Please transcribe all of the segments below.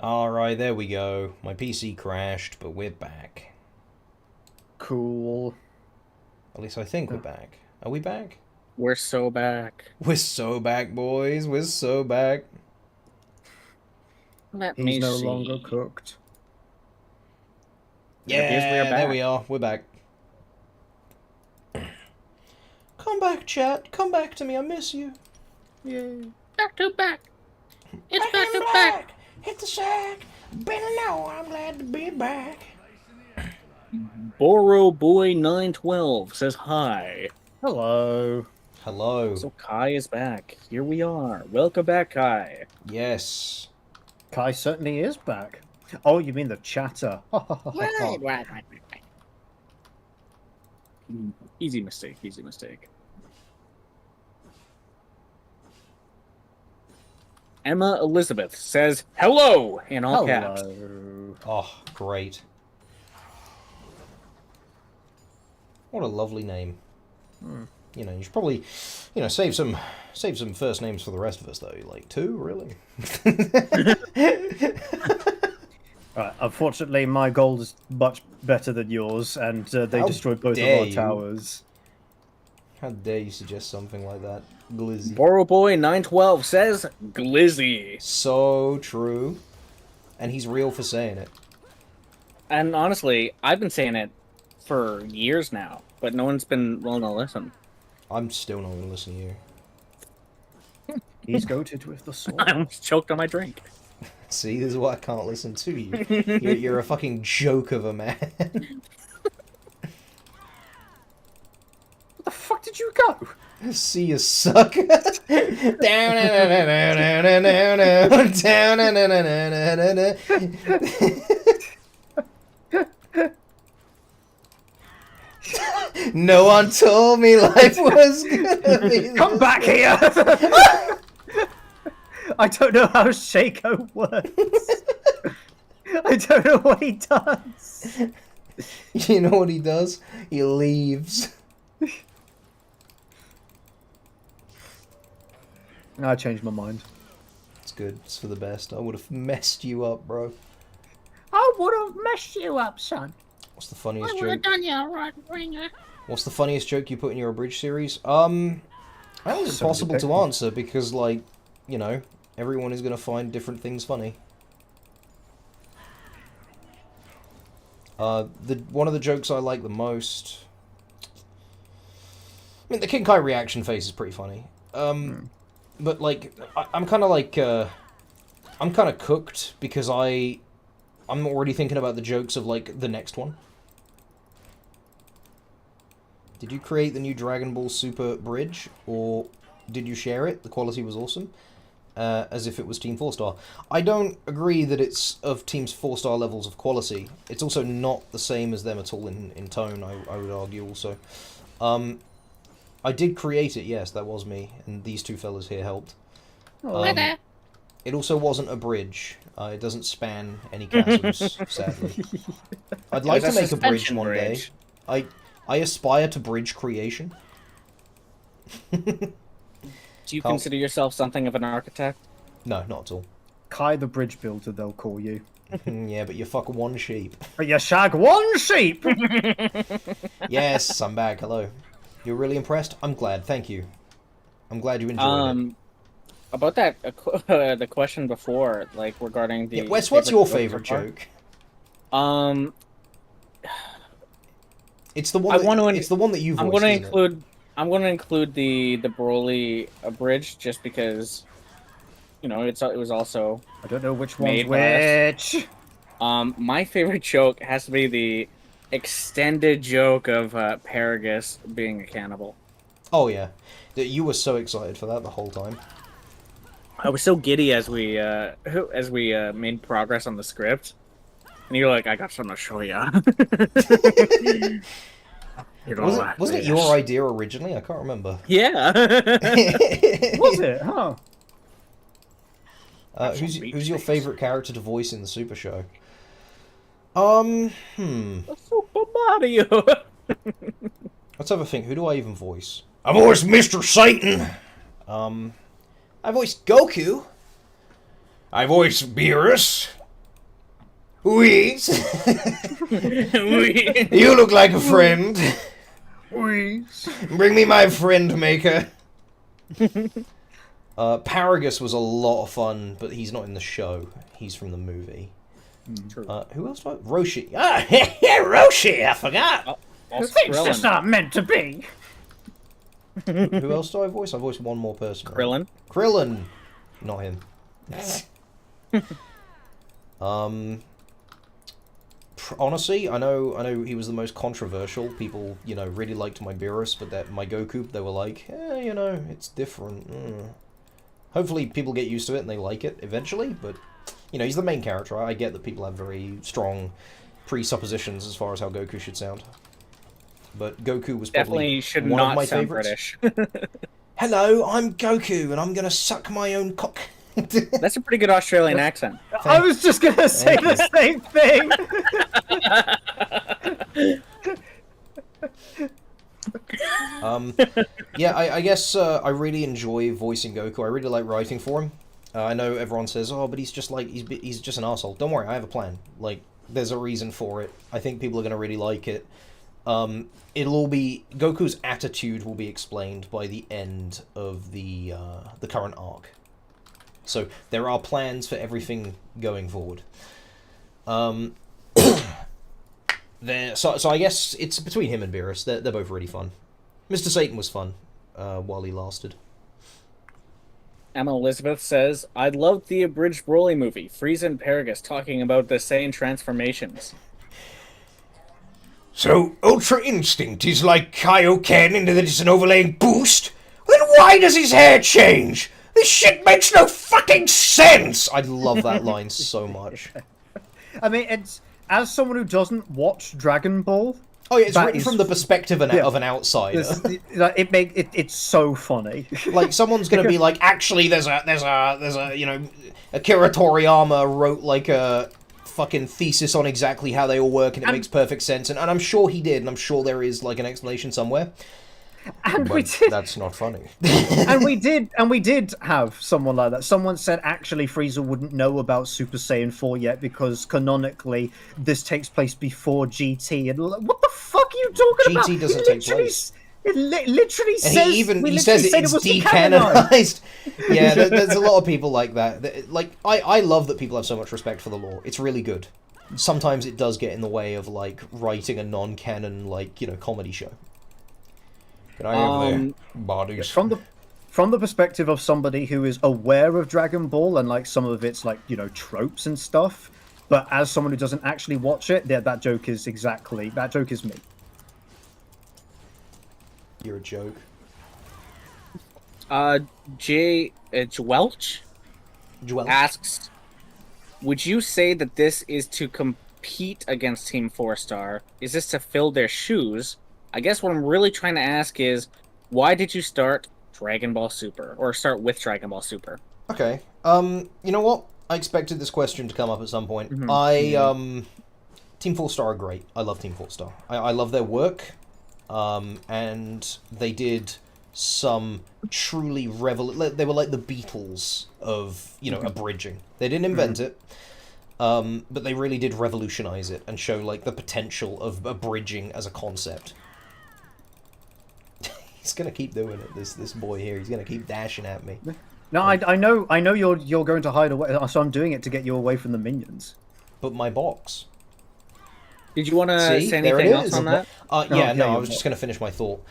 Alright, there we go. My PC crashed, but we're back. Cool. At least I think we're back. Are we back? We're so back. We're so back, boys. We're so back. Let He's me no see. longer cooked. Yeah, there we are. We're back. Come back, chat. Come back to me. I miss you. Yay. Back to back. It's back to I'm back. Hit the sack. Better know I'm glad to be back. Boro Boy 912 says hi. Hello. Hello. So Kai is back. Here we are. Welcome back, Kai. Yes. Kai certainly is back. Oh, you mean the chatter. Right. Easy mistake, easy mistake. Emma Elizabeth says hello in all caps. Hello. Oh, great. What a lovely name. You know, you should probably, save some first names for the rest of us, though. Like, two, really? Right, unfortunately, my gold is much better than yours, and they How destroyed both of dare our you. towers. How dare you suggest something like that? Glizzy. Boro Boy 912 says glizzy. So true. And he's real for saying it. And honestly, I've been saying it for years now, but no one's been willing to listen. I'm still not going to listen to you. He's goated with the sword. I almost choked on my drink. See, this is why I can't listen to you. You're a fucking joke of a man. Where the fuck did you go? See you, sucker. Down. No one told me life was gonna be. Come back here! I don't know how Shaco works. I don't know what he does. You know what he does? He leaves. I changed my mind. It's good. It's for the best. I would have messed you up, bro. I would have messed you up, son. What's the funniest joke? done you right, ringer. What's the funniest joke you put in your abridged series? I think it's Somebody impossible pick to one. answer because, like, you know, everyone is going to find different things funny. One of the jokes I like the most... I mean, the King Kai reaction face is pretty funny. But, like, I'm kind of like, I'm kind of cooked because I'm already thinking about the jokes of, like, the next one. Did you create the new Dragon Ball Super bridge, or did you share it? The quality was awesome. As if it was Team 4-star. I don't agree that it's of Team's 4-star levels of quality. It's also not the same as them at all in tone, I would argue also. I did create it, yes, that was me, and these two fellas here helped. It also wasn't a bridge. It doesn't span any chasms, sadly. I'd like to It was a make a bridge suspension one bridge. day. I aspire to bridge creation. Do you Carl. consider yourself something of an architect? No, not at all. Kai the bridge builder, they'll call you. Yeah, but you fuck one sheep. But you shag one sheep! Yes, I'm back. Hello. You're really impressed? I'm glad. Thank you. I'm glad you enjoyed it. About that, the question before, like regarding the. Yeah, Wes, what's your joke favorite so far? joke? It's the one. It's the one that you voiced. I'm going to isn't it? include. I'm going to include the Broly abridged just because, you know, it was also. I don't know which one's Made by which. My favorite joke has to be the extended joke of Paragus being a cannibal. Oh yeah, you were so excited for that the whole time. I was so giddy as we made progress on the script, and you're like, "I got something to show ya." Wasn't it your idea originally? I can't remember. Yeah. Was it? Huh. Who's your favorite character to voice in the Super Show? Super Mario. Let's have a think. Who do I even voice? I voiced Mr. Satan. I voiced Goku. I voiced Beerus. Whis. We- You look like a friend. Whis. Bring me my friend maker. Paragus was a lot of fun, but he's not in the show. He's from the movie. True. Who else? Roshi. Ah, yeah, Roshi. I forgot. Also Things Krillin. just aren't meant to be. Who else do I voice? I voiced one more person. right? Krillin. Krillin. Not him. Honestly, I know he was the most controversial. People, really liked my Beerus, but that my Goku, they were like, it's different. Hopefully people get used to it and they like it eventually, but, he's the main character. I get that people have very strong presuppositions as far as how Goku should sound. But Goku was probably Definitely should one of not my sound favorites. British. Hello, I'm Goku, and I'm gonna suck my own cock. That's a pretty good Australian accent. I was just gonna say the same thing. Yeah, I guess I really enjoy voicing Goku. I really like writing for him. I know everyone says, "Oh, but he's just an asshole." Don't worry, I have a plan. Like, there's a reason for it. I think people are gonna really like it. It'll all be Goku's attitude will be explained by the end of the current arc. So there are plans for everything going forward. So I guess it's between him and Beerus. They're both really fun. Mr. Satan was fun while he lasted. Emma Elizabeth says, I loved the abridged Broly movie, Frieza and Paragus talking about the Saiyan transformations. So, Ultra Instinct is like Kaioken in that it's an overlaying boost? Then why does his hair change? This shit makes no fucking sense! I love that line so much. I mean, it's as someone who doesn't watch Dragon Ball. Oh yeah, it's that written is- from the perspective of an outsider. It's so funny. Like, someone's gonna be like, actually, there's a Akira Toriyama wrote like a fucking thesis on exactly how they all work, and it makes perfect sense, and I'm sure he did, and I'm sure there is like an explanation somewhere. And But we did, that's not funny. and we did have someone like that. Someone said actually Frieza wouldn't know about Super Saiyan 4 yet because canonically this takes place before GT. And what the fuck are you talking about? GT doesn't take place. It literally And says he says it's wasn't canonized. decanonized. Yeah, there's a lot of people like that. Like, I love that people have so much respect for the lore. It's really good. Sometimes it does get in the way of, like, writing a non-canon, like, comedy show. Can I have the bodies? From the perspective of somebody who is aware of Dragon Ball and like some of its like tropes and stuff, but as someone who doesn't actually watch it, that joke is me. You're a joke. Welch Joel. asks, would you say that this is to compete against Team 4-Star? Is this to fill their shoes? I guess what I'm really trying to ask is, why did you start Dragon Ball Super? Or start with Dragon Ball Super? Okay. You know what? I expected this question to come up at some point. Team 4-Star are great. I love Team 4-Star. I love their work. And they did some truly they were like the Beatles of, abridging. They didn't invent it. But they really did revolutionize it and show, like, the potential of abridging as a concept. He's gonna keep doing it, this boy here. He's gonna keep dashing at me. No, I know you're going to hide away, so I'm doing it to get you away from the minions. But my box. Did you want to See, say there it anything else is. on that? I was just gonna finish my thought.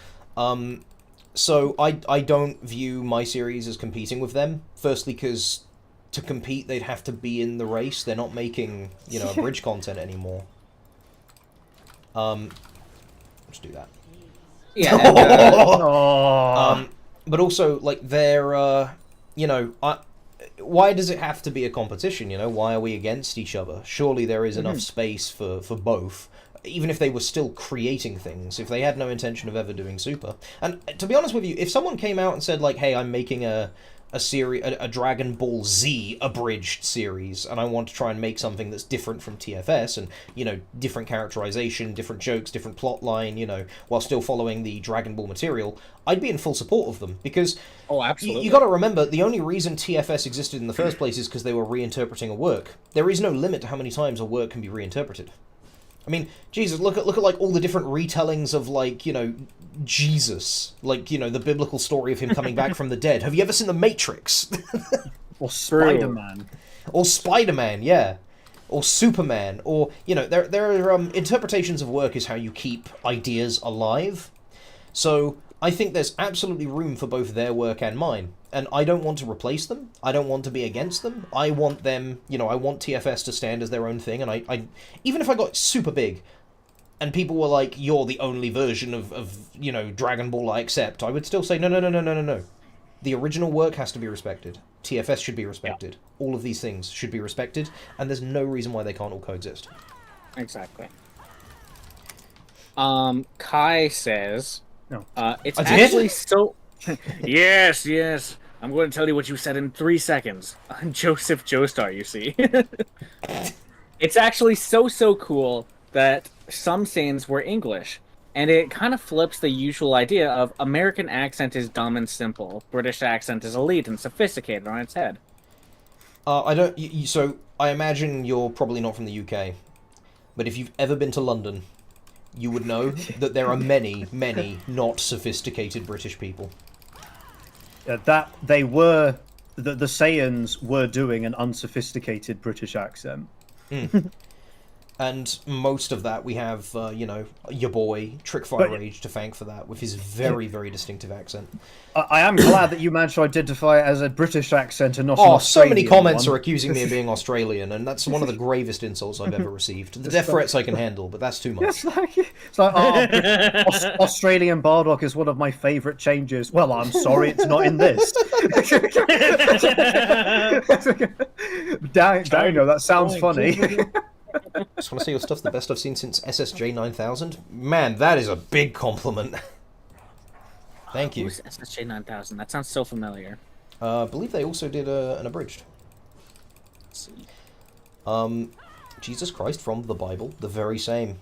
So I don't view my series as competing with them. Firstly, because to compete, they'd have to be in the race. They're not making, bridge content anymore. Let's do that. Yeah. And, But also, like, they're, why does it have to be a competition, Why are we against each other? Surely there is enough space for both. Even if they were still creating things, if they had no intention of ever doing Super. And to be honest with you, if someone came out and said, like, hey, I'm making a a Dragon Ball Z abridged series, and I want to try and make something that's different from TFS, and different characterization, different jokes, different plot line, while still following the Dragon Ball material, I'd be in full support of them, because absolutely. You got to remember, the only reason TFS existed in the first place is because they were reinterpreting a work. There is no limit to how many times a work can be reinterpreted. I mean, Jesus, look at like all the different retellings of like, Jesus, like, the biblical story of him coming back from the dead. Have you ever seen The Matrix? Or Spider-Man. Or Spider-Man, yeah. Or Superman, or, there are interpretations of work is how you keep ideas alive. So I think there's absolutely room for both their work and mine. And I don't want to replace them. I don't want to be against them. I want them, I want TFS to stand as their own thing. And I even if I got super big and people were like, you're the only version of Dragon Ball I accept, I would still say, no. The original work has to be respected. TFS should be respected. Yeah. All of these things should be respected. And there's no reason why they can't all coexist. Exactly. Kai says... No. It's actually so... Yes. I'm going to tell you what you said in 3 seconds. Joseph Joestar, you see. It's actually so cool that some scenes were English. And it kind of flips the usual idea of American accent is dumb and simple. British accent is elite and sophisticated on its head. So, I imagine you're probably not from the UK. But if you've ever been to London, you would know that there are many not sophisticated British people. That they were... The Saiyans were doing an unsophisticated British accent. And most of that we have, your boy, Trickfire Rage, to thank for that, with his very, very distinctive accent. I am glad that you managed to identify it as a British accent and not an Australian Australian so many comments one. are accusing me of being Australian, and that's one of the gravest insults I've ever received. The death threats I can handle, but that's too much. It's like Australian Bardock is one of my favourite changes. Well, I'm sorry, it's not in this. Dino, that sounds funny. I just want to say your stuff's the best I've seen since SSJ 9000. Man, that is a big compliment. Thank you. Who's SSJ 9000? That sounds so familiar. I believe they also did an abridged. Let's see. Jesus Christ from the Bible, the very same.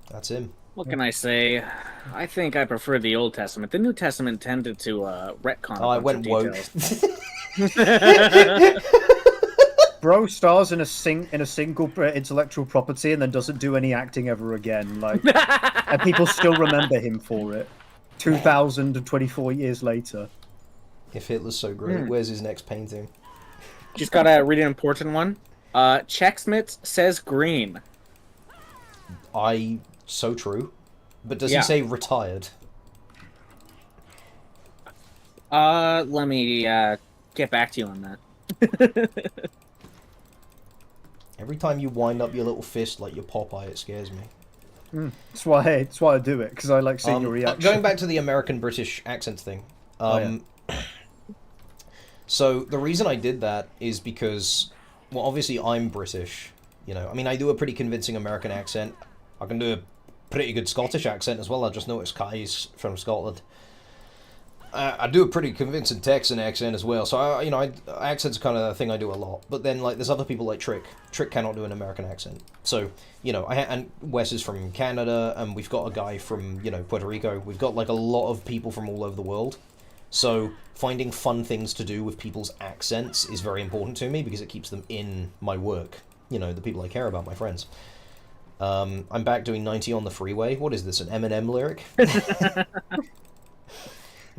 That's him. What can I say? I think I prefer the Old Testament. The New Testament tended to retcon. I went woke. Bro stars in a single intellectual property and then doesn't do any acting ever again. Like, and people still remember him for it. 2024 years later. If Hitler's so great, where's his next painting? Just gotta read an important one. Checksmith says green. So true. But does he say retired? Let me get back to you on that. Every time you wind up your little fist like your Popeye, it scares me. That's why I do it, because I like seeing your reaction. Going back to the American-British accent thing. So the reason I did that is because, well, obviously I'm British. I mean, I do a pretty convincing American accent. I can do a pretty good Scottish accent as well. I just noticed Kai's from Scotland. I do a pretty convincing Texan accent as well, so accents are kind of the thing I do a lot. But then, like, there's other people like Trick. Trick cannot do an American accent. So, and Wes is from Canada, and we've got a guy from, Puerto Rico. We've got, like, a lot of people from all over the world. So, finding fun things to do with people's accents is very important to me, because it keeps them in my work. The people I care about, my friends. I'm back doing 90 on the freeway. What is this, an Eminem lyric?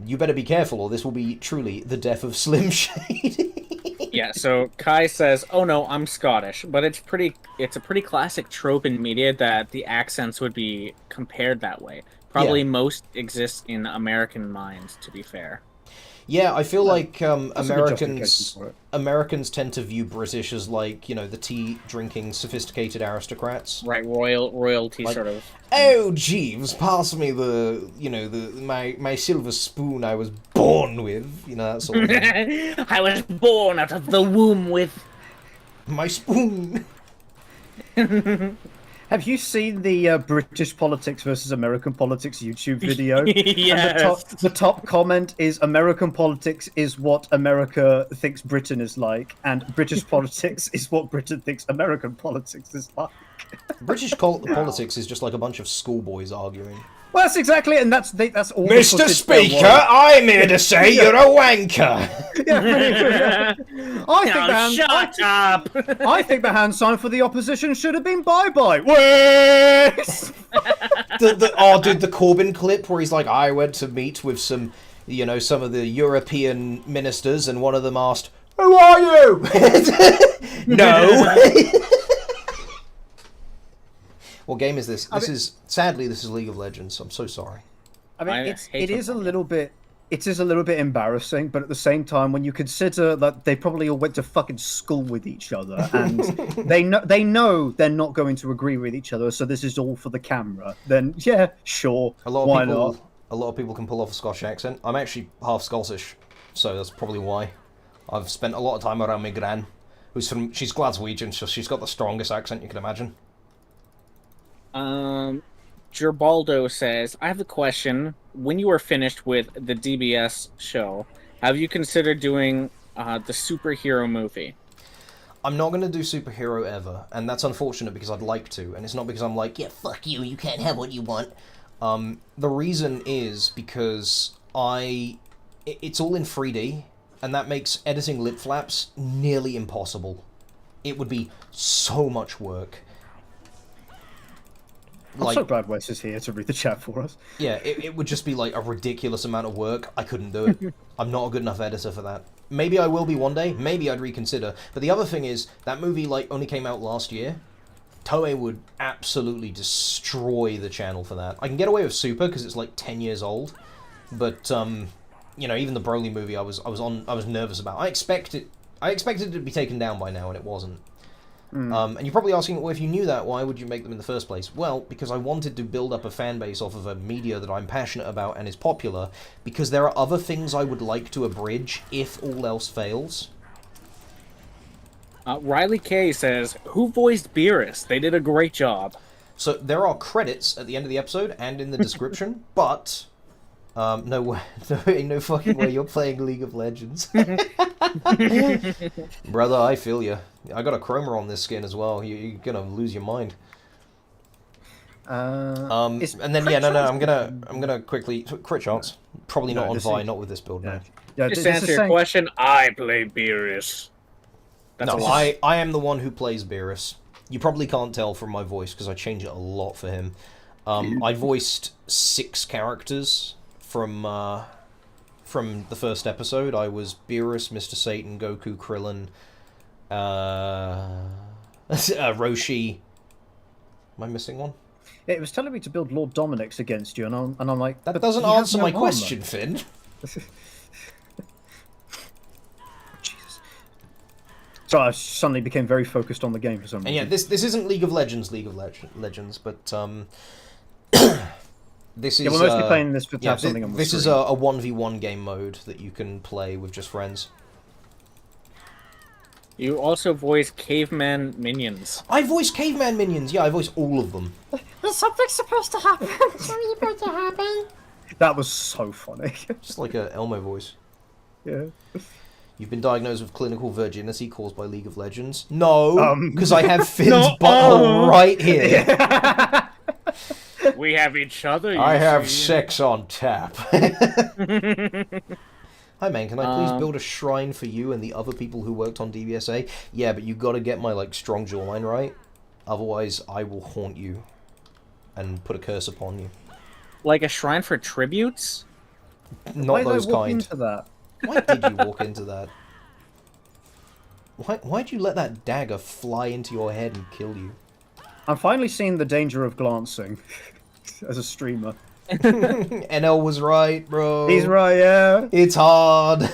You better be careful, or this will be truly the death of Slim Shady. Yeah, so Kai says, "Oh no, I'm Scottish," but it's a pretty classic trope in media that the accents would be compared that way. Probably most exists in American minds, to be fair. Yeah, I feel like Americans tend to view British as like, the tea-drinking, sophisticated aristocrats. Right, royalty like, sort of. Oh, Jeeves, pass me my silver spoon I was born with, that sort of thing. I was born out of the womb with my spoon. Have you seen the British politics versus American politics YouTube video? Yes. And the top comment is American politics is what America thinks Britain is like, and British politics is what Britain thinks American politics is like. British politics is just like a bunch of schoolboys arguing. Well, that's exactly it, and that's all. the Mr. footage there Speaker, was. I'm here to say you're a wanker. Yeah, Shut up! I think the hand sign for the opposition should have been bye-bye. Wait! Dude, the Corbyn clip where he's like, I went to meet with some of the European ministers, and one of them asked, "Who are you?" No. What game is this? Sadly, this is League of Legends. I'm so sorry. I mean, I hate it is a football. little bit. It is a little bit embarrassing, but at the same time, when you consider that they probably all went to fucking school with each other, and they know they're not going to agree with each other, so this is all for the camera. Then yeah, sure, why not? A lot of people can pull off a Scottish accent. I'm actually half Scottish, so that's probably why. I've spent a lot of time around my gran, she's Glaswegian, so she's got the strongest accent you can imagine. Gerbaldo says, I have a question. When you are finished with the DBS show, have you considered doing the superhero movie? I'm not going to do superhero ever, and that's unfortunate because I'd like to, and it's not because I'm like, yeah, fuck you, you can't have what you want. The reason is because it's all in 3D, and that makes editing lip flaps nearly impossible. It would be so much work. I'm so glad Wes is here to read the chat for us. Yeah, it would just be like a ridiculous amount of work. I couldn't do it. I'm not a good enough editor for that. Maybe I will be one day. Maybe I'd reconsider. But the other thing is, that movie only came out last year. Toei would absolutely destroy the channel for that. I can get away with Super because it's like 10 years old. But even the Broly movie, I was nervous about. I expected it to be taken down by now, and it wasn't. And you're probably asking, well, if you knew that, why would you make them in the first place? Well, because I wanted to build up a fan base off of a media that I'm passionate about and is popular, because there are other things I would like to abridge if all else fails. Riley K says, who voiced Beerus? They did a great job. So there are credits at the end of the episode and in the description, but... no way, no fucking way you're playing League of Legends. Brother, I feel you. I got a chroma on this skin as well. You're gonna lose your mind. And then I'm gonna quickly crit chance. Probably not on Vi, not with this build. No. Yeah, Just to answer your question, I play Beerus. I am the one who plays Beerus. You probably can't tell from my voice because I change it a lot for him. I voiced 6 characters from the first episode. I was Beerus, Mr. Satan, Goku, Krillin, Roshi. Am I missing one? It was telling me to build Lord Dominic's against you, and I'm like... That doesn't answer my question, Finn. Jesus. So I suddenly became very focused on the game for some reason. And yeah, this isn't League of Legends, but this is... Yeah, we're mostly playing this to have something on the This screen. is a 1v1 game mode that you can play with just friends. You also voice caveman minions. I voice caveman minions. Yeah, I voice all of them. There's something supposed to happen. Something's supposed to happen. That was so funny. Just like a Elmo voice. Yeah. You've been diagnosed with clinical virginity caused by League of Legends. No, because I have Finn's No. butthole right here. We have each other. I have sex on tap. Hi man, can I please build a shrine for you and the other people who worked on DBSA? Yeah, but you gotta get my strong jawline right. Otherwise, I will haunt you and put a curse upon you. Like a shrine for tributes? Not those Why did I walk kind. into that? Why did you walk into that? Why'd you let that dagger fly into your head and kill you? I'm finally seeing the danger of glancing as a streamer. NL was right, bro. He's right, yeah. It's hard.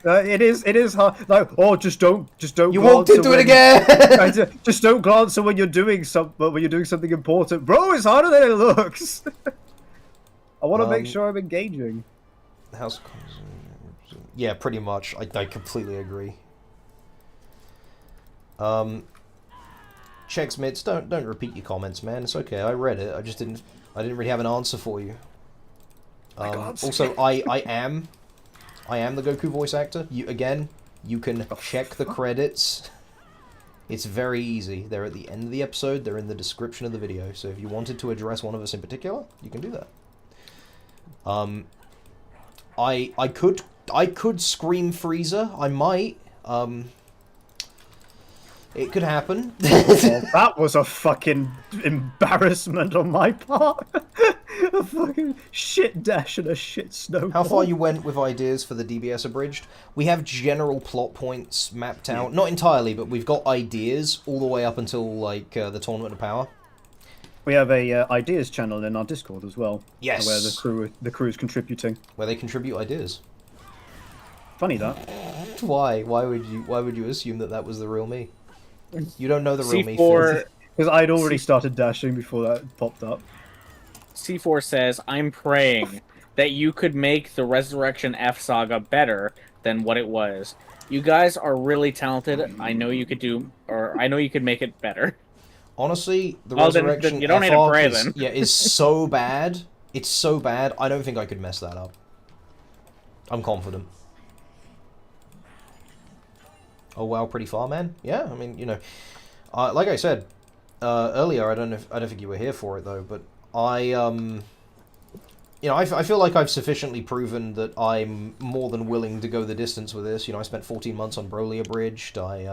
It is hard. Like, oh, just don't. You walked into it again. Just don't glance when you're doing something important, bro. It's harder than it looks. I want to make sure I'm engaging. House. Yeah, pretty much. I completely agree. Checks Mitts, don't repeat your comments, man. It's okay. I read it. I didn't really have an answer for you. Also, I am the Goku voice actor. You can check the credits. It's very easy. They're at the end of the episode. They're in the description of the video. So if you wanted to address one of us in particular, you can do that. I could scream Frieza. I might. It could happen. Well, that was a fucking embarrassment on my part. A fucking shit dash and a shit snowball. How far you went with ideas for the DBS abridged? We have general plot points mapped out. Yeah. Not entirely, but we've got ideas all the way up until, like, the Tournament of Power. We have a ideas channel in our Discord as well. Yes. Where the crew is contributing. Where they contribute ideas. Funny that. Why? Why would you assume that was the real me? You don't know the real me. Because I'd already started dashing before that popped up. C4 says, I'm praying that you could make the Resurrection F saga better than what it was. You guys are really talented. I know you could make it better. Honestly, the Resurrection then you don't need to pray then. is so bad. It's so bad. I don't think I could mess that up. I'm confident. Oh wow, pretty far, man. Yeah, I mean, you know, like I said earlier, I don't think you were here for it though, but I feel like I've sufficiently proven that I'm more than willing to go the distance with this. You know, I spent 14 months on Broly Abridged. I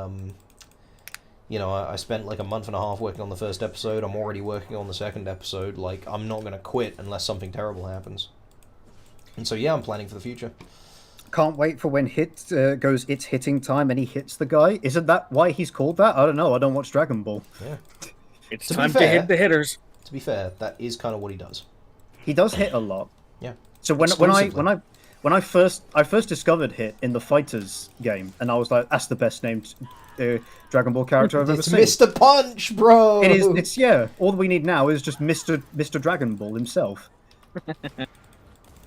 spent like a month and a half working on the first episode. I'm already working on the second episode. Like, I'm not gonna quit unless something terrible happens. And so yeah, I'm planning for the future. Can't wait for when goes it's hitting time and he hits the guy. Isn't that why he's called that? I don't know. I don't watch Dragon Ball. Yeah. It's time to hit the hitters. To be fair, that is kind of what he does. He does hit a lot. Yeah. So when I first discovered Hit in the Fighters game, and I was like, that's the best named Dragon Ball character I've ever seen. It's Mr. Punch, bro. It is. It's yeah. All we need now is just Mr. Dragon Ball himself.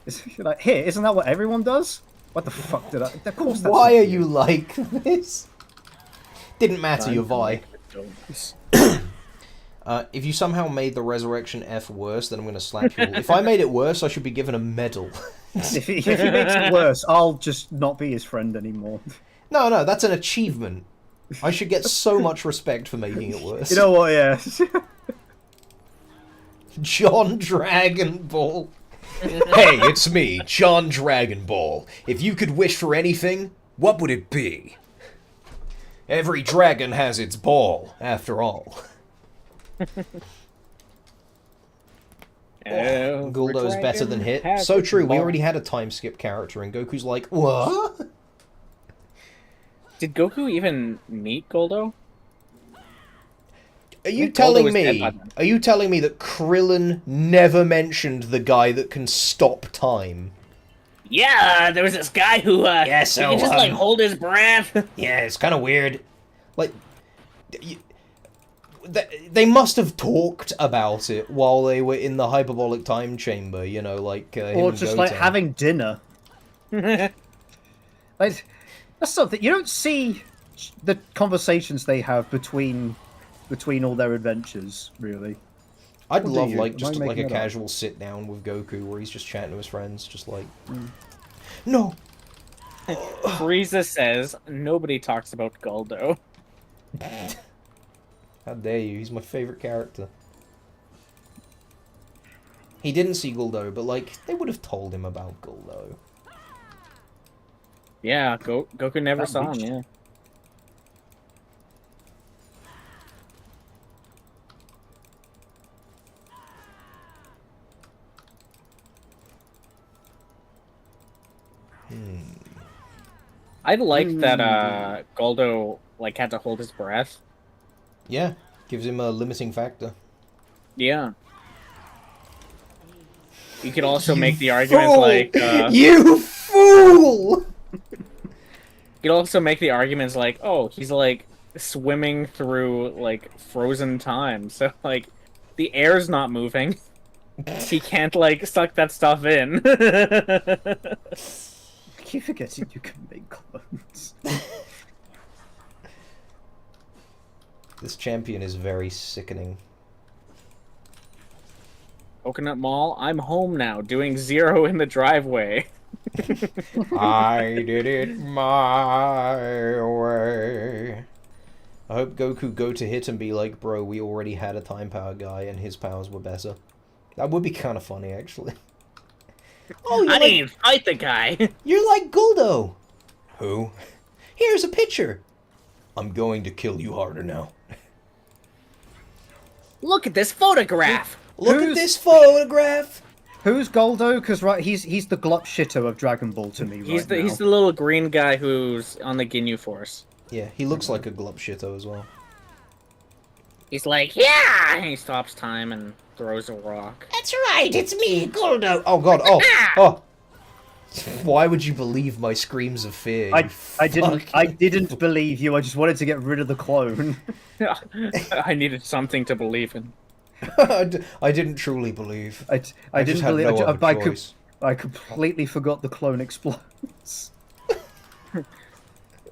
It's like, Hit, isn't that what everyone does? What the fuck did I? Of course. Why are you like this? Didn't matter your Vi. If you somehow made the Resurrection F worse, then I'm going to slap you all. If I made it worse, I should be given a medal. if he makes it worse, I'll just not be his friend anymore. No, that's an achievement. I should get so much respect for making it worse. You know what, yeah. John Dragon Ball. Hey, it's me, John Dragon Ball. If you could wish for anything, what would it be? Every dragon has its ball, after all. Guldo's better than Hit. So true, we already had a time skip character, and Goku's like, what? Did Goku even meet Goldo? Are you telling me that Krillin never mentioned the guy that can stop time? Yeah, there was this guy who he could just like hold his breath. Yeah, it's kind of weird. Like, they must have talked about it while they were in the hyperbolic time chamber. You know, like or just like having dinner. Like, that's something you don't see the conversations they have between all their adventures, really. I'd love like just like a casual sit down with Goku where he's just chatting to his friends, just like no. Frieza says nobody talks about Goldo. How dare you? He's my favorite character. He didn't see Goldo, but like they would have told him about Goldo. Yeah, Goku never saw him. Yeah. I like that Goldo like had to hold his breath. Yeah, gives him a limiting factor. Yeah. You could also make the argument like you fool. You could also make the arguments like, oh, he's like swimming through like frozen time, so like the air's not moving. He can't like suck that stuff in. I keep forgetting you can make clones. This champion is very sickening. Coconut Mall, I'm home now, doing 0 in the driveway. I did it my way. I hope Goku go to hit and be like, bro, we already had a time power guy and his powers were better. That would be kind of funny, actually. Oh, I didn't even fight the guy. You're like Guldo. Who? Here's a picture. I'm going to kill you harder now. Look at this photograph. Look at this photograph. Who's Goldo? Because he's the Glup Shitter of Dragon Ball to me. He's now. the little green guy who's on the Ginyu Force. Yeah, he looks like a Glup Shitto as well. He's like, yeah! And he stops time and throws a rock. That's right, it's me, Guldo. Oh god, oh. Why would you believe my screams of fear? I didn't believe you. I just wanted to get rid of the clone. I needed something to believe in. I didn't truly believe. I just didn't had believe. no other choice. I completely forgot the clone explodes.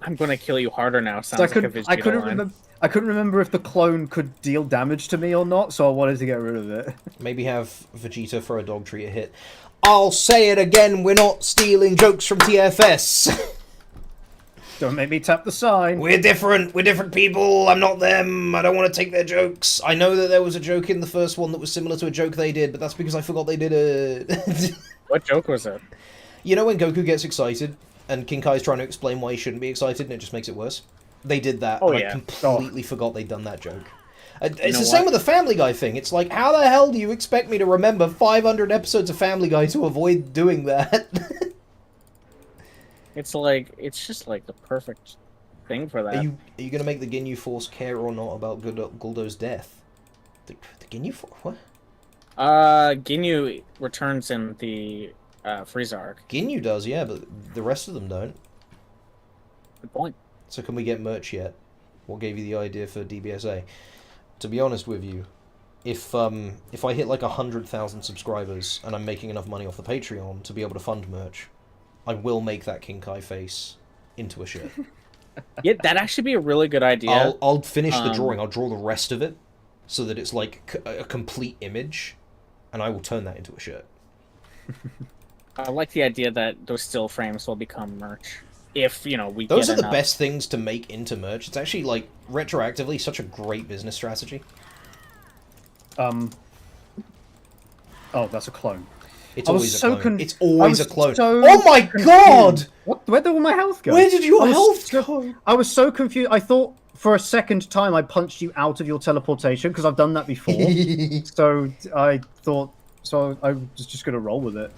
I'm gonna kill you harder now. Sounds like a Vegeta line. I couldn't remember if the clone could deal damage to me or not, so I wanted to get rid of it. Maybe have Vegeta throw a dog tree a hit. I'll say it again, we're not stealing jokes from TFS. Don't make me tap the sign. We're different people, I'm not them, I don't want to take their jokes. I know that there was a joke in the first one that was similar to a joke they did, but that's because I forgot they did it. What joke was it? You know when Goku gets excited, and King Kai's trying to explain why he shouldn't be excited, and it just makes it worse? They did that, and I completely forgot they'd done that joke. It's the same with the Family Guy thing. It's like, how the hell do you expect me to remember 500 episodes of Family Guy to avoid doing that? It's just like the perfect thing for that. Are you gonna make the Ginyu Force care or not about Guldo's death? The Ginyu Force? What? Ginyu returns in the Frieza arc. Ginyu does, yeah, but the rest of them don't. Good point. So can we get merch yet? What gave you the idea for DBSA? To be honest with you, if I hit like 100,000 subscribers and I'm making enough money off the Patreon to be able to fund merch, I will make that King Kai face into a shirt. Yeah, that'd actually be a really good idea. I'll finish the drawing. I'll draw the rest of it so that it's like a complete image, and I will turn that into a shirt. I like the idea that those still frames will become merch. If, we Those get are the enough. best things to make into merch. It's actually, like, retroactively such a great business strategy. Oh, that's a clone. It's always a clone. It's I always was a clone. so Oh my god! What? Where did all my health go? Where did your health go? I was so confused. I thought for a second time I punched you out of your teleportation because I've done that before. So I thought, I was just gonna roll with it.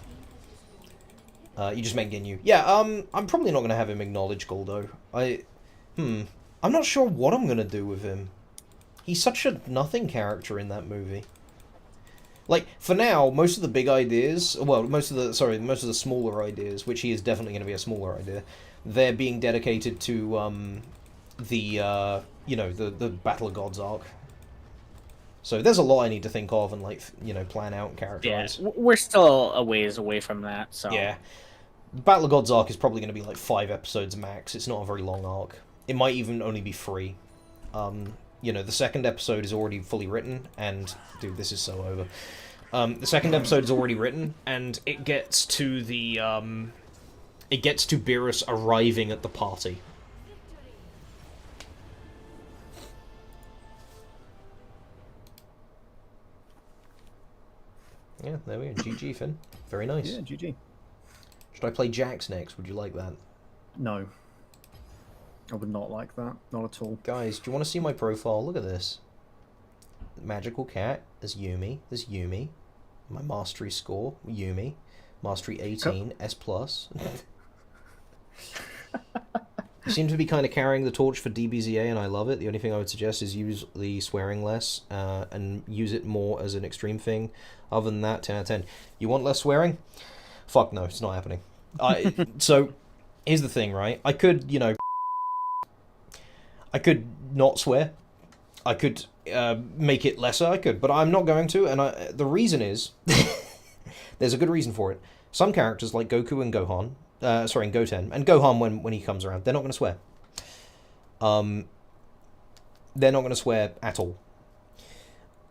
You just meant Ginyu. Yeah, I'm probably not going to have him acknowledge Guldo. I'm not sure what I'm going to do with him. He's such a nothing character in that movie. Like, for now, most of the big ideas, well, most of the smaller ideas, which he is definitely going to be a smaller idea, they're being dedicated to, the Battle of Gods arc. So there's a lot I need to think of and, like, plan out and characterize. Yeah, we're still a ways away from that, so... Yeah. Battle of Gods arc is probably going to be, like, 5 episodes max. It's not a very long arc. It might even only be 3. The second episode is already fully written, and... Dude, this is so over. The second episode is already written, and it gets to the, It gets to Beerus arriving at the party. Yeah, there we go. GG, Finn. Very nice. Yeah, GG. Should I play Jax next? Would you like that? No. I would not like that. Not at all. Guys, do you want to see my profile? Look at this. Magical cat. There's Yumi. There's Yumi. My mastery score. Yumi. Mastery 18. S+. You seem to be kind of carrying the torch for DBZA, and I love it. The only thing I would suggest is use the swearing less, and use it more as an extreme thing. Other than that, 10 out of 10. You want less swearing? Fuck no, it's not happening. So, here's the thing, right? I could, I could not swear. I could make it lesser, I could, but I'm not going to, and the reason is, there's a good reason for it. Some characters, like Goku and Gohan, and Goten, and Gohan when he comes around, they're not going to swear. they're not going to swear at all.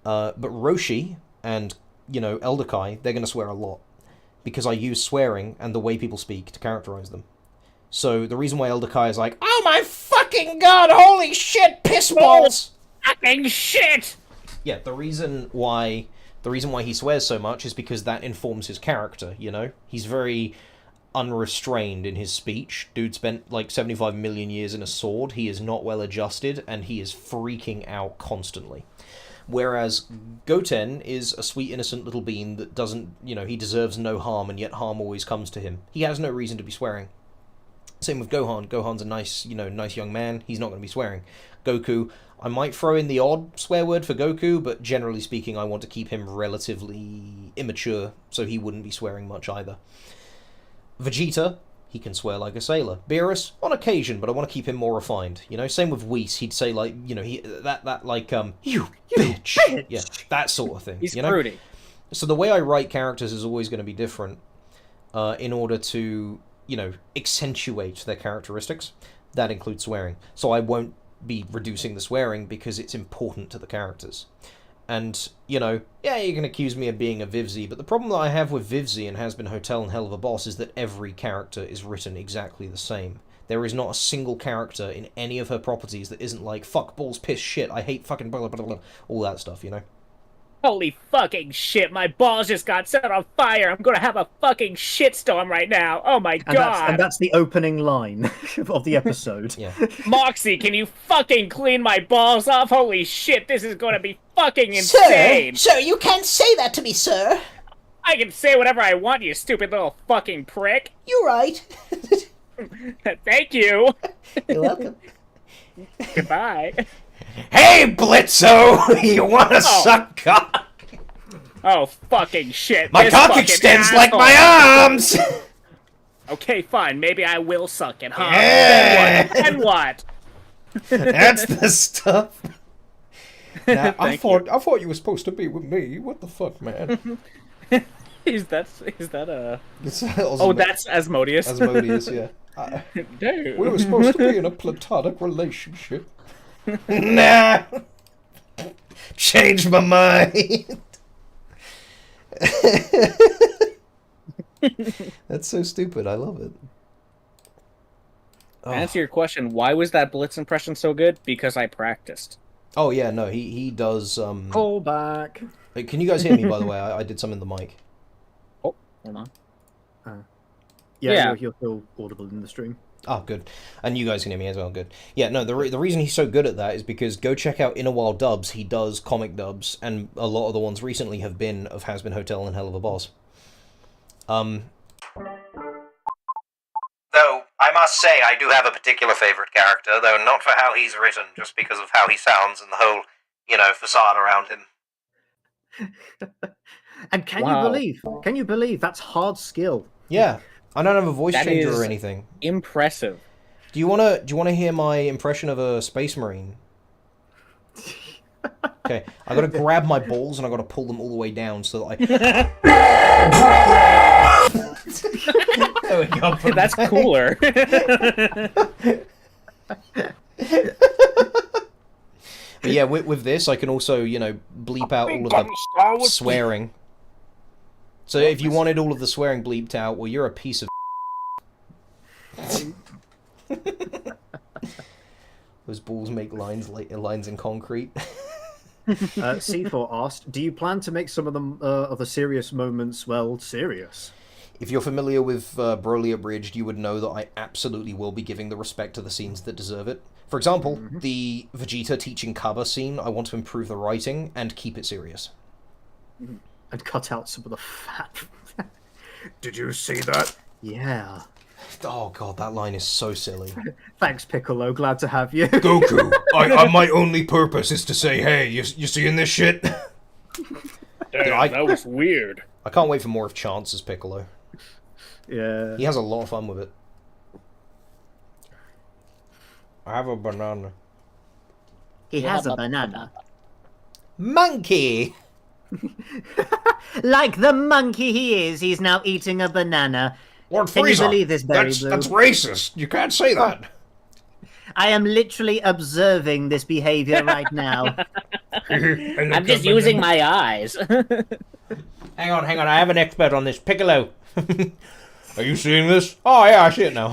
But Roshi and, Elder Kai, they're going to swear a lot. Because I use swearing and the way people speak to characterize them. So the reason why Elder Kai is like, oh my fucking god, holy shit, piss balls! Fucking shit! Yeah, the reason why he swears so much is because that informs his character, He's very unrestrained in his speech. Dude spent like 75 million years in a sword. He is not well adjusted, and he is freaking out constantly. Whereas Goten is a sweet, innocent little bean that doesn't, he deserves no harm, and yet harm always comes to him. He has no reason to be swearing. Same with Gohan. Gohan's a nice young man. He's not going to be swearing. Goku, I might throw in the odd swear word for Goku, but generally speaking, I want to keep him relatively immature, so he wouldn't be swearing much either. Vegeta, he can swear like a sailor. Beerus, on occasion, but I want to keep him more refined. Same with Whis, he'd say like, you bitch. Yeah, that sort of thing. He's fruity. So the way I write characters is always going to be different in order to, accentuate their characteristics. That includes swearing. So I won't be reducing the swearing because it's important to the characters. And, you can accuse me of being a Vivzy, but the problem that I have with Vivzy and Has Been Hotel and Hell of a Boss is that every character is written exactly the same. There is not a single character in any of her properties that isn't like, fuck, balls, piss, shit, I hate fucking blah, blah, blah, blah, all that stuff, Holy fucking shit, my balls just got set on fire. I'm gonna have a fucking shitstorm right now. Oh my god. And that's the opening line of the episode. Yeah. Moxie, can you fucking clean my balls off? Holy shit, this is gonna be fucking insane. Sir, you can't say that to me, sir. I can say whatever I want, you stupid little fucking prick. You're right. Thank you. You're welcome. Goodbye. Hey, Blitzo! You wanna suck cock? Oh, fucking shit. My this cock fucking extends asshole. like my arms! Okay, fine. Maybe I will suck it, huh? Yeah. Then what? That's the stuff. Now, I Thank you. thought you were supposed to be with me. What the fuck, man? Is that a... It's Oh, that's Asmodeus. Asmodeus, yeah. Dude. We were supposed to be in a platonic relationship. Nah! Changed my mind! That's so stupid, I love it. To answer your question, why was that Blitz impression so good? Because I practiced. Oh yeah, no, he does, Call back. Hey, can you guys hear me, by the way? I did some in the mic. Oh, hold on. Yeah. You're still audible in the stream. Oh, good. And you guys can hear me as well, good. Yeah, no, the reason he's so good at that is because go check out Inner Wild Dubs. He does comic dubs, and a lot of the ones recently have been of Has Been Hotel and Hell of a Boss. Though, I must say, I do have a particular favourite character, though not for how he's written, just because of how he sounds and the whole, facade around him. And can Wow. you believe that's hard skill? Yeah, I don't have a voice That changer is or anything. Impressive. Do you wanna hear my impression of a space marine? Okay, I gotta grab my balls and I gotta pull them all the way down so that There we go. That's cooler. But yeah, with this, I can also, bleep out all of the swearing. So if you wanted all of the swearing bleeped out, well, you're a piece of Those balls make lines in concrete. C4 asked, do you plan to make some of the serious moments, well, serious? If you're familiar with Broly Abridged, you would know that I absolutely will be giving the respect to the scenes that deserve it. For example, the Vegeta teaching Kaba scene, I want to improve the writing and keep it serious. And cut out some of the fat. Did you see that? Yeah. Oh god, that line is so silly. Thanks, Piccolo. Glad to have you. Goku, my only purpose is to say, hey, you seeing this shit? Damn, that was weird. I can't wait for more of Chance as Piccolo. Yeah. He has a lot of fun with it. I have a banana. He has a banana. Monkey! Like the monkey he is, he's now eating a banana. Lord Can you Frieza, believe this, Berry that's Blue? racist. You can't say that. I am literally observing this behavior right now. I'm just using my eyes. Hang on. I have an expert on this. Piccolo. Are you seeing this? Oh, yeah, I see it now.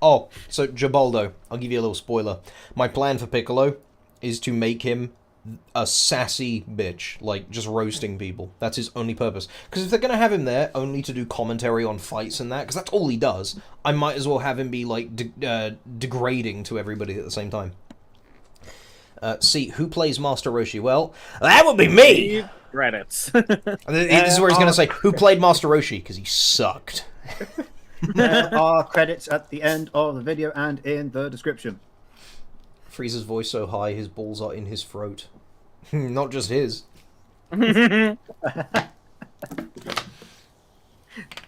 Oh, so Gibaldo, I'll give you a little spoiler. My plan for Piccolo is to make him a sassy bitch, like just roasting people. That's his only purpose. Because if they're going to have him there only to do commentary on fights and that, because that's all he does, I might as well have him be like degrading to everybody at the same time. See, who plays Master Roshi? Well, that would be me! Credits. This is where he's going to say, who played Master Roshi? Because he sucked. There are credits at the end of the video and in the description. Frieza's voice so high, his balls are in his throat. Not just his.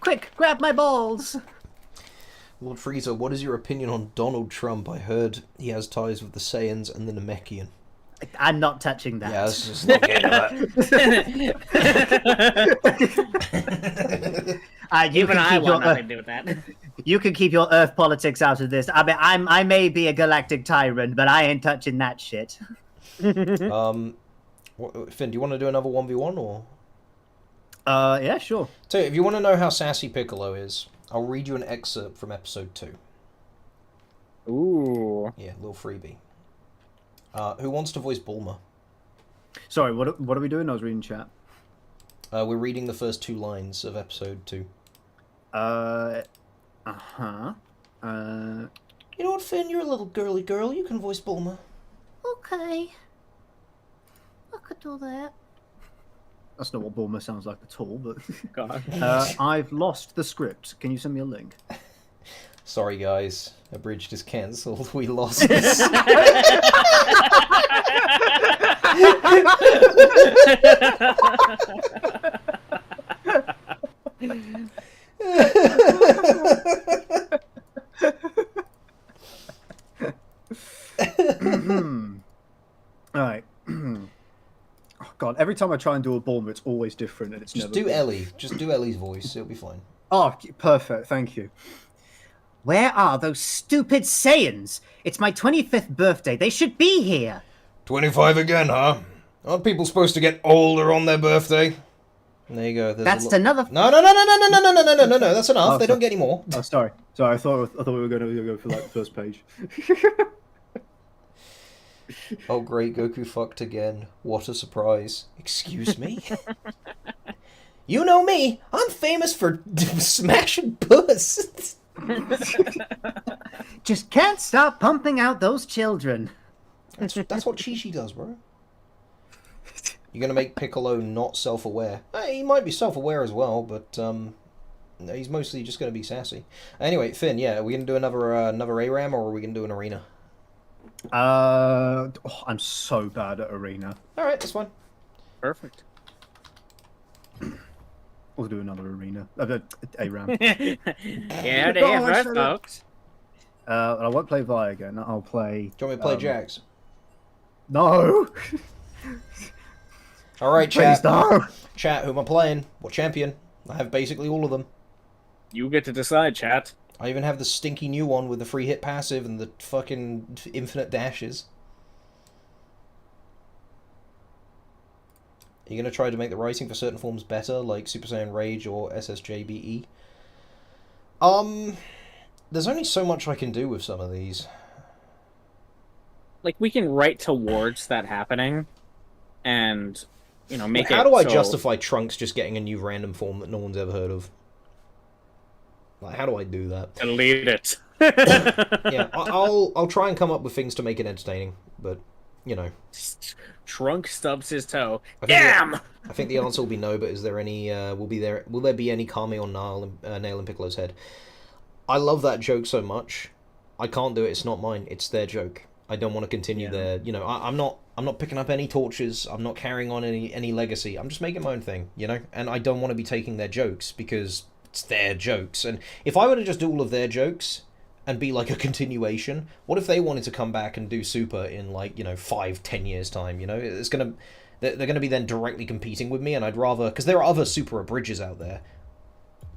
Quick, grab my balls! Lord Frieza, what is your opinion on Donald Trump? I heard he has ties with the Saiyans and the Namekian. I'm not touching that. Yeah, let's just not get into that. Even I want nothing to do with that. You can keep your Earth politics out of this. I mean, I may be a galactic tyrant, but I ain't touching that shit. Finn, do you want to do another 1v1 or? Yeah, sure. So, if you want to know how sassy Piccolo is, I'll read you an excerpt from episode 2. Ooh. Yeah, little freebie. Who wants to voice Bulma? Sorry, what are we doing? I was reading chat. We're reading the first 2 lines of episode 2. Uh-huh. You know what, Finn? You're a little girly girl. You can voice Bulma. Okay. I could do that. That's not what Bulma sounds like at all, but... God. I've lost the script. Can you send me a link? Sorry, guys. Abridged is cancelled. We lost this. Alright. Oh god, every time I try and do a Bulma, it's always different and it's Just never do good. Ellie. Just do Ellie's voice. It'll be fine. Oh, perfect, thank you. Where are those stupid Saiyans? It's my 25th birthday. They should be here. 25 again, huh? Aren't people supposed to get older on their birthday? There you go. There's That's another. No. That's enough. Oh, They sorry. don't get any more. Oh, sorry. I thought we were going to go for like the first page. Oh, great. Goku fucked again. What a surprise. Excuse me? You know me. I'm famous for smashing puss. Just can't stop pumping out those children. That's what Chi-Chi does, bro. You're gonna make Piccolo not self-aware. He might be self-aware as well, but he's mostly just gonna be sassy. Anyway, Finn, yeah, are we gonna do another ARAM or are we gonna do an arena? I'm so bad at arena. All right, that's fine. Perfect. We'll do another arena. ARAM. Yeah, they have first, folks. I won't play Vi again. I'll play. Do you want me to play Jax? No. All right, Please chat. no. Chat, who am I playing? What champion? I have basically all of them. You get to decide, chat. I even have the stinky new one with the free hit passive and the fucking infinite dashes. Are you going to try to make the writing for certain forms better, like Super Saiyan Rage or SSJBE? There's only so much I can do with some of these. Like, we can write towards that happening, and, you know, make it How do I so... justify Trunks just getting a new random form that no one's ever heard of? Like, how do I do that? Delete it. Yeah, I'll try and come up with things to make it entertaining, but, you know. Trunk stubs his toe. I think Damn! I think the answer will be no, but is there any, will there be any Kame on Nail in Piccolo's head? I love that joke so much. I can't do it, it's not mine, it's their joke. I don't want to continue their, you know, I'm not picking up any torches, I'm not carrying on any legacy, I'm just making my own thing, you know? And I don't want to be taking their jokes, because it's their jokes. And if I were to just do all of their jokes, and be like a continuation, what if they wanted to come back and do Super in like, you know, 5-10 years time, you know? They're gonna be then directly competing with me, and I'd rather, because there are other Super abridges out there.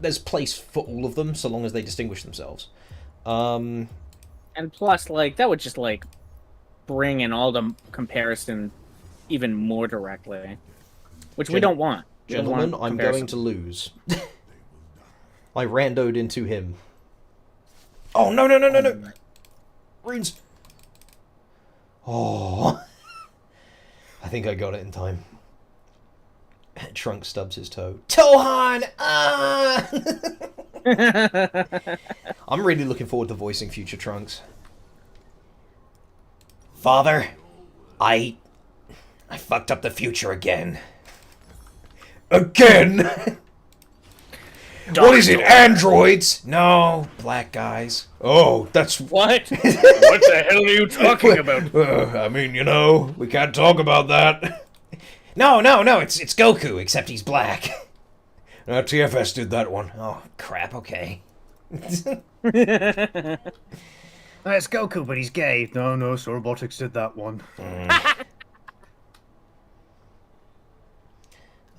there's place for all of them so long as they distinguish themselves. And plus, like, that would just, like, bring in all the comparison even more directly. Which we don't want. We don't Gentlemen, want I'm comparison. going to lose. I randoed into him. Oh, no, no, no, no, no! Runes! Oh. I think I got it in time. Trunks stubs his toe. Tohan! Ah! I'm really looking forward to voicing future Trunks. Father, I fucked up the future again. Again? What is it, androids? No, black guys. Oh, that's... What? What the hell are you talking about? I mean, you know, we can't talk about that. No, it's Goku, except he's black. TFS did that one. Oh, crap, okay. It's Goku, but he's gay. No, so Robotics did that one.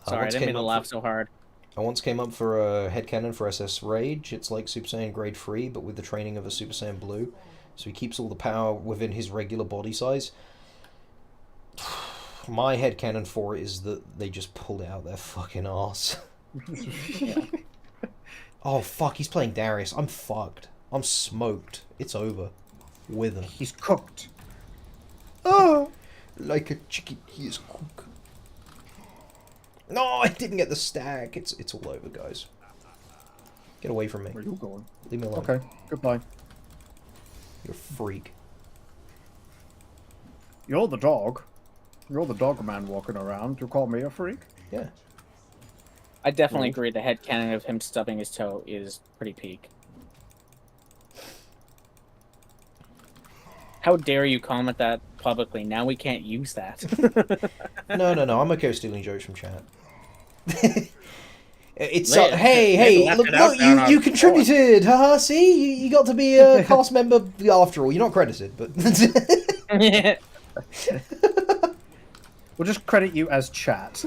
Sorry, I didn't mean to laugh so hard. I once came up for a headcanon for SS Rage. It's like Super Saiyan Grade 3, but with the training of a Super Saiyan Blue. So he keeps all the power within his regular body size. My headcanon for it is that they just pulled it out their fucking arse. Oh, fuck, he's playing Darius. I'm fucked. I'm smoked. It's over. With him. He's cooked. Oh! Like a chicken, he is cooked. No, I didn't get the stack. It's all over, guys. Get away from me. Where are you going? Leave me alone. Okay, goodbye. You're a freak. You're the dog. You're the dog man walking around. You call me a freak? Yeah. I definitely agree the headcanon of him stubbing his toe is pretty peak. How dare you comment that publicly? Now we can't use that. No, I'm okay with stealing jokes from chat. It's Hey, look, you contributed. Haha, see, you got to be a cast member after all. You're not credited, but We'll just credit you as chat.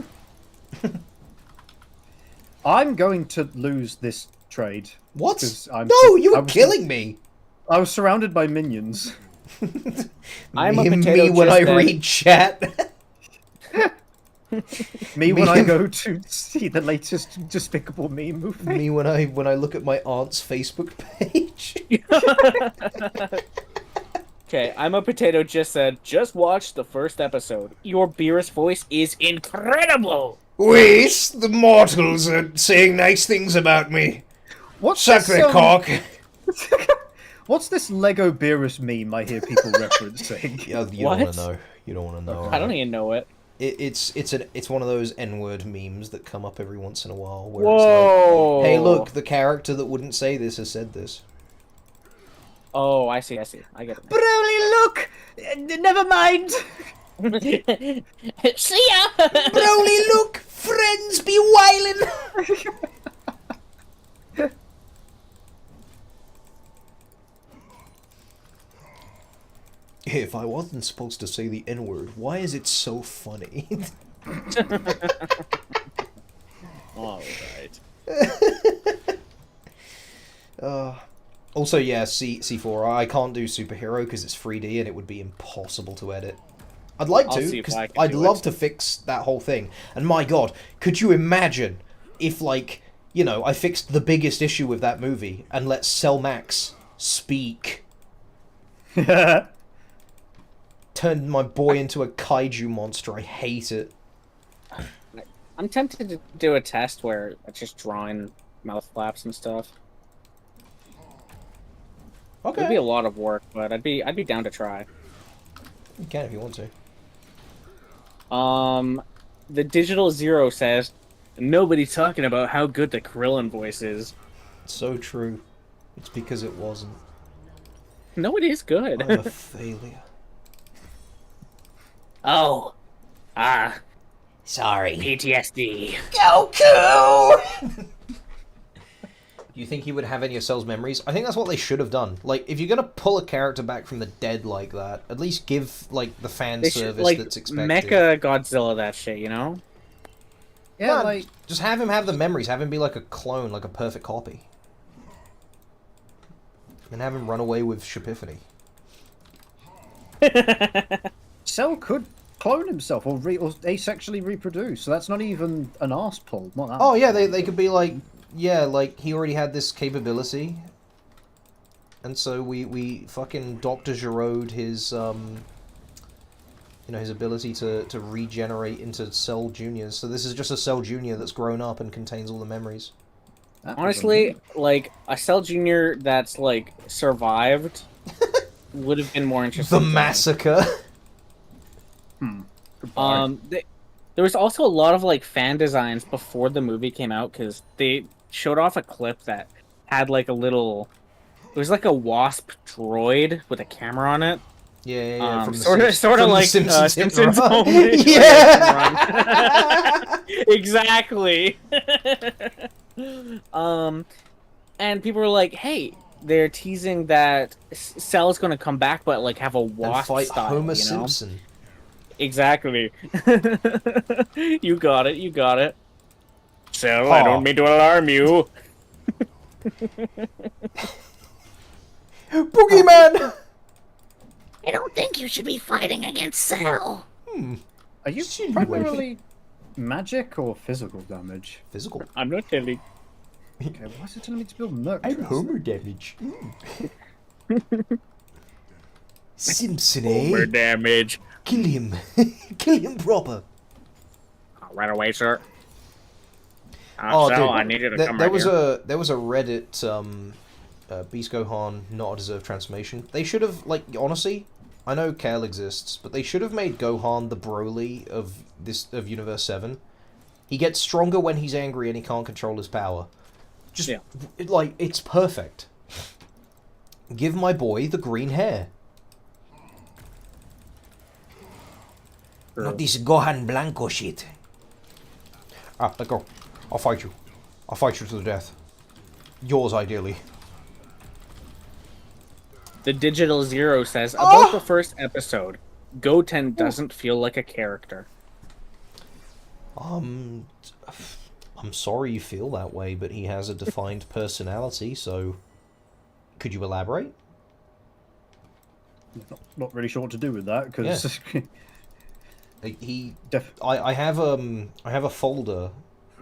I'm going to lose this trade. what? 'cause No, you were killing me. I was surrounded by minions. I'm a me potato when just I dead. read chat. Me when I go to see the latest Despicable Me movie. Me when I look at my aunt's Facebook page. Okay, I'm a potato just said, just watch the first episode. Your Beerus voice is incredible! Wait, the mortals are saying nice things about me. What's Suck this, their cock. What's this Lego Beerus meme I hear people referencing? Yeah, you What? don't want to know. You don't want to know. I don't even know it. It's one of those N-word memes that come up every once in a while where Whoa! it's like, hey, look, the character that wouldn't say this has said this. Oh, I see. I get it. Broly, look! Never mind! See ya! Broly, look! Friends be wildin'! If I wasn't supposed to say the N-word, why is it so funny? Alright. Also, yeah, C4, I can't do superhero because it's 3D and it would be impossible to edit. I'd like I'll to, see if because I can I'd do love it. to fix that whole thing. And my god, could you imagine if, like, you know, I fixed the biggest issue with that movie and let Selmax speak? Turned my boy into a kaiju monster. I hate it. I'm tempted to do a test where it's just drawing mouth flaps and stuff. Okay. It'd be a lot of work, but I'd be down to try. You can if you want to. The Digital Zero says, nobody's talking about how good the Krillin voice is. It's so true. It's because it wasn't. No, it is good. I'm a failure. Oh. Sorry. PTSD. Goku! Do you think he would have any of Cell's memories? I think that's what they should have done. Like, if you're gonna pull a character back from the dead like that, at least give, like, the fan They service should, like, that's expected. Mecha Godzilla that shit, you know? Yeah, No, like just have him have the memories. Have him be like a clone, like a perfect copy. And have him run away with Shapiphany. Cell could clone himself or asexually reproduce, so that's not even an arse pull. Not that. Oh yeah, they could be like, yeah, like he already had this capability, and so we fucking Dr. Giraud his you know, his ability to regenerate into Cell Juniors. So this is just a Cell Junior that's grown up and contains all the memories. Honestly, like a Cell Junior that's like survived would have been more interesting. The massacre. There was also a lot of like fan designs before the movie came out because they showed off a clip that had like a little. It was like a wasp droid with a camera on it. Yeah, from the sort of like Simpsons Run. only. Yeah. Exactly. And people were like, "Hey, they're teasing that Cell's going to come back, but like have a wasp and fight style." Homer you know? Simpson. Exactly. You got it. You got it. Cell, I don't mean to alarm you. Boogeyman. I don't think you should be fighting against Cell. Are you primarily magic or physical damage? Physical. I'm not telling. Okay, why is it telling me to build merc? I'm dress? Homer damage. Simpson, eh? More damage. Kill him. Kill him proper. Right away, sir. Oh, Cell, dude, I need you to come there right was here. there was a Reddit Beast Gohan not a deserved transformation. They should have, like, honestly, I know Kale exists, but they should have made Gohan the Broly of Universe 7. He gets stronger when he's angry and he can't control his power. Just like, it's perfect. Give my boy the green hair. Not this Gohan Blanco shit. Ah, let go. I'll fight you. I'll fight you to the death. Yours, ideally. The Digital Zero says, about the first episode, Goten doesn't feel like a character. I'm sorry you feel that way, but he has a defined personality, so... Could you elaborate? Not really sure what to do with that, because... I have a folder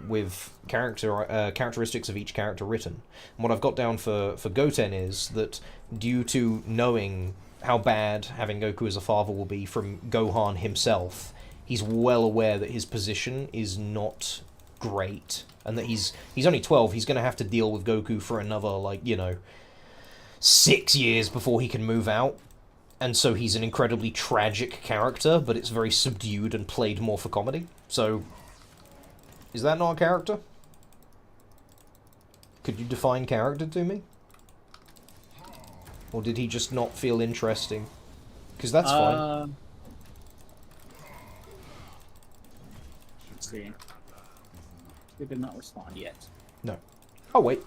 with characteristics of each character written. And what I've got down for Goten is that due to knowing how bad having Goku as a father will be from Gohan himself, he's well aware that his position is not great, and that he's only 12. He's going to have to deal with Goku for another, like, you know, 6 years before he can move out. And so he's an incredibly tragic character, but it's very subdued and played more for comedy. So, is that not a character? Could you define character to me? Or did he just not feel interesting? Because that's fine. Let's see. They did not respond yet. No. Oh, wait.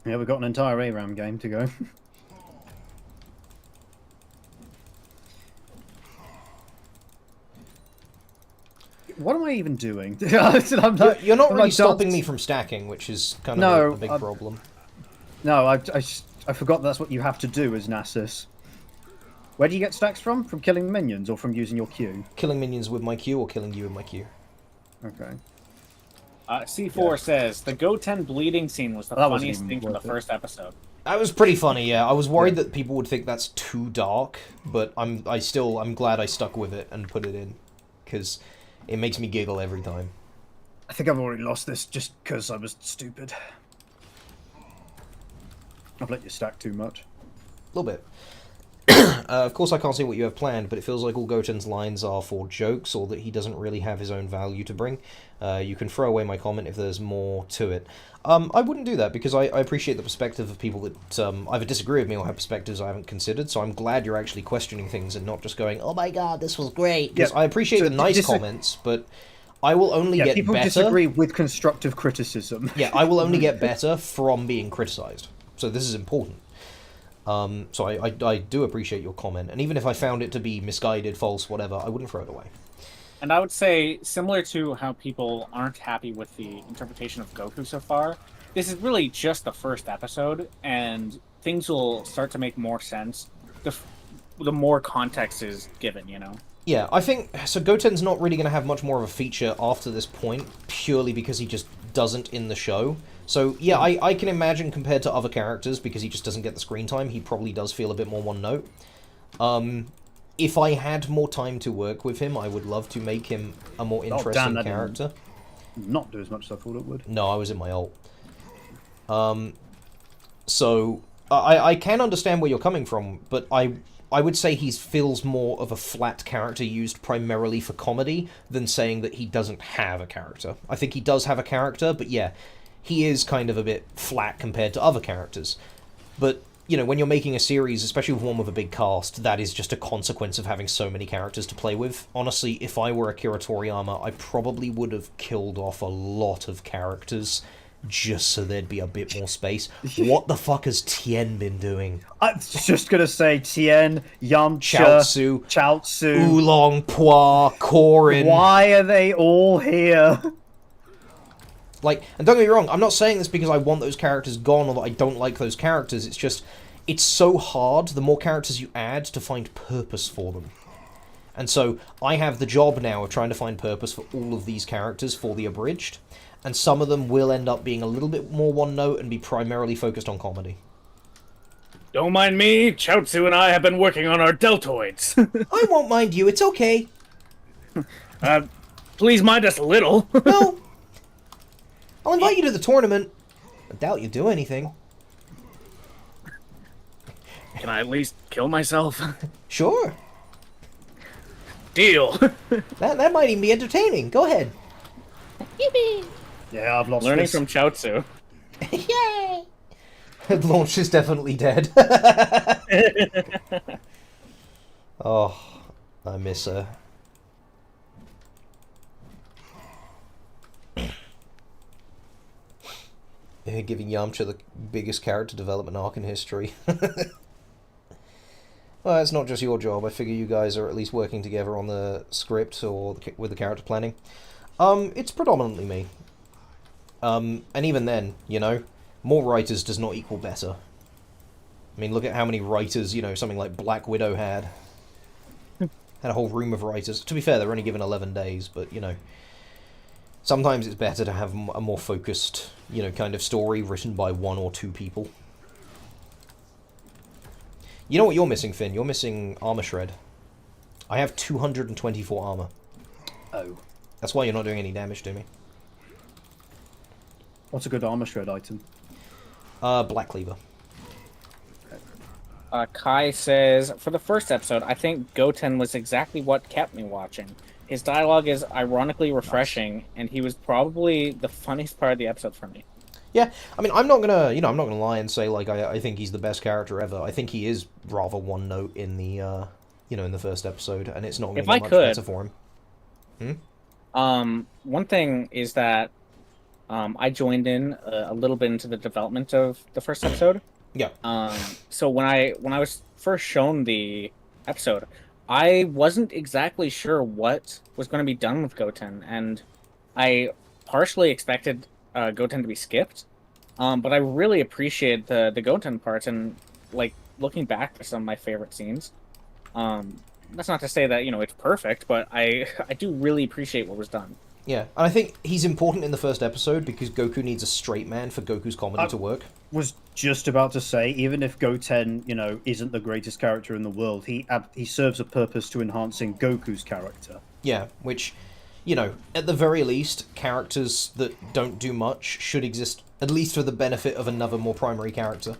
Yeah, we've got an entire ARAM game to go. What am I even doing? You're not really stopping me from stacking, which is kind of a big problem. No, I forgot that's what you have to do as Nasus. Where do you get stacks from? From killing minions or from using your Q? Killing minions with my Q or killing you with my Q. Okay. C4 says, the Goten bleeding scene was the funniest thing from the first episode. That was pretty funny, yeah. I was worried that people would think that's too dark, but I'm glad I stuck with it and put it in, because it makes me giggle every time. I think I've already lost this just because I was stupid. I've let you stack too much. A little bit. Of course I can't say what you have planned, but it feels like all Goten's lines are for jokes, or that he doesn't really have his own value to bring. You can throw away my comment if there's more to it. I wouldn't do that, because I appreciate the perspective of people that either disagree with me or have perspectives I haven't considered, so I'm glad you're actually questioning things and not just going, oh my god, this was great. Because I appreciate the nice comments, but I will only get people better... disagree with constructive criticism. Yeah, I will only get better from being criticized. So this is important. So I do appreciate your comment, and even if I found it to be misguided, false, whatever, I wouldn't throw it away. And I would say, similar to how people aren't happy with the interpretation of Goku so far, this is really just the first episode, and things will start to make more sense the more context is given, you know? Yeah, I think... So Goten's not really going to have much more of a feature after this point, purely because he just doesn't in the show. So, yeah, I can imagine compared to other characters, because he just doesn't get the screen time, he probably does feel a bit more one-note. If I had more time to work with him, I would love to make him a more interesting character. Not do as much as I thought it would. No, I was in my ult. So, I can understand where you're coming from, but I would say he feels more of a flat character used primarily for comedy than saying that he doesn't have a character. I think he does have a character, but yeah, he is kind of a bit flat compared to other characters. But, you know, when you're making a series, especially with one with a big cast, that is just a consequence of having so many characters to play with. Honestly, if I were Akira Toriyama, I probably would have killed off a lot of characters just so there'd be a bit more space. What the fuck has Tien been doing? I was just gonna say Tien, Yamcha, Chaozu, Oolong, Pua, Korin. Why are they all here? Like, and don't get me wrong, I'm not saying this because I want those characters gone or that I don't like those characters. It's just, it's so hard, the more characters you add, to find purpose for them. And so, I have the job now of trying to find purpose for all of these characters for the abridged. And some of them will end up being a little bit more one-note and be primarily focused on comedy. Don't mind me, Chaozu and I have been working on our deltoids. I won't mind you, it's okay. Please mind us a little. No. I'll invite you to the tournament. I doubt you'll do anything. Can I at least kill myself? Sure. Deal. That might even be entertaining. Go ahead. Yippee! Yeah, I've lost Learning this. from Chaozu. Yay! Launch is definitely dead. Oh, I miss her. Giving Yamcha the biggest character development arc in history. Well, it's not just your job. I figure you guys are at least working together on the script or with the character planning. It's predominantly me. And even then, you know, more writers does not equal better. I mean, look at how many writers, you know, something like Black Widow had. Had a whole room of writers. To be fair, they're only given 11 days, but, you know, sometimes it's better to have a more focused, you know, kind of story written by one or two people. You know what you're missing, Finn? You're missing armor shred. I have 224 armor. Oh. That's why you're not doing any damage to me. What's a good armor shred item? Black Cleaver. Kai says, for the first episode, I think Goten was exactly what kept me watching. His dialogue is ironically refreshing, and he was probably the funniest part of the episode for me. Yeah, I mean, I'm not gonna, you know, I'm not gonna lie and say, like, I think he's the best character ever. I think he is rather one note in the, you know, in the first episode, and it's not gonna get much better for him. One thing is that I joined in a little bit into the development of the first episode. Yeah. So when I was first shown the episode, I wasn't exactly sure what was going to be done with Goten, and I partially expected Goten to be skipped, but I really appreciate the Goten part, and like looking back to some of my favorite scenes. That's not to say that, you know, it's perfect, but I do really appreciate what was done. Yeah, and I think he's important in the first episode because Goku needs a straight man for Goku's comedy to work. Was just about to say, even if Goten, you know, isn't the greatest character in the world, he serves a purpose to enhancing Goku's character. Yeah, which, you know, at the very least, characters that don't do much should exist, at least for the benefit of another more primary character.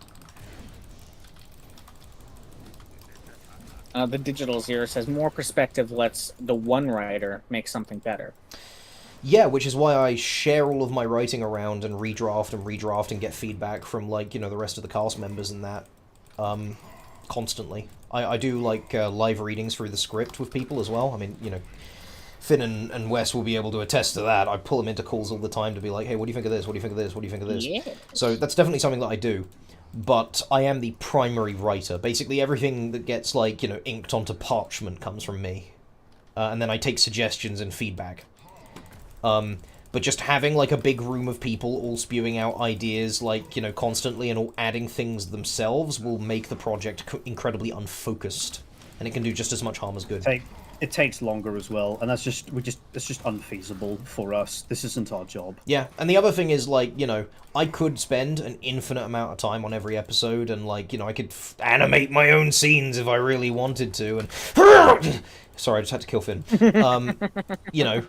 The Digital Zero says, more perspective lets the one writer make something better. Yeah, which is why I share all of my writing around and redraft and get feedback from, like, you know, the rest of the cast members and that, constantly. I do, like, live readings through the script with people as well. I mean, you know, Finn and Wes will be able to attest to that. I pull them into calls all the time to be like, hey, what do you think of this? What do you think of this? What do you think of this? Yeah. So that's definitely something that I do. But I am the primary writer. Basically, everything that gets, like, you know, inked onto parchment comes from me. and then I take suggestions and feedback. But just having, like, a big room of people all spewing out ideas, like, you know, constantly and all adding things themselves will make the project incredibly unfocused. And it can do just as much harm as good. It takes longer as well, and that's just unfeasible for us. This isn't our job. Yeah, and the other thing is, like, you know, I could spend an infinite amount of time on every episode, and, like, you know, I could animate my own scenes if I really wanted to, and... Sorry, I just had to kill Finn. You know...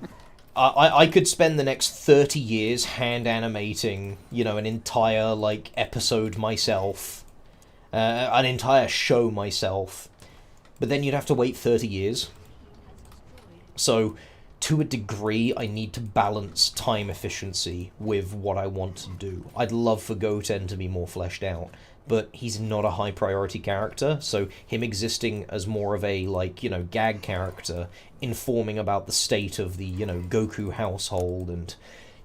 I could spend the next 30 years hand animating, you know, an entire, like, episode myself. An entire show myself. But then you'd have to wait 30 years. So, to a degree, I need to balance time efficiency with what I want to do. I'd love for Goten to be more fleshed out, but he's not a high priority character, so him existing as more of a, like, you know, gag character, informing about the state of the, you know, Goku household, and,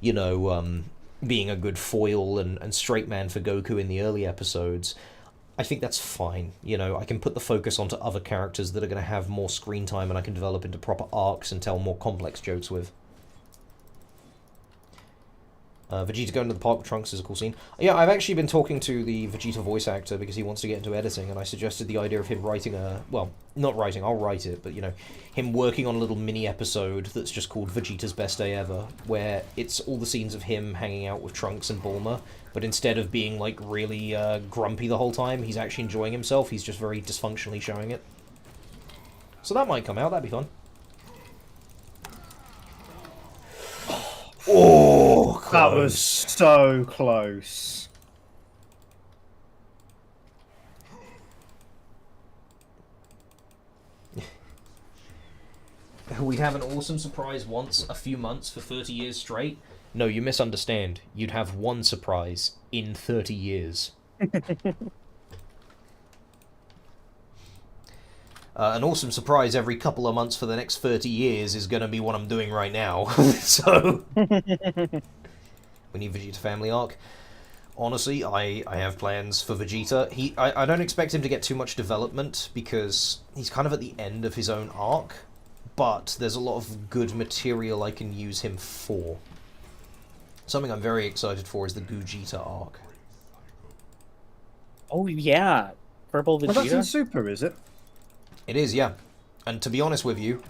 you know, being a good foil and straight man for Goku in the early episodes, I think that's fine. You know, I can put the focus onto other characters that are going to have more screen time, and I can develop into proper arcs and tell more complex jokes with. Vegeta going to the park with Trunks is a cool scene. Yeah, I've actually been talking to the Vegeta voice actor because he wants to get into editing, and I suggested the idea of him writing a... Well, not writing, I'll write it, but, you know, him working on a little mini-episode that's just called Vegeta's Best Day Ever, where it's all the scenes of him hanging out with Trunks and Bulma, but instead of being, like, really grumpy the whole time, he's actually enjoying himself, he's just very dysfunctionally showing it. So that might come out, that'd be fun. Oh, close. That was so close. We'd have an awesome surprise once a few months for 30 years straight. No, you misunderstand. You'd have one surprise in 30 years. An awesome surprise every couple of months for the next 30 years is going to be what I'm doing right now. So, we need Vegeta family arc. Honestly, I have plans for Vegeta. I don't expect him to get too much development because he's kind of at the end of his own arc, but there's a lot of good material I can use him for. Something I'm very excited for is the Gogeta arc. Oh, yeah. Purple Vegeta? Well, that's in Super, is it? It is, yeah. And to be honest with you,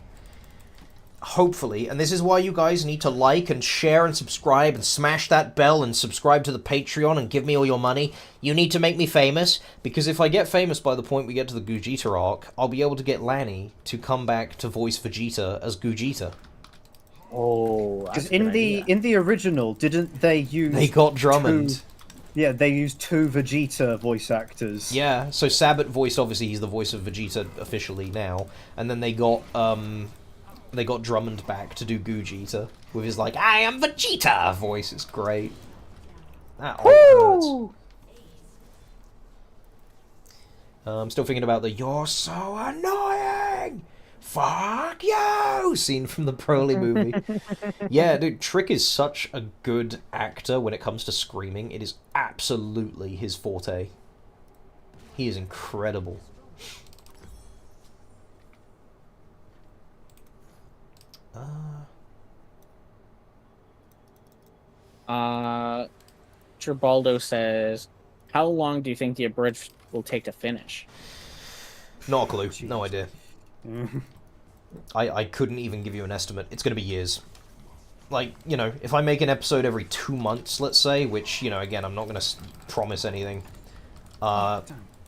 hopefully, and this is why you guys need to like and share and subscribe and smash that bell and subscribe to the Patreon and give me all your money. You need to make me famous, because if I get famous by the point we get to the Gogeta arc, I'll be able to get Lanny to come back to voice Vegeta as Gogeta. Oh, Because in the original, didn't they use... They got Drummond. Yeah, they used 2 Vegeta voice actors. Yeah, so Sabbat voiced, obviously he's the voice of Vegeta officially now, and then they got Drummond back to do Gogeta with his, like, I am Vegeta voice. It's great. That all hurts. I'm still thinking about the "You're so annoying! Fuck you!" scene from the Broly movie. Yeah, dude, Trick is such a good actor when it comes to screaming. It is absolutely his forte. He is incredible. Tribaldo says, how long do you think the abridged will take to finish? Not a clue. No idea. I couldn't even give you an estimate. It's going to be years. Like, you know, if I make an episode every 2 months, let's say, which, you know, again, I'm not going to promise anything, and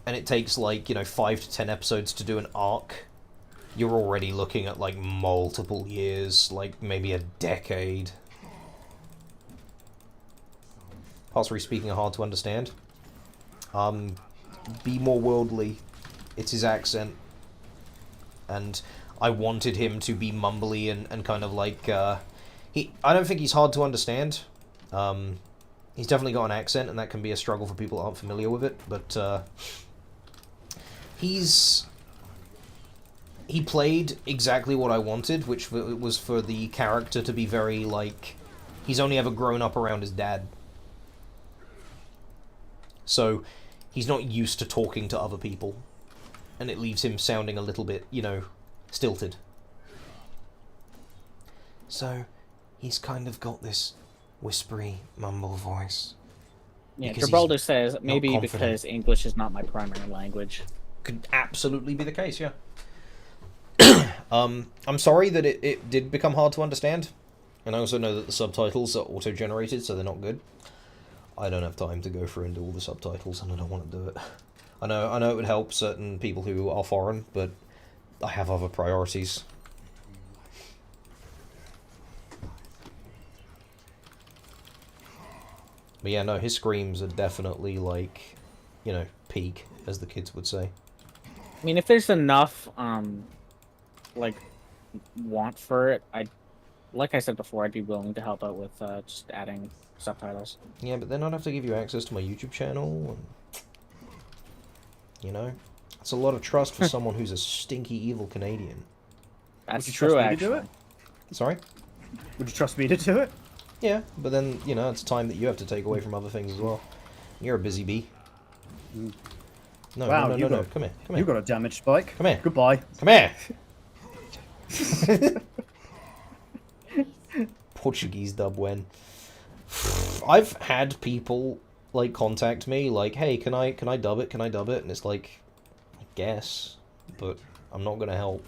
it takes, like, you know, 5 to 10 episodes to do an arc, you're already looking at, like, multiple years, like, maybe a decade. Parts speaking are hard to understand. Be more worldly. It's his accent. And I wanted him to be mumbly and kind of like, I don't think he's hard to understand. He's definitely got an accent, and that can be a struggle for people that aren't familiar with it, but, he played exactly what I wanted, which was for the character to be very, like, he's only ever grown up around his dad. So, he's not used to talking to other people, and it leaves him sounding a little bit, you know, stilted. So, he's kind of got this whispery, mumble voice. Yeah, Because he's Gibraltar says maybe confident. because English is not my primary language. Could absolutely be the case, yeah. I'm sorry that it did become hard to understand. And I also know that the subtitles are auto-generated, so they're not good. I don't have time to go through and do all the subtitles, and I don't want to do it. I know it would help certain people who are foreign, but I have other priorities. But yeah, no, his screams are definitely like, you know, peak, as the kids would say. I mean, if there's enough, like, want for it, like I said before, I'd be willing to help out with just adding subtitles. Yeah, but then I'd have to give you access to my YouTube channel, and, you know, it's a lot of trust for someone who's a stinky, evil Canadian. That's Would you true, trust me to do actually. it? Sorry? Would you trust me to do it? Yeah, but then, you know, it's time that you have to take away from other things as well. You're a busy bee. No, Wow, no, you no, no, got- come here, come You here. got a damage spike. Come here. Goodbye. Come here! Portuguese dub when. I've had people, like, contact me, like, hey, can I dub it, And it's like, I guess, but I'm not gonna help.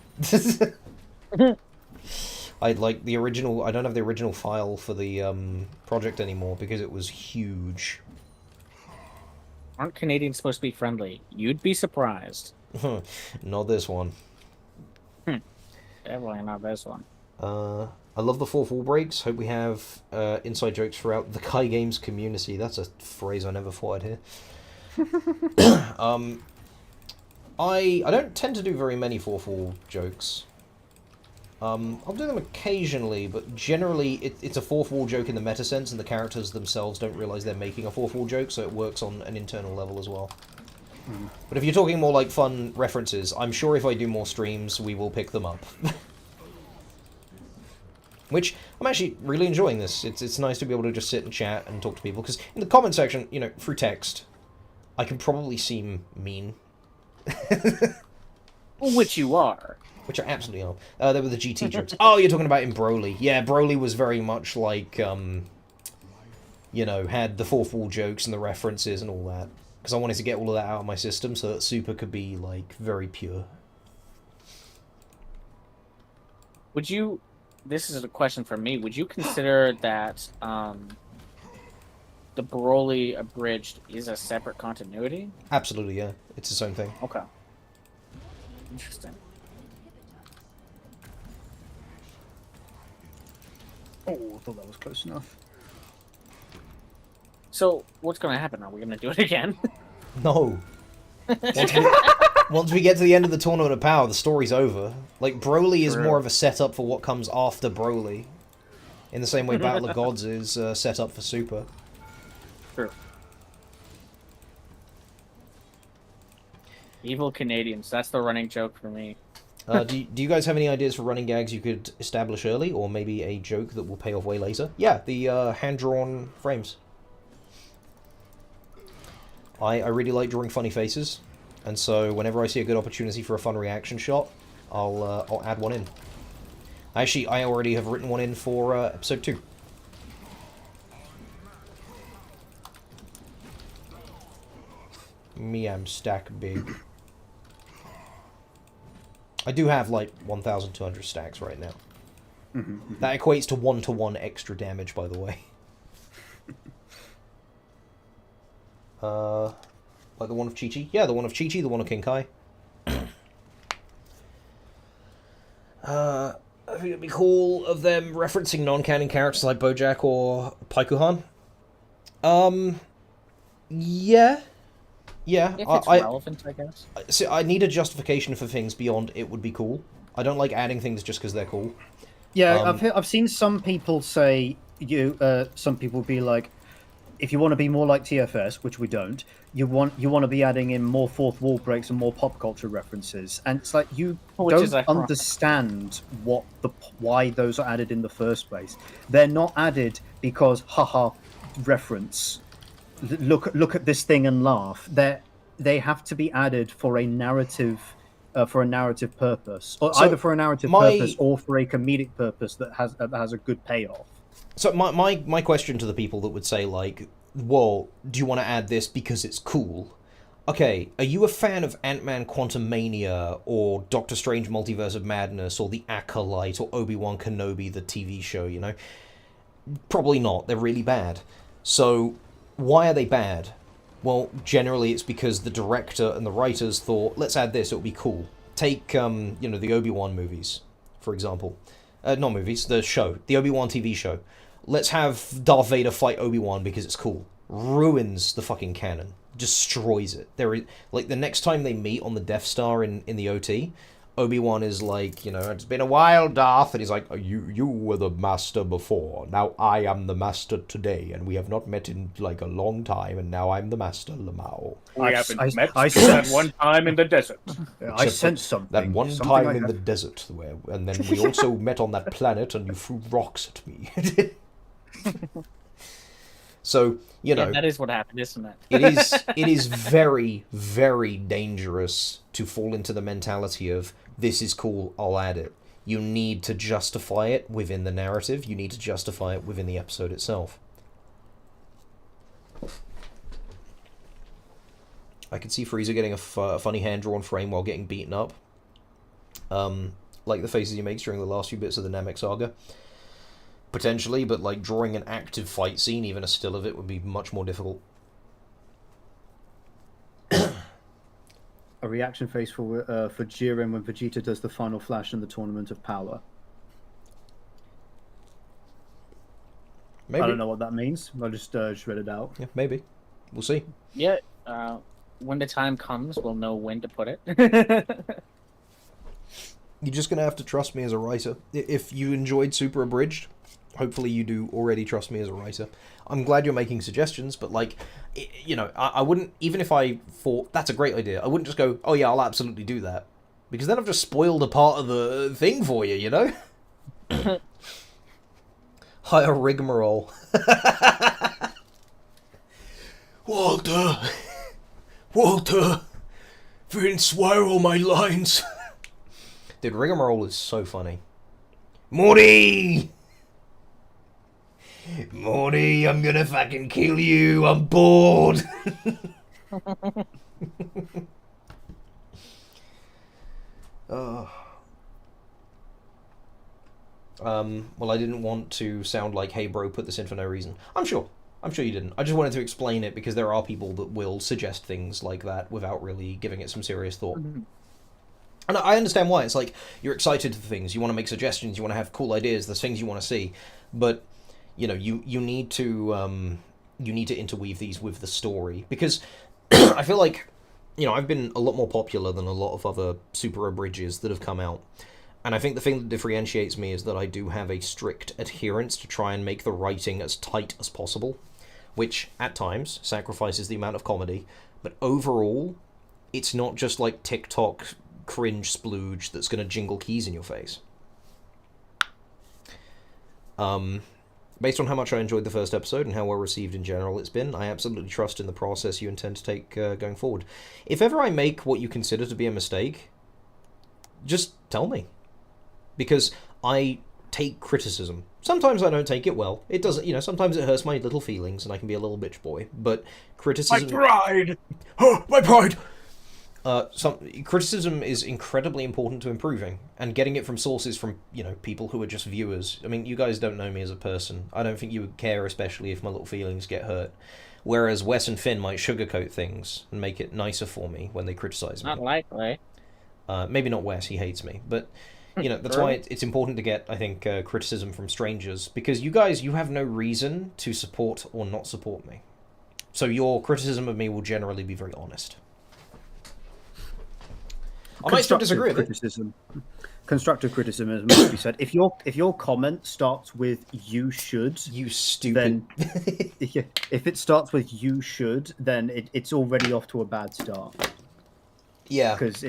I don't have the original file for the, project anymore, because it was huge. Aren't Canadians supposed to be friendly? You'd be surprised. Not this one. Definitely not this one. I love the fourth wall breaks. Hope we have inside jokes throughout the Kai Games community. That's a phrase I never thought I'd hear. I don't tend to do very many fourth wall jokes. I'll do them occasionally, but generally it's a fourth wall joke in the meta sense, and the characters themselves don't realize they're making a fourth wall joke, so it works on an internal level as well. But if you're talking more like fun references, I'm sure if I do more streams, we will pick them up. Which, I'm actually really enjoying this. It's nice to be able to just sit and chat and talk to people, because in the comment section, you know, through text, I can probably seem mean. Which you are. Which I absolutely are. They were the GT jokes. Oh, you're talking about in Broly. Yeah, Broly was very much like, you know, had the fourth wall jokes and the references and all that. Because I wanted to get all of that out of my system so that Super could be, like, very pure. Would you... This is a question for me. Would you consider that the Broly Abridged is a separate continuity? Absolutely, yeah. It's its own thing. Okay. Interesting. Oh, I thought that was close enough. So, what's going to happen? Are we going to do it again? No. Once we get to the end of the Tournament of Power, the story's over. Like, Broly is True. more of a setup for what comes after Broly. In the same way Battle of Gods is set up for Super. True. Evil Canadians. That's the running joke for me. Do you guys have any ideas for running gags you could establish early, or maybe a joke that will pay off way later? Yeah, the hand-drawn frames. I really like drawing funny faces, and so whenever I see a good opportunity for a fun reaction shot, I'll add one in. Actually, I already have written one in for episode 2. Me, I'm stack big. I do have, like, 1,200 stacks right now. That equates to 1-to-1 extra damage, by the way. Like the one of Chi-Chi? Yeah, the one of Chi-Chi, the one of King Kai. I think it'd be cool of them referencing non-canon characters like Bojack or Paikuhan. Yeah. Yeah, If it's relevant, I guess. see, I need a justification for things beyond it would be cool. I don't like adding things just because they're cool. Yeah, I've seen some people say some people be like, if you want to be more like TFS, which we don't, you want to be adding in more fourth wall breaks and more pop culture references, and it's like you don't understand why those are added in the first place. They're not added because haha reference. Look at this thing and laugh. They have to be added for a narrative for a narrative purpose, or So, either for a narrative purpose or for a comedic purpose that has a good payoff. So my question to the people that would say, like, well, do you want to add this because it's cool? Okay, are you a fan of Ant-Man Quantumania, or Doctor Strange Multiverse of Madness, or The Acolyte, or Obi-Wan Kenobi, the TV show, you know? Probably not. They're really bad. So, why are they bad? Well, generally it's because the director and the writers thought, let's add this, it'll be cool. Take, the Obi-Wan movies, for example. Not movies, the show. The Obi-Wan TV show. Let's have Darth Vader fight Obi-Wan because it's cool. Ruins the fucking canon. Destroys it. Like, the next time they meet on the Death Star in the OT, Obi-Wan is like, it's been a while, Darth, and he's like, you were the master before, now I am the master today, and we have not met in, like, a long time, and now I'm the master, Lamau. We haven't met I that one time in the desert. I sense something. That one something time I in have- the desert, and then we also met on that planet, and you threw rocks at me. So, Yeah, that is what happened, isn't it? it is very, very dangerous to fall into the mentality of, this is cool, I'll add it. You need to justify it within the narrative, you need to justify it within the episode itself. I could see Frieza getting a funny hand-drawn frame while getting beaten up. Like the faces he makes during the last few bits of the Namek saga. Potentially, but like drawing an active fight scene, even a still of it, would be much more difficult. A reaction face for Jiren when Vegeta does the final flash in the Tournament of Power. Maybe. I don't know what that means. I just read it out. Yeah, maybe. We'll see. Yeah, when the time comes, we'll know when to put it. You're just going to have to trust me as a writer. If you enjoyed Super Abridged, hopefully you do already trust me as a writer. I'm glad you're making suggestions, but, like, I wouldn't, even if I thought, that's a great idea, I wouldn't just go, oh yeah, I'll absolutely do that. Because then I've just spoiled a part of the thing for you, you know? Hire rigmarole. Walter, Vince, why are all my lines? Dude, rigmarole is so funny. Morty, I'm gonna fucking kill you. I'm bored. Well, I didn't want to sound like, hey bro, put this in for no reason. I'm sure you didn't. I just wanted to explain it because there are people that will suggest things like that without really giving it some serious thought. Mm-hmm. And I understand why. It's like, you're excited for things, you want to make suggestions, you want to have cool ideas, there's things you want to see, but, you need to interweave these with the story, because I feel like, I've been a lot more popular than a lot of other super abridges that have come out, and I think the thing that differentiates me is that I do have a strict adherence to try and make the writing as tight as possible, which, at times, sacrifices the amount of comedy, but overall, it's not just like TikTok cringe splooge that's going to jingle keys in your face. Based on how much I enjoyed the first episode and how well received in general it's been, I absolutely trust in the process you intend to take going forward. If ever I make what you consider to be a mistake, just tell me. Because I take criticism. Sometimes I don't take it well. It doesn't, sometimes it hurts my little feelings and I can be a little bitch boy, but criticism... My pride! Oh, my pride! Criticism is incredibly important to improving, and getting it from sources from, people who are just viewers. I mean, you guys don't know me as a person. I don't think you would care, especially if my little feelings get hurt. Whereas Wes and Finn might sugarcoat things and make it nicer for me when they criticize me. Not likely. Maybe not Wes, he hates me. But, that's why it's important to get, I think, criticism from strangers, because you guys, you have no reason to support or not support me. So your criticism of me will generally be very honest. I might still disagree with criticism. Constructive criticism, as must be said. If your comment starts with "you should," you stupid. Then if it starts with "you should," then it's already off to a bad start. Yeah, because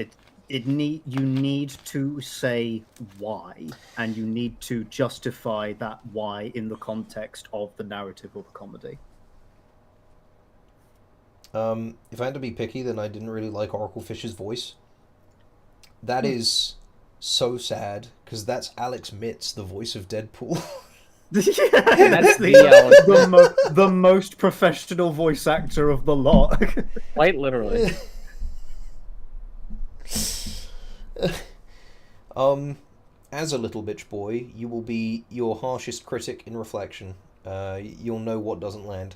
you need to say why, and you need to justify that why in the context of the narrative or the comedy. If I had to be picky, then I didn't really like Oracle Fish's voice. That is so sad, because that's Alex Mitz, the voice of Deadpool. That's the, the most professional voice actor of the lot. quite literally. As a little bitch boy, you will be your harshest critic in reflection. You'll know what doesn't land.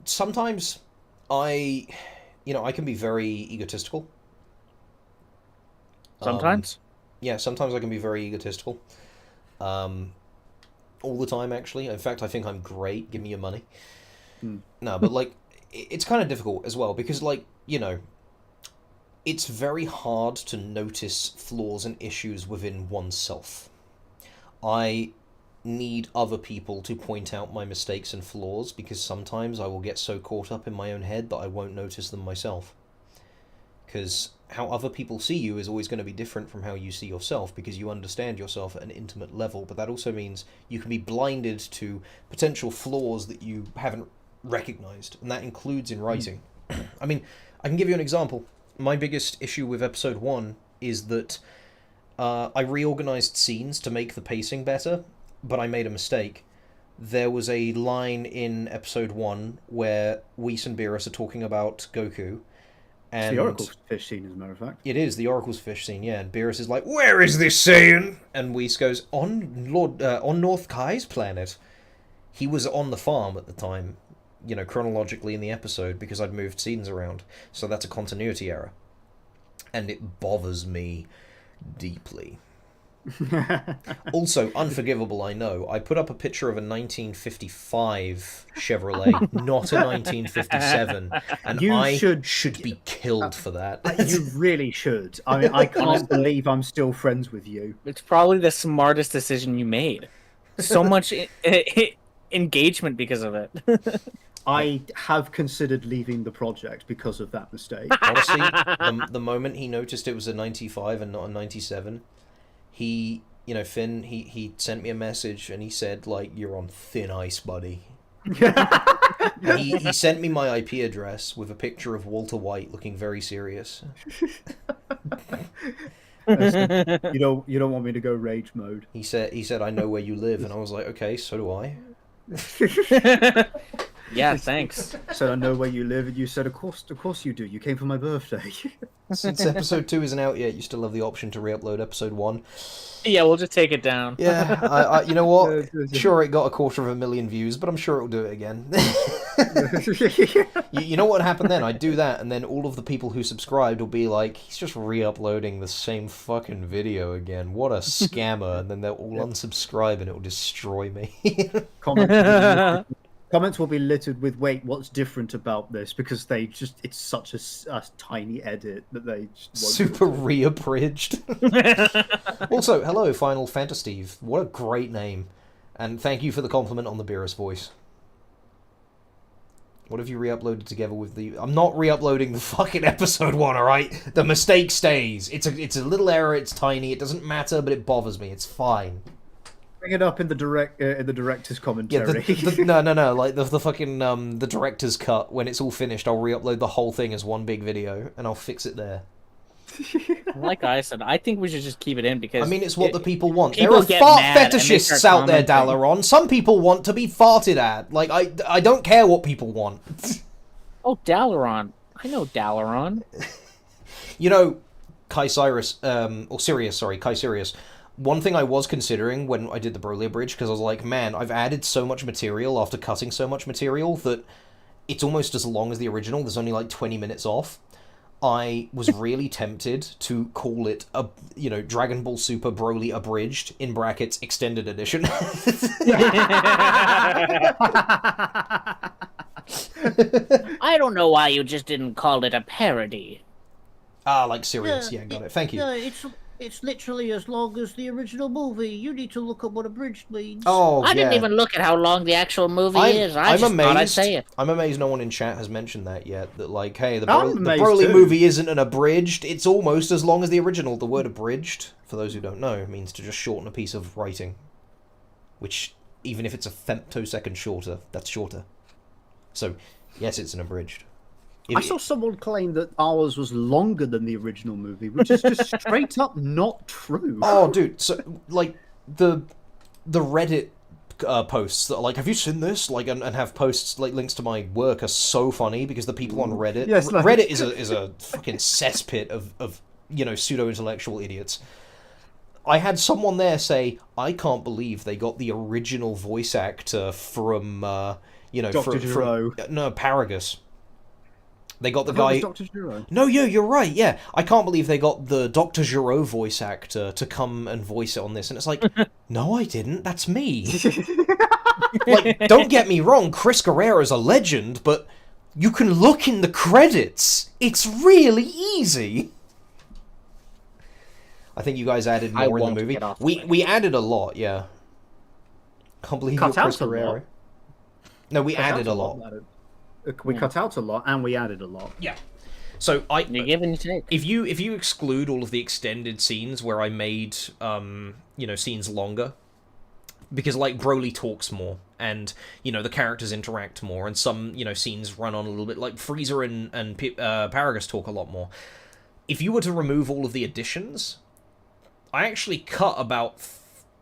Sometimes I can be very egotistical. Sometimes? Yeah, sometimes I can be very egotistical. All the time, actually. In fact, I think I'm great. Give me your money. No, but, like, it's kind of difficult as well, because, like, it's very hard to notice flaws and issues within oneself. I need other people to point out my mistakes and flaws, because sometimes I will get so caught up in my own head that I won't notice them myself. Because how other people see you is always going to be different from how you see yourself, because you understand yourself at an intimate level, but that also means you can be blinded to potential flaws that you haven't recognized, and that includes in writing. I mean, I can give you an example. My biggest issue with episode 1 is that I reorganized scenes to make the pacing better, but I made a mistake. There was a line in episode 1 where Whis and Beerus are talking about Goku, and the Oracle's fish scene, as a matter of fact. it is the Oracle's fish scene, yeah, and Beerus is like, Where is this saying? and Whis goes, on North Kai's planet. He was on the farm at the time, chronologically in the episode, because I'd moved scenes around, so that's a continuity error. And it bothers me deeply. Also, unforgivable, I know. I put up a picture of a 1955 Chevrolet, not a 1957, and I should be killed for that. You really should. I mean, I can't believe I'm still friends with you. It's probably the smartest decision you made. So much engagement because of it. I have considered leaving the project because of that mistake. Honestly, the moment he noticed it was a 95 and not a 97, Finn, he sent me a message and he said, like, you're on thin ice, buddy. he sent me my IP address with a picture of Walter White looking very serious. You don't want me to go rage mode. He said, I know where you live, and I was like, okay, so do I. Yeah, thanks. So I know where you live, and you said, of course you do. You came for my birthday. Since episode 2 isn't out yet, you still have the option to re-upload episode 1. Yeah, we'll just take it down. Yeah, I you know what? Sure, it got 250,000 views, but I'm sure it'll do it again. You know what happened then? I'd do that, and then all of the people who subscribed will be like, he's just re-uploading the same fucking video again. What a scammer. And then they'll all unsubscribe, and it will destroy me. Comments will be littered with, wait, what's different about this? Because it's such a tiny edit that they just won't super re-abridged. Also, hello, Final Fantasy Steve. What a great name. And thank you for the compliment on the Beerus voice. What have you re-uploaded together with the... I'm not re-uploading the fucking episode 1, alright? The mistake stays. It's a little error, it's tiny, it doesn't matter, but it bothers me. It's fine. Bring it up in the director's commentary. Yeah, no. Like the fucking the director's cut. When it's all finished, I'll re-upload the whole thing as one big video, and I'll fix it there. Like I said, I think we should just keep it in because I mean, it's what the people want. People There are get fart mad and they fetishists start out there, commenting. Dalaron. Some people want to be farted at. Like I don't care what people want. Oh, Dalaron. I know Dalaron. Kai Sirius. One thing I was considering when I did the Broly Bridge, because I was like, man, I've added so much material after cutting so much material that it's almost as long as the original. There's only like 20 minutes off. I was really tempted to call it Dragon Ball Super Broly Abridged in brackets extended edition. I don't know why you just didn't call it a parody. Like Sirius. Yeah, got it. Thank you. No, it's literally as long as the original movie. You need to look up what abridged means. Oh, I didn't yeah. even look at how long the actual movie is. I just thought I'd say it. I'm amazed no one in chat has mentioned that yet. That like, hey, the I'm amazed Broly too. movie isn't an abridged. It's almost as long as the original. The word abridged, for those who don't know, means to just shorten a piece of writing. Which, even if it's a femtosecond shorter, that's shorter. So, yes, it's an abridged. I saw someone claim that ours was longer than the original movie, which is just straight up not true. Oh, dude, so like the Reddit posts that are like, have you seen this? Like, and have posts like links to my work are so funny because the people on Reddit, Yes, like- Reddit is a fucking cesspit of pseudo intellectual idiots. I had someone there say, I can't believe they got the original voice actor from Dr. Giro. no, Paragus. They got the I thought it guy. was Dr. Giro. No, you're right. Yeah, I can't believe they got the Dr. Giro voice actor to come and voice it on this, and it's like, no, I didn't. That's me. Like, don't get me wrong, Chris Guerrero's a legend, but you can look in the credits. It's really easy. I think you guys added I more in the won't movie. get off We added a lot, yeah. Can't believe Cut you're Chris out a lot. Guerrero. No, we added a lot. We cut out a lot, and we added a lot. Yeah. So You give and you take. if you exclude all of the extended scenes where I made scenes longer, because like Broly talks more and the characters interact more, and some scenes run on a little bit, like Frieza and Paragus talk a lot more. If you were to remove all of the additions, I actually cut about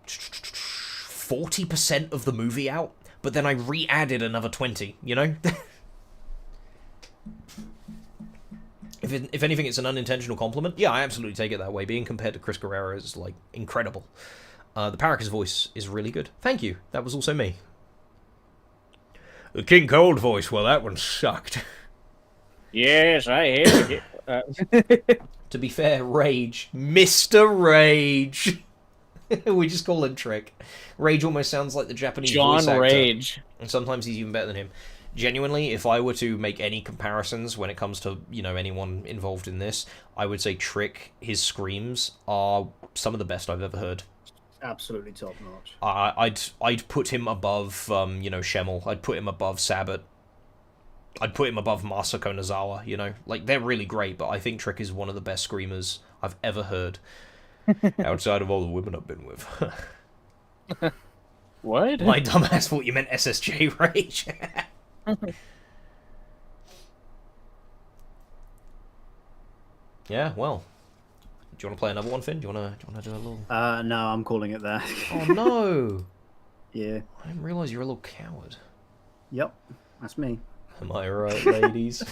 40% of the movie out, but then I re-added another 20. If anything, it's an unintentional compliment. Yeah, I absolutely take it that way. Being compared to Chris Guerrero is, like, incredible. The Paragus voice is really good. Thank you. That was also me. The King Cold voice, well, that one sucked. Yes, I hear it. To be fair, Rage. Mr. Rage. We just call him Trick. Rage almost sounds like the Japanese John voice actor. Rage. And sometimes he's even better than him. Genuinely, if I were to make any comparisons when it comes to, anyone involved in this, I would say Trick, his screams are some of the best I've ever heard. Absolutely top notch. I'd put him above, Schemmel. I'd put him above Sabbat. I'd put him above Masako Nozawa, Like, they're really great, but I think Trick is one of the best screamers I've ever heard. Outside of all the women I've been with. What? My dumbass thought you meant SSJ Rage. Yeah, well. Do you want to play another one, Finn? Do you want to do a little... No, I'm calling it that. Oh, no! Yeah. I didn't realise you were a little coward. Yep. That's me. Am I right, ladies?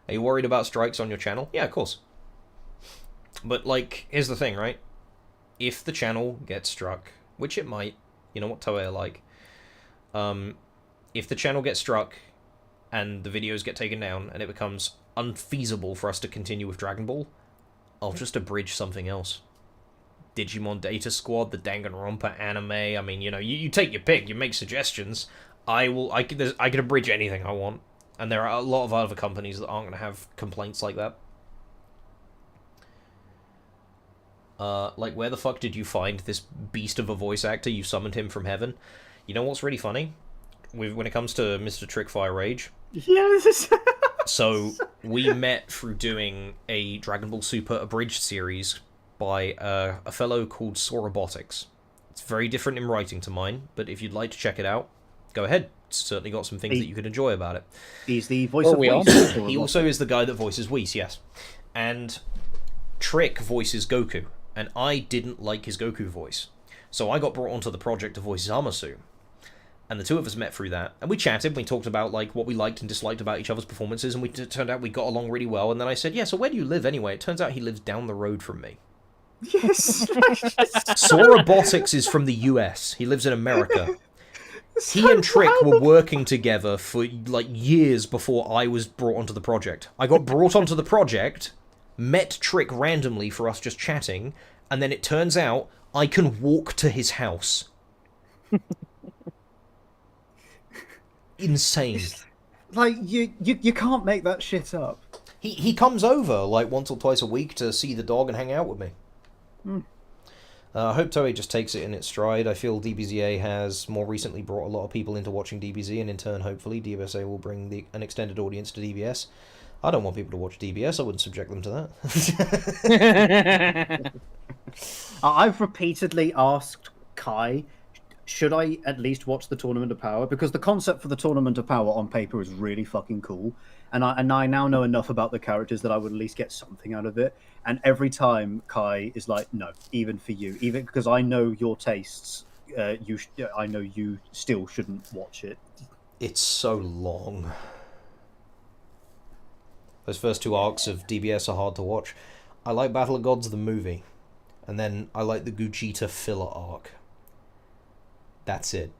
Are you worried about strikes on your channel? Yeah, of course. But, like, here's the thing, right? If the channel gets struck, which it might, you know what Toei are like. If the channel gets struck and the videos get taken down and it becomes unfeasible for us to continue with Dragon Ball, I'll just abridge something else. Digimon Data Squad, the Danganronpa anime, I mean, you take your pick, you make suggestions. I can abridge anything I want. And there are a lot of other companies that aren't going to have complaints like that. Like, where the fuck did you find this beast of a voice actor? You summoned him from heaven. You know what's really funny? When it comes to Mr. Trickfire Rage. Yes. So, we met through doing a Dragon Ball Super abridged series by a fellow called Sorobotics. It's very different in writing to mine, but if you'd like to check it out, go ahead. It's certainly got some things that you could enjoy about it. He's the voice Or of we Whis. He also is the guy that voices Whis, yes. And Trick voices Goku, and I didn't like his Goku voice. So I got brought onto the project to voice Zamasu. And the two of us met through that, and we chatted, we talked about like what we liked and disliked about each other's performances, and it turned out we got along really well, and then I said, yeah, so where do you live anyway? It turns out he lives down the road from me. Yes. Sorobotics is from the US. He lives in America. He and Trick were working together for, like, years before I was brought onto the project. I got brought onto the project, met Trick randomly for us just chatting, and then it turns out I can walk to his house. Insane. Like, you can't make that shit up. He comes over, like, once or twice a week to see the dog and hang out with me. I hope Toei just takes it in its stride. I feel DBZA has more recently brought a lot of people into watching DBZ, and in turn, hopefully, DBSA will bring an extended audience to DBS. I don't want people to watch DBS. I wouldn't subject them to that. I've repeatedly asked Kai, should I at least watch the Tournament of Power? Because the concept for the Tournament of Power on paper is really fucking cool. And I now know enough about the characters that I would at least get something out of it. And every time Kai is like, no, even for you, even because I know your tastes, I know you still shouldn't watch it. It's so long. Those first 2 arcs of DBS are hard to watch. I like Battle of Gods the movie, and then I like the Gogeta filler arc. That's it.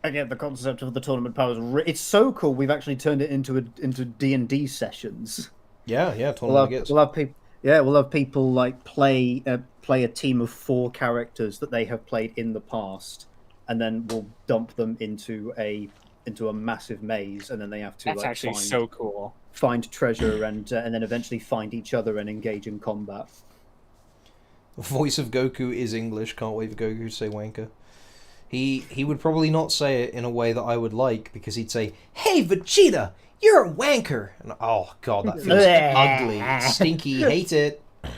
Again, the concept of the Tournament Power is it's so cool. We've actually turned it into D&D sessions. Yeah, tournament We'll have people like play a team of 4 characters that they have played in the past, and then we'll dump them into a massive maze, and then they have to That's actually so cool. Find treasure and then eventually find each other and engage in combat. The voice of Goku is English. Can't wait for Goku to say wanker. He would probably not say it in a way that I would like, because he'd say, "Hey Vegeta, you're a wanker!" And oh god, that feels ugly, stinky, hate it. Are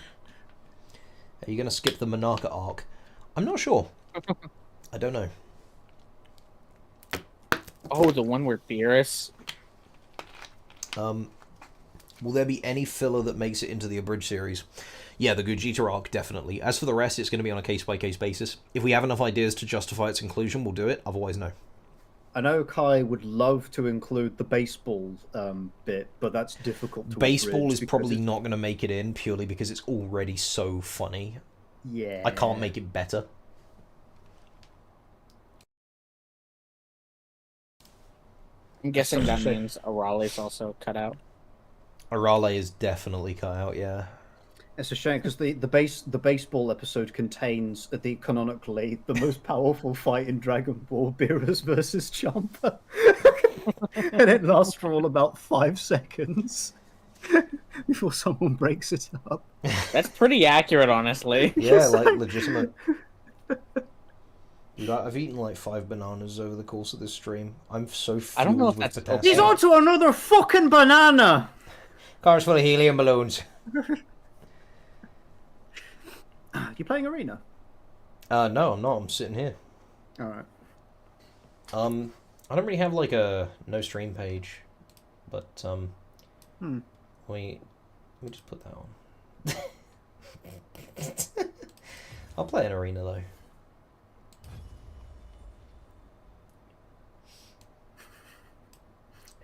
you gonna skip the Monarcha arc? I'm not sure. I don't know. Oh, the one where Beerus. Will there be any filler that makes it into the Abridged series? Yeah, the Gogeta arc, definitely. As for the rest, it's going to be on a case-by-case basis. If we have enough ideas to justify its inclusion, we'll do it. Otherwise, no. I know Kai would love to include the baseball bit, but that's difficult to Baseball is probably not going to make it in, purely because it's already so funny. Yeah. I can't make it better. I'm guessing that means Arale's also cut out. Arale is definitely cut out, yeah. It's a shame because the baseball episode contains canonically the most powerful fight in Dragon Ball, Beerus versus Champa, and it lasts for all about 5 seconds before someone breaks it up. That's pretty accurate, honestly. Yeah, like legitimate. Dude, I've eaten like 5 bananas over the course of this stream. I'm so fueled I don't know if with that's potassium. He's onto another fucking banana. Car's full of helium balloons. You playing Arena? No, I'm not. I'm sitting here. All right. I don't really have like a no stream page, but let me just put that on. I'll play an Arena though.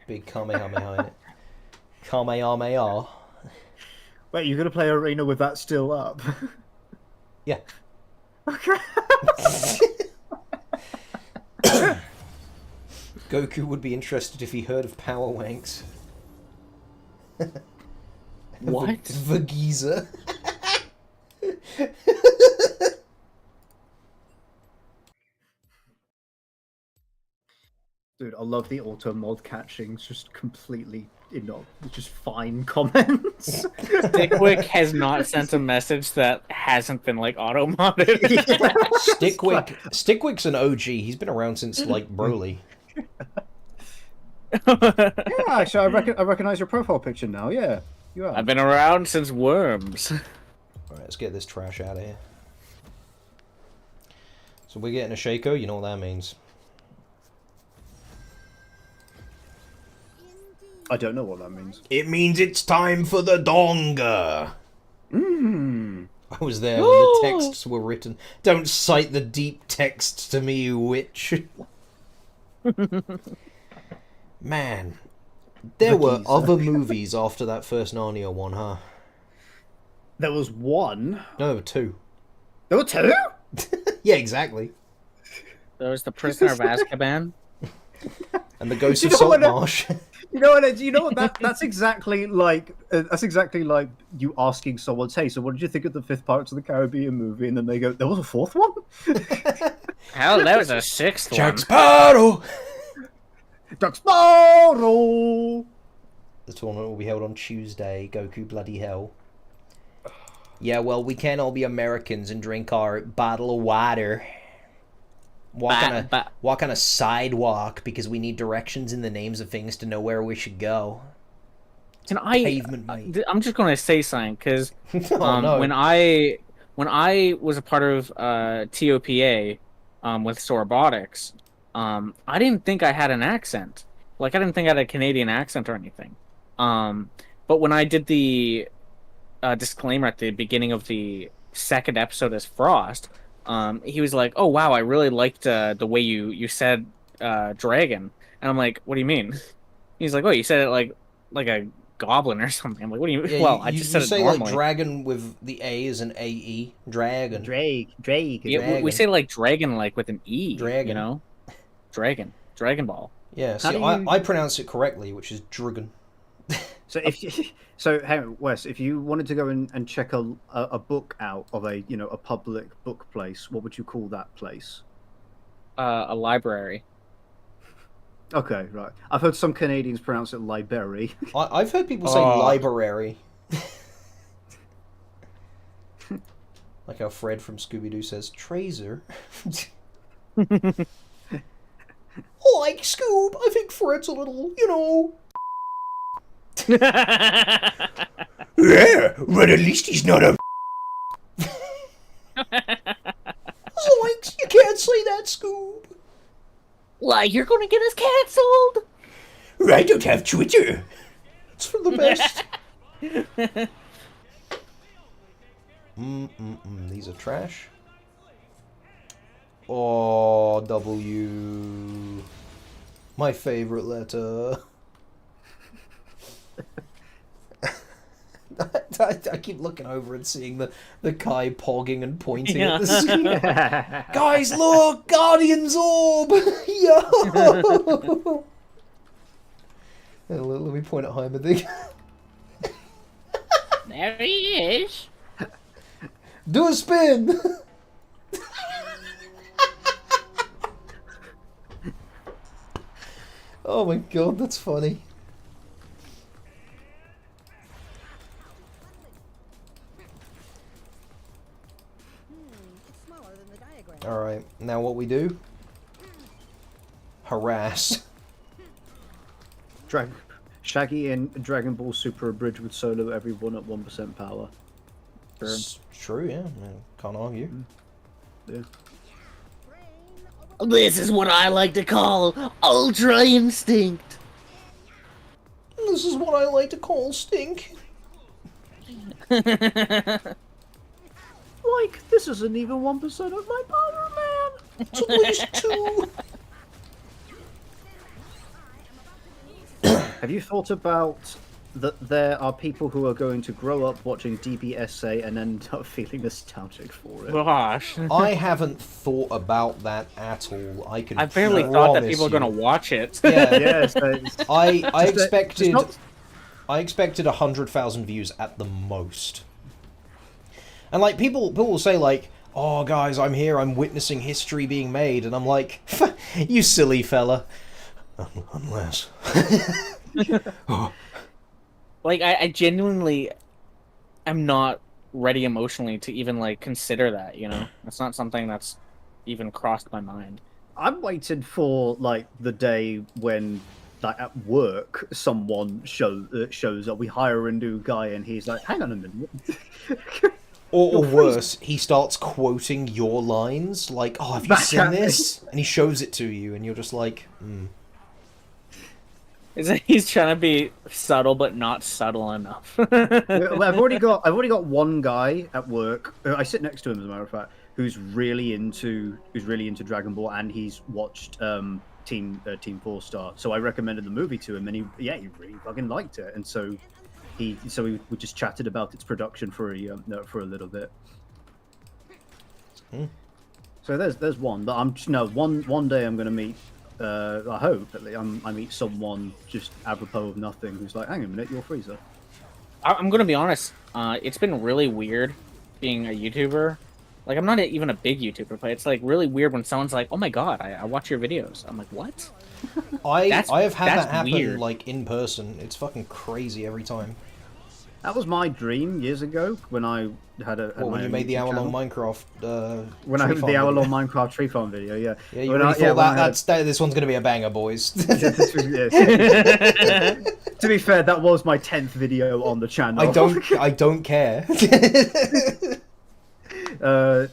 Big Kamehameha in it. Kamehameha. Wait, you're gonna play Arena with that still up? Yeah. Okay. Goku would be interested if he heard of Power Wanks. What? Vegeta. Dude, I love the auto mod catching. It's just completely, just fine comments. Stickwick has not sent a message that hasn't been like auto modded. Stickwick's an OG. He's been around since like Broly. Yeah, actually, I recognize your profile picture now. Yeah, you are. I've been around since Worms. Alright, let's get this trash out of here. So we're getting a Shaco, you know what that means. I don't know what that means. It means it's time for the donga. I was there when the texts were written. Don't cite the deep texts to me, you witch. Man, there were other movies after that first Narnia one, huh? There was one. No, there were 2. There were 2? Yeah, exactly. There was the Prisoner of Azkaban. And the Ghost You of know what, Saltmarsh. You know what? That's exactly like you asking someone, "Hey, so what did you think of the 5th Pirates of the Caribbean movie?" And then they go, "There was a 4th one." Hell, there was a 6th one. Jack Sparrow. Jack Sparrow. The tournament will be held on Tuesday. Goku bloody hell. Yeah, well, we can't all be Americans and drink our bottle of water. Walk on a sidewalk because we need directions in the names of things to know where we should go. And Pavement, mate. I'm just going to say something because Oh, no. when I when I was a part of TOPA with Sorobotics, I didn't think I had an accent. Like, I didn't think I had a Canadian accent or anything. But when I did the disclaimer at the beginning of the second episode as Frost, he was like, "Oh wow, I really liked the way you said dragon," and I'm like, "What do you mean?" He's like, "Oh, you said it like a goblin or something." I'm like, "What do you mean?" Yeah, Well, I just said say it normally. like dragon with the A as an AE. Dragon. Drake. Yeah, Dragon. we say like dragon like with an E. Dragon. You know, Dragon Ball. Yeah, How see, do you- I pronounce it correctly, which is Drugan. So hang on, Wes, if you wanted to go and check a book out of a a public book place, what would you call that place? A library. Okay, right. I've heard some Canadians pronounce it library. I've heard people say Oh. library. Like how Fred from Scooby-Doo says, Trazer. Like Scoob, I think Fred's a little, Yeah, but at least he's not a. Like, you can't say that, Scoob. Like, you're gonna get us cancelled. I don't have Twitter. It's for the best. These are trash. Oh, W. My favorite letter. I keep looking over and seeing the Kai pogging and pointing at the screen. Guys, look! Guardian's Orb! Yo! Let me point at Heimerdinger. There he is. Do a spin! Oh my god, that's funny. Alright, now what we do? Harass. Shaggy in Dragon Ball Super Abridged with Solo everyone at 1% power. Sure. It's true, yeah. Can't argue. Yeah. This is what I like to call Ultra Instinct. This is what I like to call stink. Like, this isn't even 1% of my power, man! It's at least 2. Have you thought about that there are people who are going to grow up watching DBSA and end up feeling nostalgic for it? Gosh. I haven't thought about that at all. I can I barely thought that promise people were you. gonna watch it. Yeah, Yes, it's- I just a- expected just not- I expected 100,000 views at the most. And like people will say like, "Oh guys, I'm here. I'm witnessing history being made," and I'm like, "You silly fella." Unless. Like, I genuinely am not ready emotionally to even like consider that. You know, it's not something that's even crossed my mind. I'm waiting for like the day when, like at work, someone shows up. We hire a new guy, and he's like, "Hang on a minute." Or worse, he starts quoting your lines, like, "Oh, have you Back seen at me. this?" And he shows it to you, and you're just like, He's trying to be subtle, but not subtle enough. Well, I've already got one guy at work. I sit next to him, as a matter of fact, who's really into Dragon Ball, and he's watched Team 4-Star. So I recommended the movie to him, and he really fucking liked it. And so we just chatted about its production for a little bit. So there's one, but one day I'm gonna meet. I hope that I meet someone just apropos of nothing who's like, "Hang on a minute, you're Frieza." I'm gonna be honest. It's been really weird being a YouTuber. Like, I'm not even a big YouTuber, but it's like really weird when someone's like, "Oh my god, I watch your videos." I'm like, "What?" I That's- have had that's that happen weird. like in person. It's fucking crazy every time. That was my dream years ago when I had When my you own made the YouTube hour-long channel. Minecraft. When I tree had farm the hour-long video. Minecraft tree farm video, yeah. Yeah, you When really I- yeah, thought when I had- this one's gonna be a banger, boys. Yes. To be fair, that was my 10th video on the channel. I don't care. No,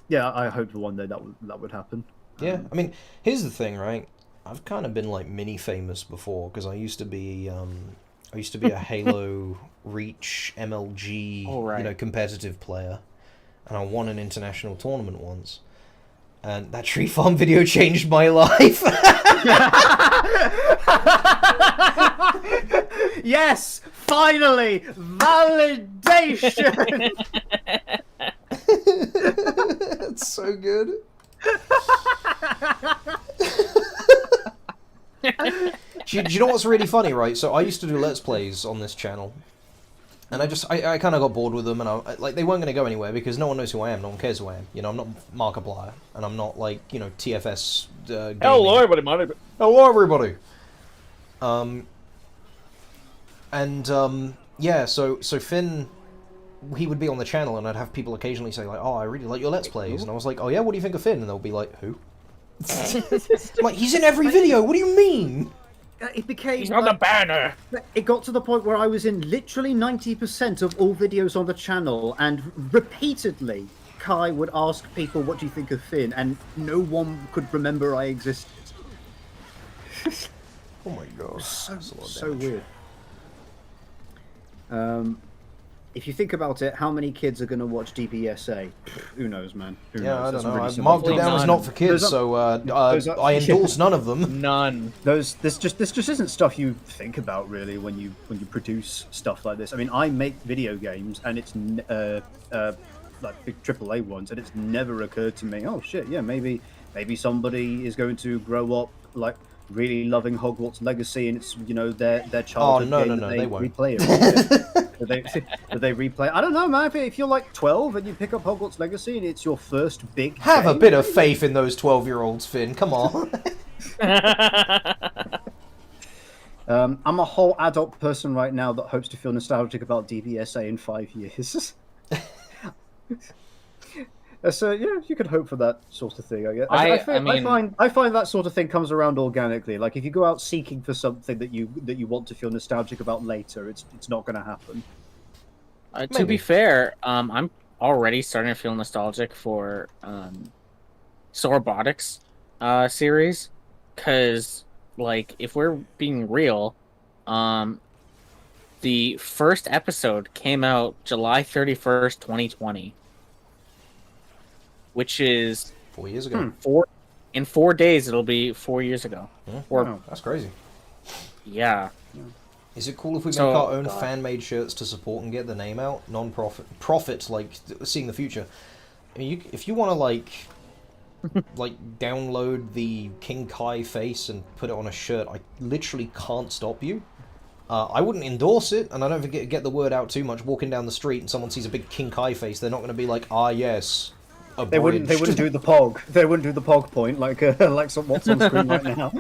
yeah, I hope one day that would happen. Yeah, I mean, here's the thing, right? I've kind of been like mini famous before because I used to be a Halo Reach MLG Oh, right. competitive player, and I won an international tournament once. And that tree farm video changed my life. Yes, finally, validation. It's so good. Do you know what's really funny, right? So I used to do Let's Plays on this channel, and I kind of got bored with them, and they weren't going to go anywhere because no one knows who I am, no one cares who I am. I'm not Markiplier, and I'm not like TFS. Hello, everybody. My name. Hello, everybody. Yeah. So Finn, he would be on the channel, and I'd have people occasionally say like, "Oh, I really like your Let's Plays," and I was like, "Oh yeah, what do you think of Finn?" And they'll be like, "Who?" I'm like, he's in every video. What do you mean? It became. He's on the banner. It got to the point where I was in literally 90% of all videos on the channel, and repeatedly Kai would ask people, "What do you think of Finn?" and no one could remember I existed. Oh my god, So weird. If you think about it, how many kids are going to watch DBSA? Who knows, man? Who Yeah, knows? I That's don't a know. really I simple marked it thing. down as not for kids, Those so are- I endorse none of them. None. This just isn't stuff you think about really when you produce stuff like this. I mean, I make video games, and it's like big AAA ones, and it's never occurred to me. Oh shit, yeah, maybe somebody is going to grow up like really loving Hogwarts Legacy, and it's their childhood game that they won't. replay it. They replay? I don't know, man. If you're like 12 and you pick up Hogwarts Legacy and it's your first big Have a game, bit of faith in those 12-year-olds, Finn. Come on. I'm a whole adult person right now that hopes to feel nostalgic about DBSA in 5 years. So yeah, you could hope for that sort of thing. I guess. I find that sort of thing comes around organically. Like if you go out seeking for something that you want to feel nostalgic about later, it's not going to happen. To be fair, I'm already starting to feel nostalgic for So Robotics series, because like if we're being real, the first episode came out July 31st, 2020. Which is 4 years ago. In 4 days, it'll be 4 years ago. Yeah. Or Wow. That's crazy. yeah, Is it cool if we So- make our own God. fan-made shirts to support and get the name out? Profit, like seeing the future. I mean, if you want to like download the King Kai face and put it on a shirt, I literally can't stop you. I wouldn't endorse it, and I don't think get the word out too much. Walking down the street and someone sees a big King Kai face, they're not going to be like, ah, yes. They wouldn't do the pog. They wouldn't do the pog point like what's on screen right now.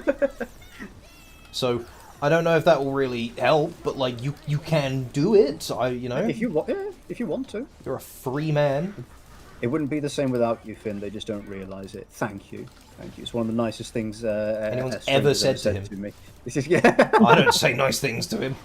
So I don't know if that will really help, but like you can do it. If you want to. You're a free man. It wouldn't be the same without you, Finn. They just don't realise it. Thank you. It's one of the nicest things Anyone's a stranger ever said to him. to me. This is yeah. I don't say nice things to him.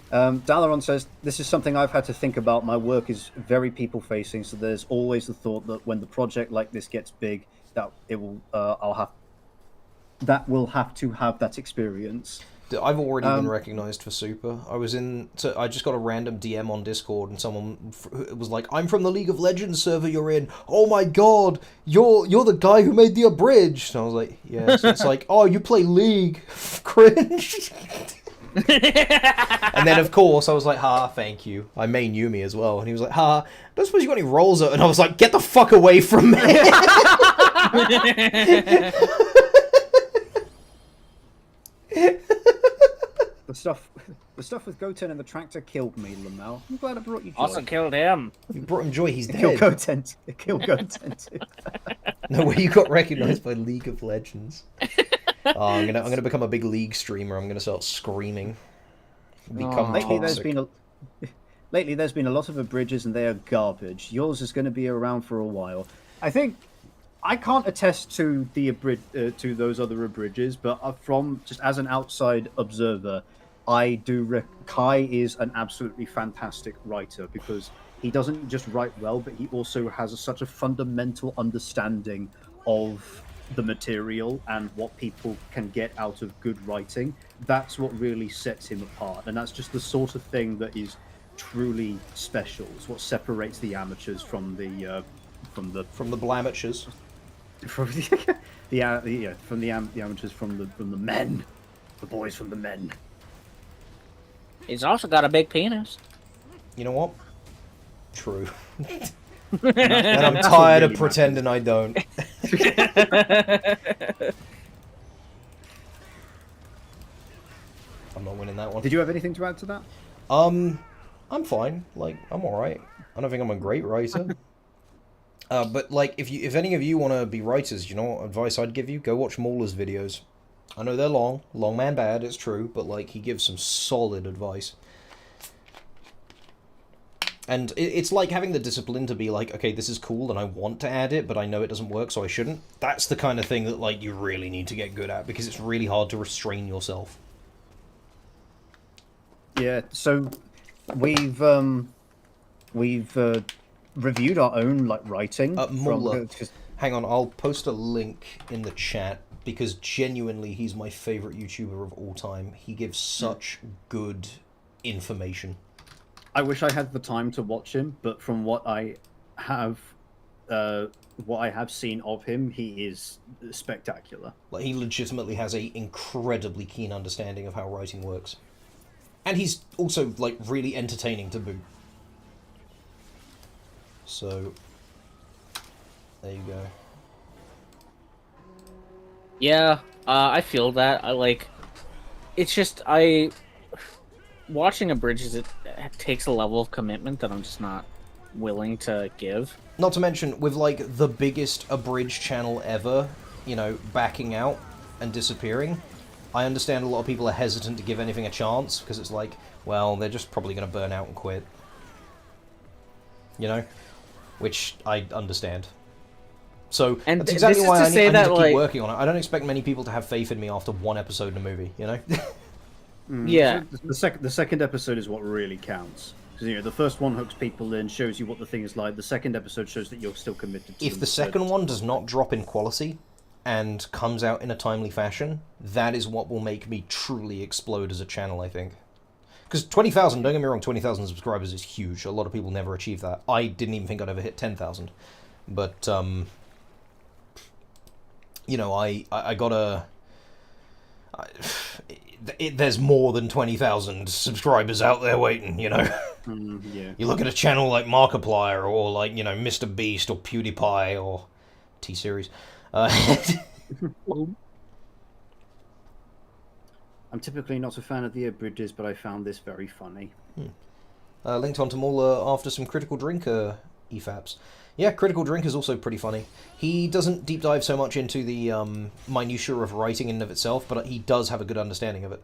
Dalaron says, this is something I've had to think about. My work is very people-facing, so there's always the thought that when the project like this gets big, that it will, will have to have that experience. I've already been recognised for Super. I just got a random DM on Discord, and someone was like, "I'm from the League of Legends server you're in. Oh my god, you're the guy who made the Abridged." And I was like, "Yeah." So it's like, "Oh, you play League? Cringe." And then of course I was like, "Ha, thank you. I main Yumi as well." And he was like, "Ha, don't suppose you got any rolls?" And I was like, "Get the fuck away from me." The stuff with Goten and the tractor killed me, Lamau. I'm glad I brought you joy. also killed him. You brought him joy. He's Kill dead. Goten. Kill Goten too. No way you got recognised by League of Legends. Oh, I'm gonna become a big League streamer. I'm gonna start screaming. Become Lately, toxic. there's been a lot of abridges, and they are garbage. Yours is going to be around for a while. I think I can't attest to the to those other abridges, but from just as an outside observer, Kai is an absolutely fantastic writer because he doesn't just write well, but he also has such a fundamental understanding of the material and what people can get out of good writing. That's what really sets him apart, and that's just the sort of thing that is truly special. It's what separates the amateurs from the blamatures. from the amateurs from the men, the boys from the men. He's also got a big penis. You know what? True. And I'm tired of pretending I don't. I'm not winning that one. Did you have anything to add to that? I'm fine. Like, I'm alright. I don't think I'm a great writer. But like, if any of you want to be writers, you know what advice I'd give you? Go watch Mauler's videos. I know they're long man bad, it's true, but like, he gives some solid advice. And it's like having the discipline to be like, okay, this is cool and I want to add it, but I know it doesn't work, so I shouldn't. That's the kind of thing that like you really need to get good at, because it's really hard to restrain yourself. Yeah, so we've reviewed our own like writing. Mauler, hang on, I'll post a link in the chat, because genuinely he's my favorite YouTuber of all time. He gives such good information. I wish I had the time to watch him, but from what I have seen of him, he is spectacular. Like, he legitimately has a incredibly keen understanding of how writing works. And he's also, like, really entertaining to boot. So, there you go. Yeah, I feel that. It's just, watching Abridges, it takes a level of commitment that I'm just not willing to give. Not to mention, with, like, the biggest Abridged channel ever, you know, backing out and disappearing, I understand a lot of people are hesitant to give anything a chance, because it's like, well, they're just probably going to burn out and quit. You know? Which I understand. So, and that's exactly why I need to keep like, working on it. I don't expect many people to have faith in me after one episode in a movie, you know? Yeah. So the second episode is what really counts. Because, you know, the first one hooks people in, shows you what the thing is like. The second episode shows that you're still committed to If the second one does not drop in quality and comes out in a timely fashion, that is what will make me truly explode as a channel, I think. Because 20,000, don't get me wrong, 20,000 subscribers is huge. A lot of people never achieve that. I didn't even think I'd ever hit 10,000. But, you know, I gotta... there's more than 20,000 subscribers out there waiting, you know? Yeah. You look at a channel like Markiplier, or like, you know, Mr. Beast, or PewDiePie, or T-Series. I'm typically not a fan of the abridges, but I found this very funny. Linked onto Mauler after some Critical Drinker EFAPs. Yeah, Critical Drink is also pretty funny. He doesn't deep dive so much into the minutiae of writing in and of itself, but he does have a good understanding of it.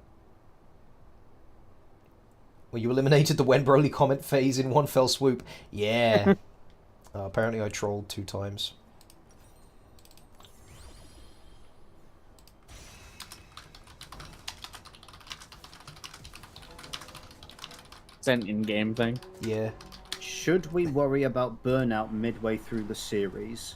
Well, you eliminated the When Broly comment phase in one fell swoop. Yeah. Apparently I trolled 2 times. It's an in-game thing. Yeah. Should we worry about Burnout midway through the series?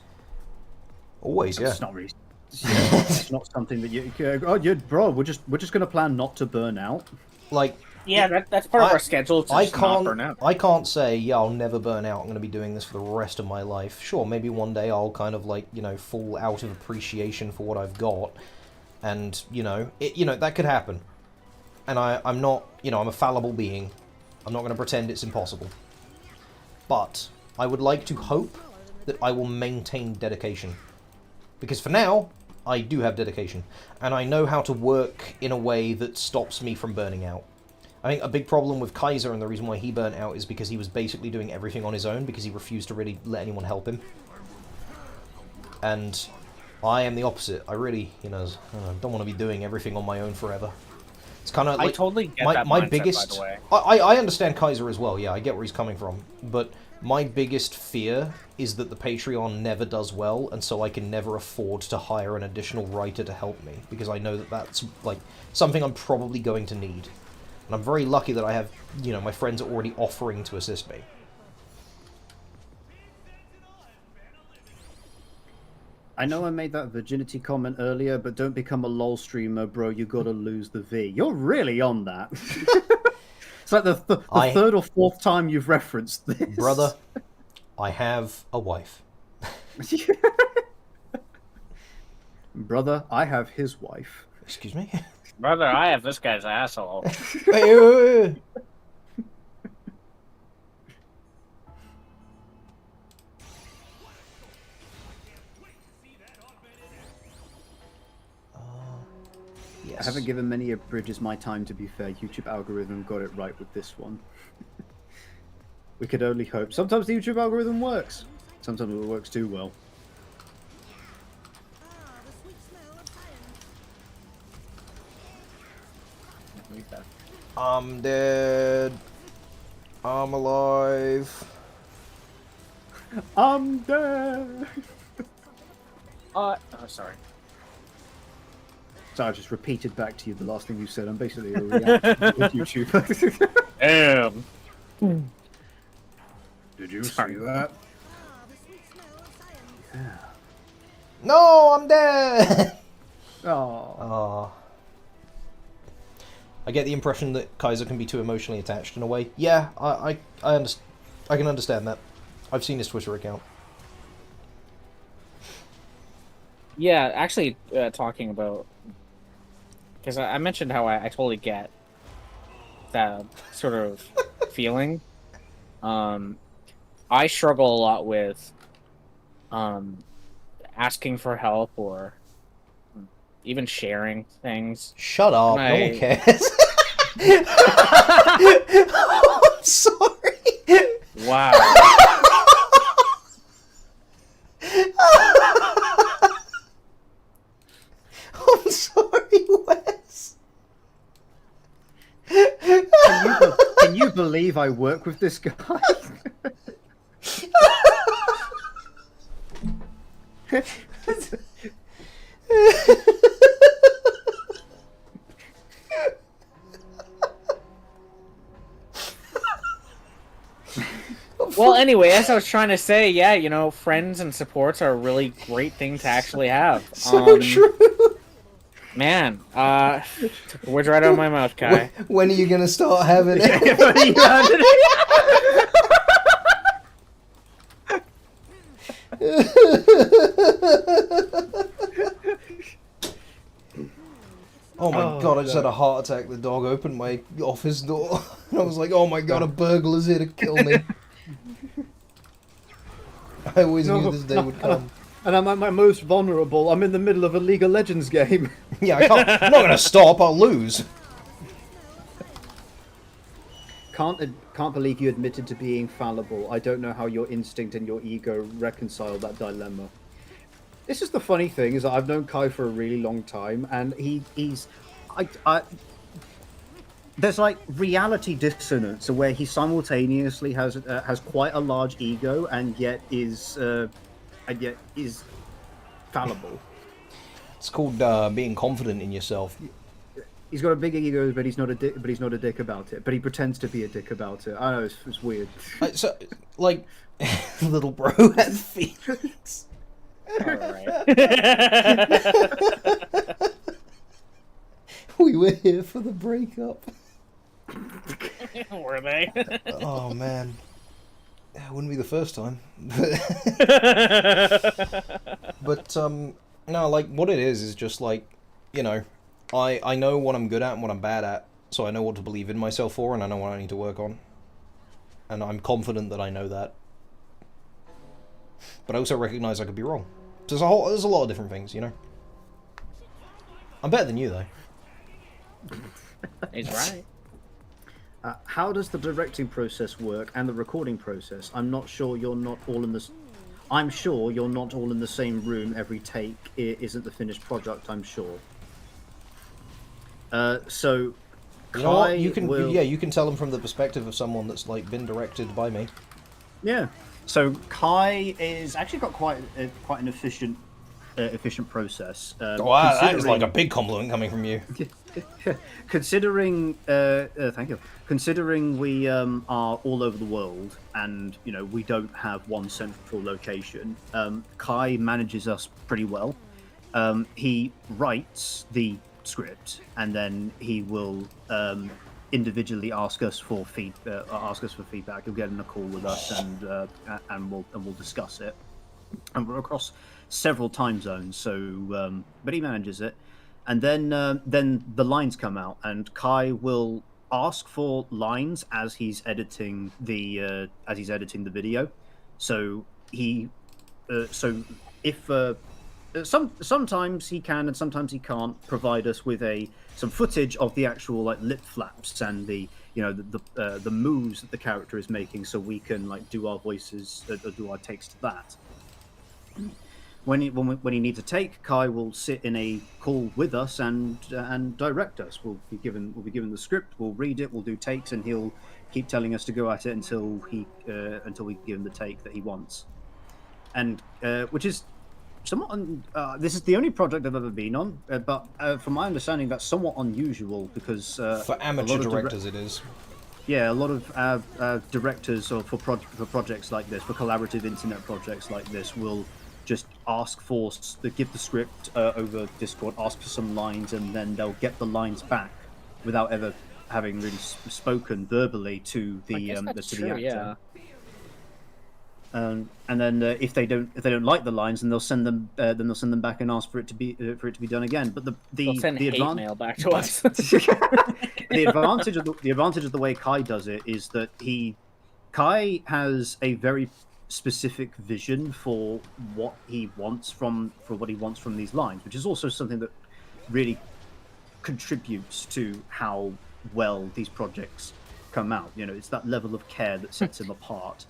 Always, yeah. It's not really. It's not something that you. Oh, yeah, bro. We're just gonna plan not to burn out. Like. Yeah, that's part of our schedule. To just not burn out. I can't say, yeah, I'll never burn out. I'm going to be doing this for the rest of my life. Sure, maybe one day I'll kind of like, you know, fall out of appreciation for what I've got, and that could happen. And I'm not, I'm a fallible being. I'm not going to pretend it's impossible. But I would like to hope that I will maintain dedication. Because for now, I do have dedication. And I know how to work in a way that stops me from burning out. I think a big problem with Kaiser, and the reason why he burnt out, is because he was basically doing everything on his own, because he refused to really let anyone help him. And I am the opposite. I really, don't want to be doing everything on my own forever. It's kind of like... I totally get that my mindset, biggest, by the way. I understand Kaiser as well, yeah, I get where he's coming from. But my biggest fear is that the Patreon never does well, and so I can never afford to hire an additional writer to help me, because I know that that's, like, something I'm probably going to need. And I'm very lucky that I have, you know, my friends are already offering to assist me. I know I made that virginity comment earlier, but don't become a LOL streamer, bro. You gotta lose the V. You're really on that. It's like the third or fourth time you've referenced this. Brother, I have a wife. Brother, I have his wife. Excuse me? Brother, I have this guy's asshole. Hey. I haven't given many bridges my time, to be fair. YouTube algorithm got it right with this one. We could only hope. Sometimes the YouTube algorithm works. Sometimes it works too well. I'm dead. I'm alive. I'm dead. Oh, sorry. So I just repeated back to you the last thing you said. I'm basically a reaction YouTuber. Damn. Did you see that? No, I'm dead. Oh. I get the impression that Kaiser can be too emotionally attached in a way. Yeah, I can understand that. I've seen his Twitter account. Yeah, actually, talking about... Because I mentioned how I totally get that sort of feeling. I struggle a lot with asking for help or even sharing things. Shut up, no I- one cares. I'm sorry. Wow. I'm sorry, Wes. Can you believe I work with this guy? Well, anyway, as I was trying to say, yeah, you know, friends and supports are a really great thing to actually have. So true. Man, took the words right out of my mouth, Kai. When are you gonna start having it? Oh my god, I just had a heart attack. The dog opened my office door. And I was like, oh my god, a burglar's here to kill me. I always knew this day would come. And I'm at my most vulnerable. I'm in the middle of a League of Legends game. Yeah, I'm not gonna stop, I'll lose. Can't believe you admitted to being fallible. I don't know how your instinct and your ego reconcile that dilemma. This is the funny thing, is that I've known Kai for a really long time, and there's like reality dissonance where he simultaneously has quite a large ego and yet is fallible. It's called being confident in yourself. He's got a big ego, but he's not a dick. But he's not a dick about it. But he pretends to be a dick about it. I know it's weird. So, like, little bro has feelings. Alright. We were here for the breakup. Were they? Oh man, it wouldn't be the first time. But no, like what it is just like, you know, I know what I'm good at and what I'm bad at, so I know what to believe in myself for, and I know what I need to work on, and I'm confident that I know that. But I also recognize I could be wrong. There's a lot of different things, you know. I'm better than you though. He's right. How does the directing process work and the recording process? I'm sure you're not all in the same room every take. It isn't the finished product, I'm sure. So, You know what? You can tell them from the perspective of someone that's like been directed by me. Yeah. So Kai is actually got quite an efficient efficient process. Wow, that is like a big compliment coming from you. Considering, thank you. Considering we are all over the world, and we don't have one central location, Kai manages us pretty well. He writes the script, and then he will individually ask us for feedback. He'll get in a call with us, and we'll discuss it. And we're across several time zones, so but he manages it. And then the lines come out, and Kai will ask for lines as he's editing the video. So if sometimes he can and sometimes he can't provide us with some footage of the actual lip flaps and the moves that the character is making, so we can do our voices, do our takes to that. When he needs a take, Kai will sit in a call with us and direct us. We'll be given the script. We'll read it. We'll do takes, and he'll keep telling us to go at it until we give him the take that he wants. And which is somewhat. This is the only project I've ever been on, but from my understanding, that's somewhat unusual because for amateur directors, it is. Yeah, a lot of directors or for projects like this, for collaborative internet projects like this, will just give the script over Discord, ask for some lines, and then they'll get the lines back without ever having really spoken verbally to the actor. Yeah. And then if they don't like the lines, then they'll send them back and ask for it to be done again. But they'll send hate mail back to us. the advantage of the way Kai does it is that Kai has a very specific vision for what he wants from these lines, which is also something that really contributes to how well these projects come out. It's that level of care that sets him apart.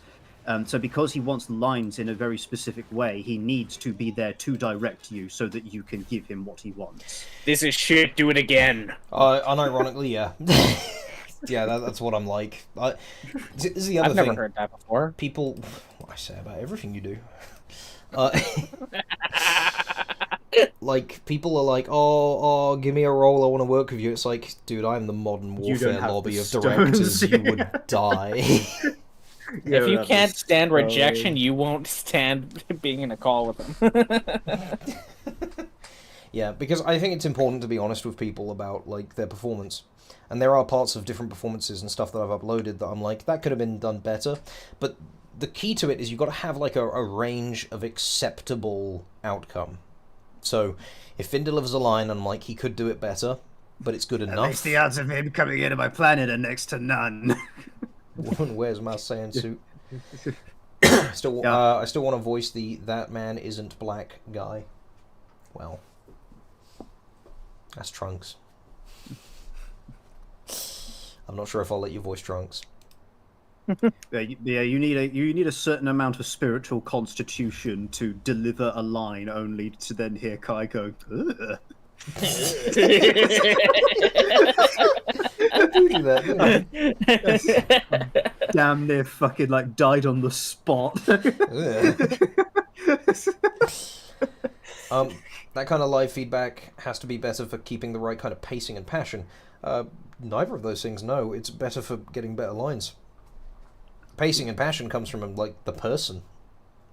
So because he wants the lines in a very specific way, he needs to be there to direct you so that you can give him what he wants. This is shit, do it again. Unironically, yeah. Yeah, that's what I'm like. This is the other I've thing. never heard that before. People, what I say about everything you do. People are like, oh, give me a role, I want to work with you. It's like, dude, I'm the modern warfare lobby of directors. You would die. If you can't stand rejection, you won't stand being in a call with them. Yeah, because I think it's important to be honest with people about their performance. And there are parts of different performances and stuff that I've uploaded that I'm like, that could have been done better. But the key to it is you've got to have a range of acceptable outcome. So if Finn delivers a line, I'm like, he could do it better, but it's good enough. At least the odds of him coming into my planet are next to none. Woman wears my sand suit. I still want to voice the "that man isn't black" guy. Well, that's Trunks. I'm not sure if I'll let you voice Trunks. You need a certain amount of spiritual constitution to deliver a line, only to then hear Kai go. Ugh. Do that. Damn near fucking died on the spot. That kind of live feedback has to be better for keeping the right kind of pacing and passion. Neither of those things, no. It's better for getting better lines. Pacing and passion comes from the person.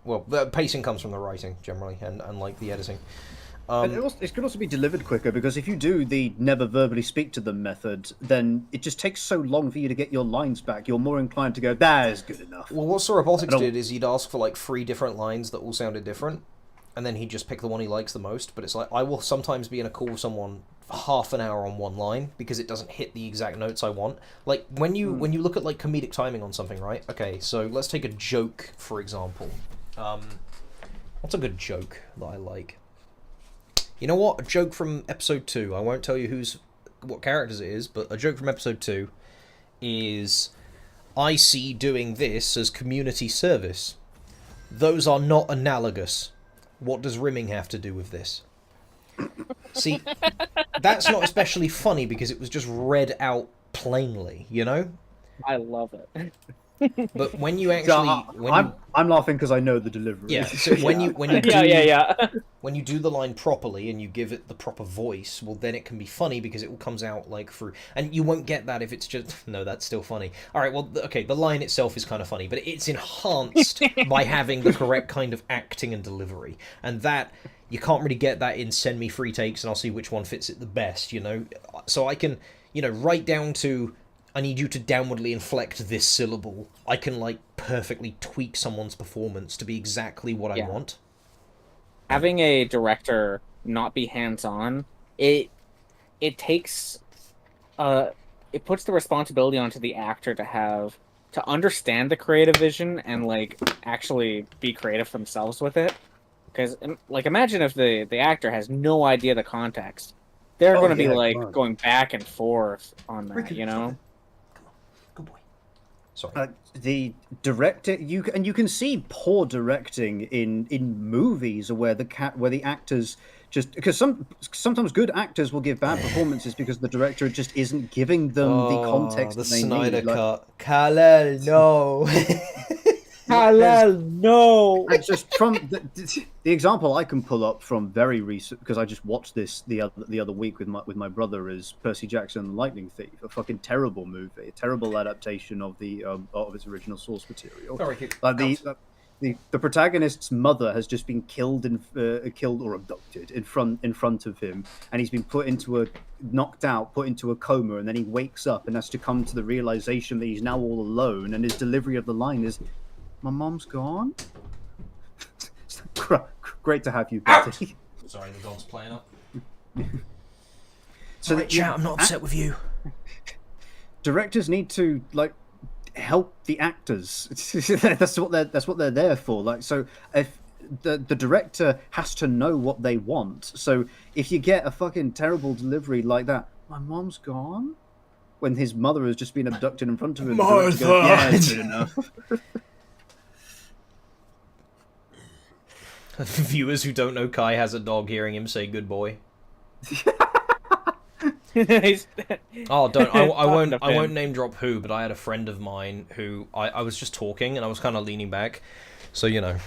Well, the pacing comes from the writing generally, and the editing. It can also be delivered quicker, because if you do the never verbally speak to them method, then it just takes so long for you to get your lines back. You're more inclined to go, that is good enough. Well, what Sorobotics did is he'd ask for 3 different lines that all sounded different, and then he'd just pick the one he likes the most. But it's I will sometimes be in a call with someone for half an hour on one line because it doesn't hit the exact notes I want. When you look at comedic timing on something, right? Okay, so let's take a joke for example. What's a good joke that I like? You know what? A joke from episode 2. I won't tell you what characters it is, but a joke from episode 2 is, I see doing this as community service. Those are not analogous. What does rimming have to do with this? See, that's not especially funny because it was just read out plainly, you know? I love it. But when you actually, I'm laughing because I know the delivery. Yeah. So when you when you do the line properly and you give it the proper voice, well, then it can be funny because it all comes out like through, and you won't get that if it's just, no, that's still funny. All right, well, okay, the line itself is kind of funny, but it's enhanced by having the correct kind of acting and delivery, and that, you can't really get that in send me free takes and I'll see which one fits it the best, you know? So I can, you know, right down to, I need you to downwardly inflect this syllable. I can, like, perfectly tweak someone's performance to be exactly what I want. Having a director not be hands-on, it takes it puts the responsibility onto the actor to understand the creative vision and like actually be creative themselves with it. Because like imagine if the actor has no idea the context, they're going to be like going back and forth on that, you know. Good boy. Sorry. The director, you can see poor directing in movies where the actors just, because sometimes good actors will give bad performances because the director just isn't giving them the context that they Snyder need. cut. Kal-El, no. Kal-El, no. And just from the example I can pull up from very recent, because I just watched this the other week with my brother, is Percy Jackson and the Lightning Thief, a fucking terrible movie, a terrible adaptation of its original source material. The protagonist's mother has just been killed or abducted in front of him, and he's been knocked out, put into a coma, and then he wakes up and has to come to the realization that he's now all alone, and his delivery of the line is, "My mom's gone." Great to have you, Betty. Sorry, the dog's playing up. So I'm not upset with you. Directors need to help the actors. that's what they're there for. Like, so if the director has to know what they want. So if you get a fucking terrible delivery like that, "My mom's gone," when his mother has just been abducted in front of him, Martha! yeah, it's good enough. Viewers who don't know Kai has a dog, hearing him say "good boy." Oh, I won't name drop who, but I had a friend of mine who I was just talking and I was kind of leaning back, so you know,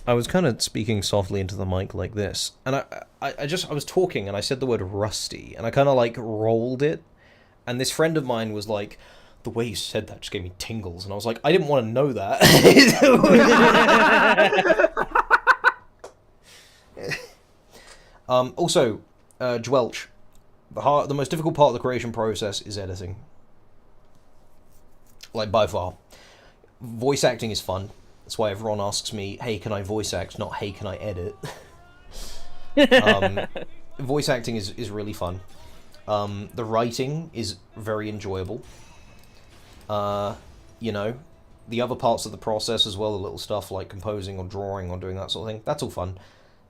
I was kind of speaking softly into the mic like this, and I was talking and I said the word rusty and I kind of like rolled it, and this friend of mine was like, "The way you said that just gave me tingles," and I was like, I didn't want to know that. Also, Dwelch, the most difficult part of the creation process is editing. Like, by far. Voice acting is fun. That's why everyone asks me, "Hey, can I voice act?" Not, "Hey, can I edit?" Voice acting is really fun. The writing is very enjoyable. You know, the other parts of the process as well, the little stuff like composing or drawing or doing that sort of thing, that's all fun.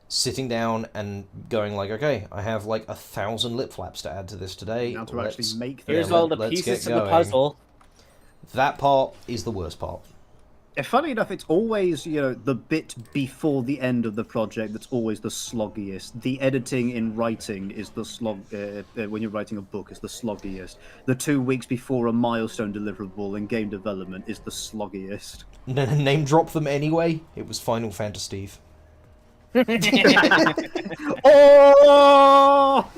Sitting down and going like, okay, I have like 1,000 lip flaps to add to this today. Now to actually make them. Here's all the pieces to the puzzle. That part is the worst part. Funny enough, it's always, the bit before the end of the project that's always the sloggiest. The editing in writing is the slog. When you're writing a book, is the sloggiest. The 2 weeks before a milestone deliverable in game development is the sloggiest. Name drop them anyway. It was Final Fantasy Steve. Oh!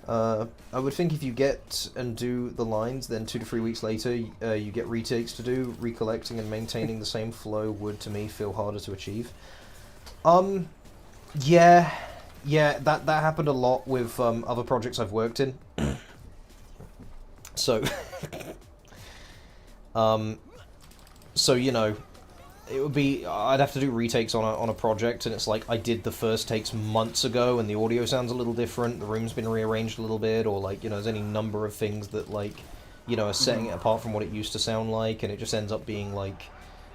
I would think if you get and do the lines, then 2 to 3 weeks later, you get retakes to do. Recollecting and maintaining the same flow would, to me, feel harder to achieve. Yeah, that happened a lot with other projects I've worked in. So, so you know, it would be, I'd have to do retakes on a project, and it's like, I did the first takes months ago, and the audio sounds a little different, the room's been rearranged a little bit, or like, there's any number of things that, like, are setting it apart from what it used to sound like, and it just ends up being, like,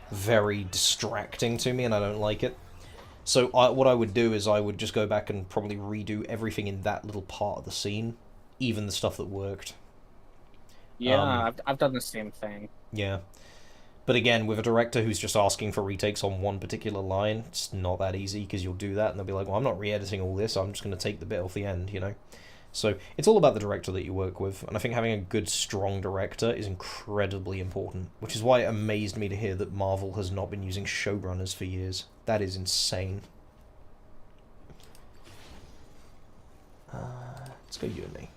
very distracting to me, and I don't like it. So what I would do is I would just go back and probably redo everything in that little part of the scene, even the stuff that worked. Yeah, I've done the same thing. Yeah. But again, with a director who's just asking for retakes on one particular line, it's not that easy, because you'll do that, and they'll be like, well, I'm not re-editing all this, I'm just going to take the bit off the end, So it's all about the director that you work with, and I think having a good, strong director is incredibly important, which is why it amazed me to hear that Marvel has not been using showrunners for years. That is insane. Let's go you and me.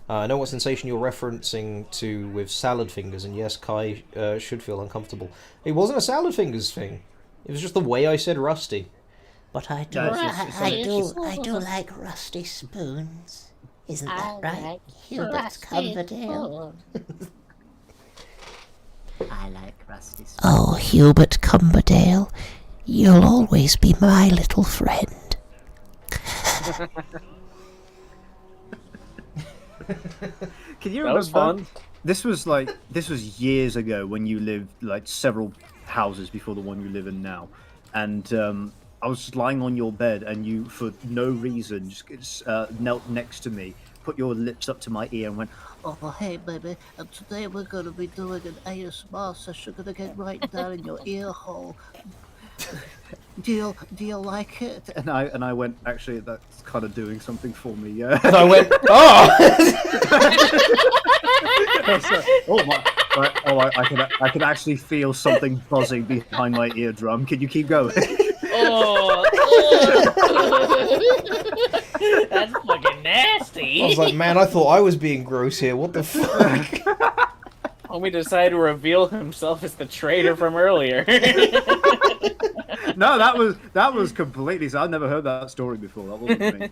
I know what sensation you're referencing to with salad fingers, and yes, Kai should feel uncomfortable. It wasn't a salad fingers thing. It was just the way I said rusty. But I do, I do like rusty spoons. Isn't that right, Hubert Cumberdale? I like rusty spoons. Oh, Hubert Cumberdale, you'll always be my little friend. Can you That was remember? fun. This was years ago when you lived like several houses before the one you live in now, and I was just lying on your bed, and you, for no reason, just knelt next to me, put your lips up to my ear, and went, Oh, hey, baby. Today we're going to be doing an ASMR session. Going to get right down in your ear hole. Do you like it? and I went, actually, that's kind of doing something for me. Yeah. And I went, oh! Oh my! Right, oh, I can actually feel something buzzing behind my eardrum. Can you keep going? Oh, that's fucking nasty. I was like, man, I thought I was being gross here. What the fuck? Homie decided to reveal himself as the traitor from earlier. No, that was completely. I've never heard that story before. That wasn't me.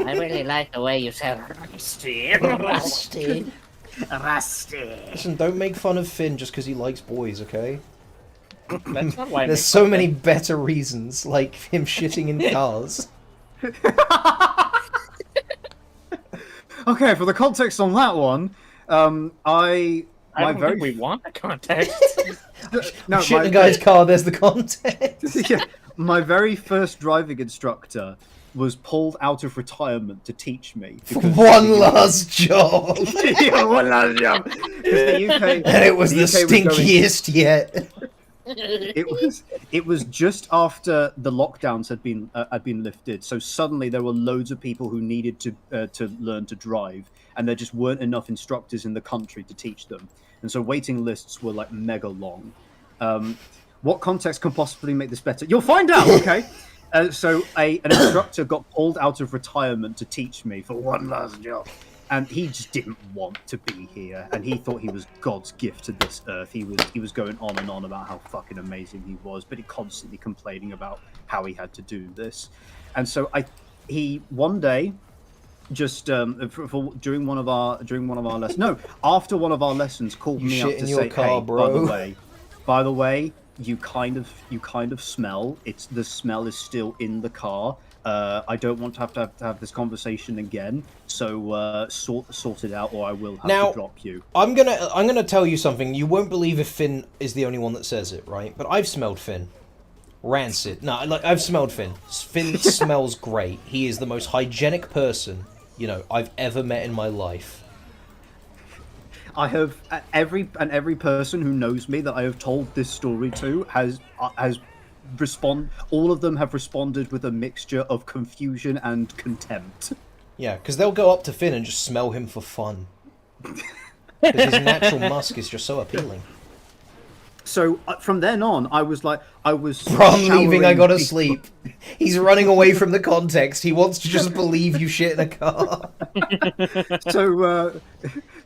I really like the way you said rusty. Rusty. Rusty. Listen, don't make fun of Finn just because he likes boys, okay? That's not why I There's make so fun of many it. better reasons, like him shitting in cars. Okay, for the context on that one, I my don't very think we want the context. no, Shit my, in a guy's car, there's the context. yeah, my very first driving instructor was pulled out of retirement to teach me. because One last job. Yeah, one last job. 'Cause the UK, And it was the UK going- stinkiest yet. It was just after the lockdowns had been lifted, so suddenly there were loads of people who needed to learn to drive, and there just weren't enough instructors in the country to teach them, and so waiting lists were like mega long. What context can possibly make this better? You'll find out. Okay. So an instructor got pulled out of retirement to teach me for one last job. And he just didn't want to be here, and he thought he was God's gift to this earth. He was going on and on about how fucking amazing he was, but he constantly complaining about how he had to do this. And so he one day, just during one of our lessons, no, after one of our lessons, called You me shit up in to your say, car, "Hey, bro." by the way, you kind of smell. The smell is still in the car. I don't want to have this conversation again. So sort it out, or I will have to drop you." I'm gonna tell you something. You won't believe if Finn is the only one that says it, right? But I've smelled Finn. Rancid. No, like I've smelled Finn. Finn smells great. He is the most hygienic person, I've ever met in my life. I have every person who knows me that I have told this story to has all of them have responded with a mixture of confusion and contempt. Yeah, because they'll go up to Finn and just smell him for fun. Because his natural musk is just so appealing. So from then on, I was Bro, I'm leaving, I gotta sleep. He's running away from the context. He wants to just believe you shit in a car.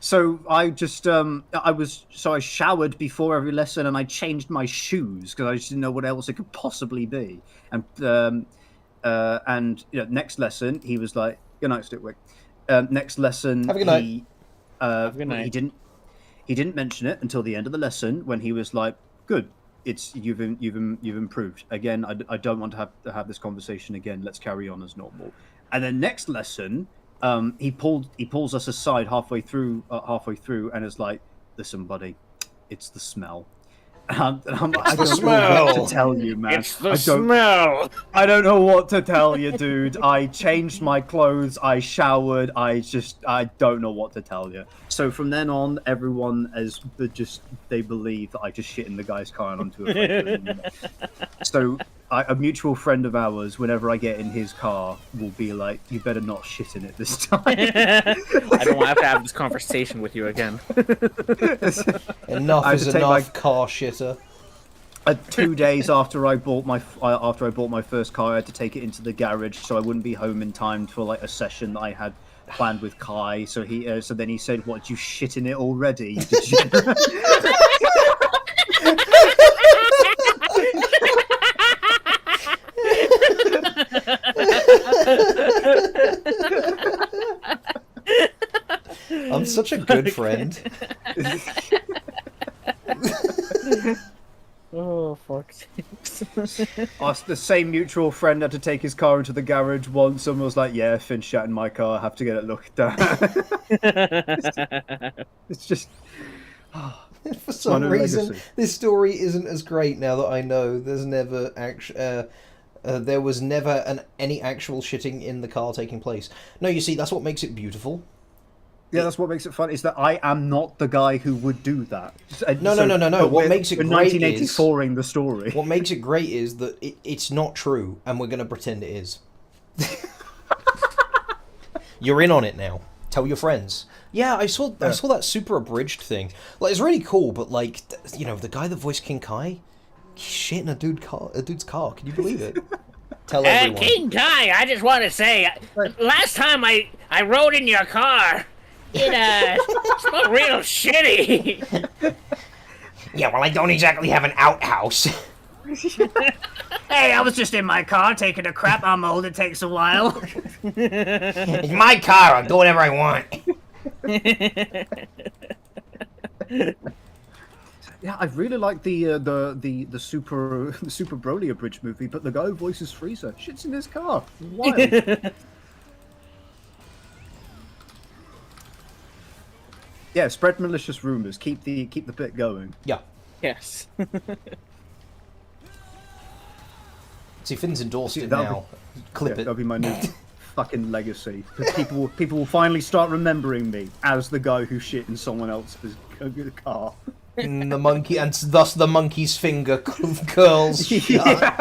So I just I showered before every lesson, and I changed my shoes because I just didn't know what else it could possibly be. And next lesson he was like, "Good night, Stickwick." Next lesson, Have a good night. Have a good night. He didn't mention it until the end of the lesson when he was like, "Good, you've improved again. I don't want to have this conversation again. Let's carry on as normal." And then next lesson, he pulls us aside halfway through, and is like, "Listen, buddy, it's the smell." And I'm like, I don't know what to tell you, man. It's the smell. I don't know what to tell you, dude. I changed my clothes. I showered. I don't know what to tell you. So from then on, everyone they believe that I just shit in the guy's car and I'm too afraid to. So a mutual friend of ours, whenever I get in his car, will be like, "You better not shit in it this time." I don't have to have this conversation with you again. Enough is enough, car shitter. 2 days after I bought my first car, I had to take it into the garage so I wouldn't be home in time for like a session that I had planned with Kai. So then he said, "What, you shit in it already? Did you?" I'm such a good friend. Oh, fuck. The same mutual friend had to take his car into the garage once and was like, "Yeah, Finn shat in my car, I have to get it looked at." It's just... For some reason, this story isn't as great now that I know there was never any actual shitting in the car taking place. No, you see, that's what makes it beautiful. Yeah, that's what makes it fun, is that I am not the guy who would do that. No. What makes it great 1984ing the story. What makes it great is that it's not true, and we're going to pretend it is. You're in on it now. Tell your friends. Yeah, I saw that super abridged thing. Like, it's really cool, but like, you know, the guy that voiced King Kai, he's shit in a dude's car. Can you believe it? Tell everyone. King Kai, I just want to say, last time I rode in your car, it smelled real shitty. Yeah, well, I don't exactly have an outhouse. Hey, I was just in my car taking a crap. I'm old. It takes a while. It's my car. I'll do whatever I want. Yeah, I really like the Super Broly abridged movie, but the guy who voices Frieza shits in his car. Wild. Yeah, spread malicious rumors. Keep the bit going. Yeah. Yes. See, Finn's endorsed it now. Clip it. That'll be my new fucking legacy. People will finally start remembering me as the guy who shit in someone else's car. The monkey, and thus the monkey's finger curls shut.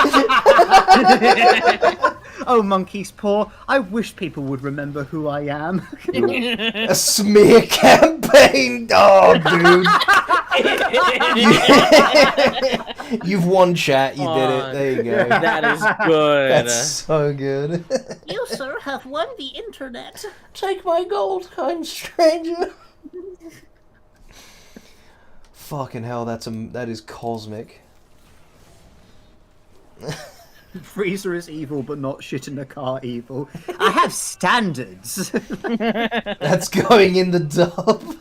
Oh, monkey's paw. I wish people would remember who I am. A smear campaign? Oh, dude. You've won, chat. You did it. There you go. That is good. That's so good. You, sir, have won the internet. Take my gold, kind stranger. Fucking hell, that is cosmic. Frieza is evil, but not shit in the car evil. I have standards. That's going in the dub.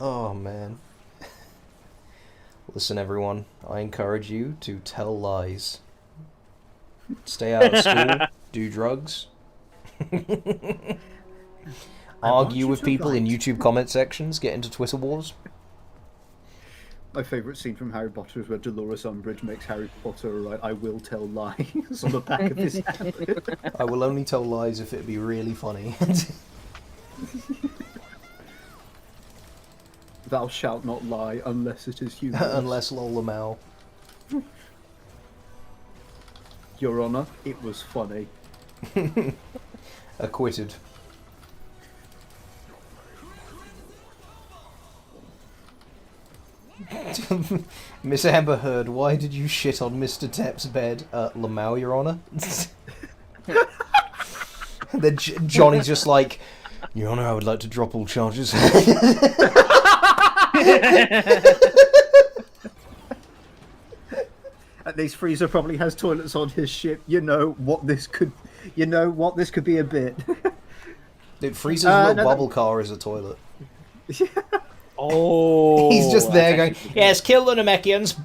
Oh, man. Listen, everyone, I encourage you to tell lies. Stay out of school, do drugs. Argue with people in YouTube comment sections, get into Twitter wars. My favourite scene from Harry Potter is where Dolores Umbridge makes Harry Potter write "I will tell lies" on the back of his hand. I will only tell lies if it be really funny. Thou shalt not lie unless it is humorous. Unless Lola Mal. Your Honour, it was funny. Acquitted. Miss Amber Heard, why did you shit on Mr. Depp's bed? Lamau, Your Honour. Then Johnny's just like, Your Honour, I would like to drop all charges. At least Frieza probably has toilets on his ship. You know what this could be a bit. Dude, Frieza's little bubble car is a toilet. Oh, he's just there going, yes, kill the Namekians.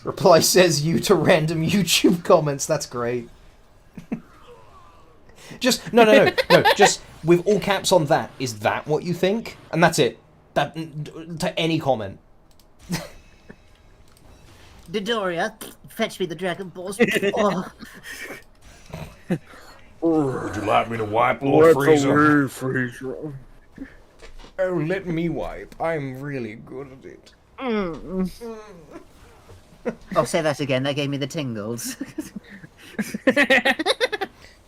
Reply says you to random YouTube comments. That's great. Just no. Just with all caps on that. Is that what you think? And that's it. That to any comment. Dodoria, fetch me the Dragon Balls. Oh. Would you like me to wipe Lord Frieza? Oh, let me wipe. I'm really good at it. I'll say that again. That gave me the tingles.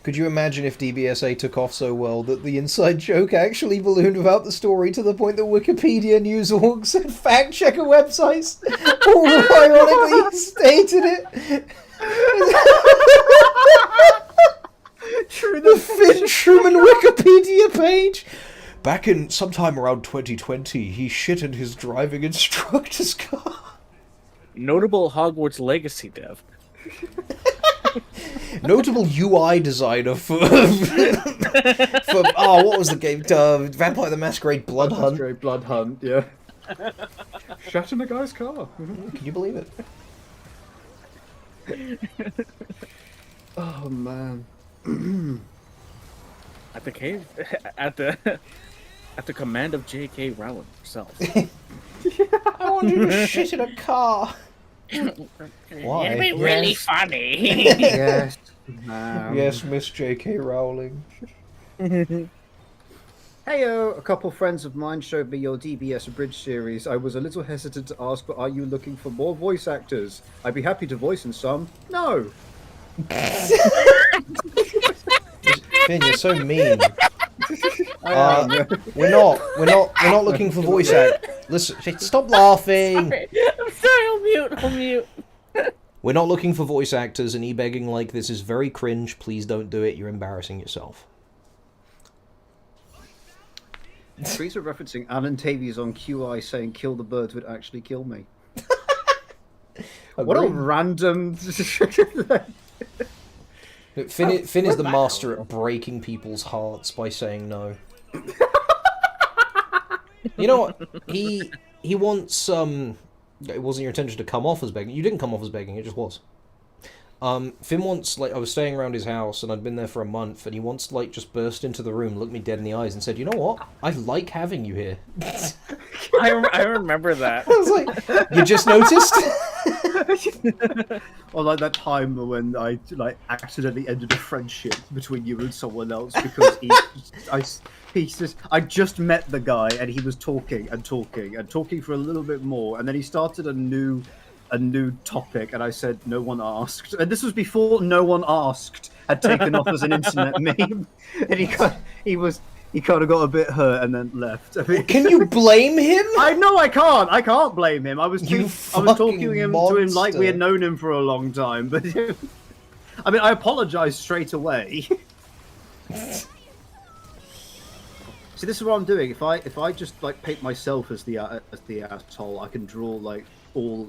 Could you imagine if DBSA took off so well that the inside joke actually ballooned about the story to the point that Wikipedia news orgs and fact-checker websites all ironically stated it? The Finn Truman Wikipedia page. Back in sometime around 2020, he shit in his driving instructor's car. Notable Hogwarts Legacy dev. Notable UI designer for what was the game? Vampire the Masquerade Blood Hunt. Masquerade Blood Hunt, yeah. Shut in a guy's car. Can you believe it? Oh man. At the cave, at the command of J.K. Rowling herself. I want you to shit in a car. Why? It'd be really Yes. funny. Yes. Yes, Miss J.K. Rowling. Heyo, a couple friends of mine showed me your DBS Bridge series. I was a little hesitant to ask, but are you looking for more voice actors? I'd be happy to voice in some. No. Finn, you're so mean. We're not looking for voice act. Listen, stop laughing. I'm sorry, I'll mute. We're not looking for voice actors, and e-begging like this is very cringe. Please don't do it. You're embarrassing yourself. Trees are referencing Alan Davies on QI saying "kill the birds" would actually kill me. What a random. Finn is the master at breaking people's hearts by saying no. You know what? He wants it wasn't your intention to come off as begging. You didn't come off as begging. It just was. Finn wants, like, I was staying around his house and I'd been there for a month, and he wants to, like, just burst into the room, look me dead in the eyes, and said, "You know what? I like having you here." I remember that. I was like, "You just noticed?" Or like that time when I accidentally ended a friendship between you and someone else because I just met the guy and he was talking for a little bit more, and then he started a new topic, and I said no one asked, and this was before no one asked had taken off as an internet meme, and he kind of got a bit hurt and then left. I mean, Can you blame him? I know I can't blame him. I was talking to him like we had known him for a long time, but I mean I apologized straight away. See, this is what I'm doing. If I just like paint myself as the asshole, I can draw like all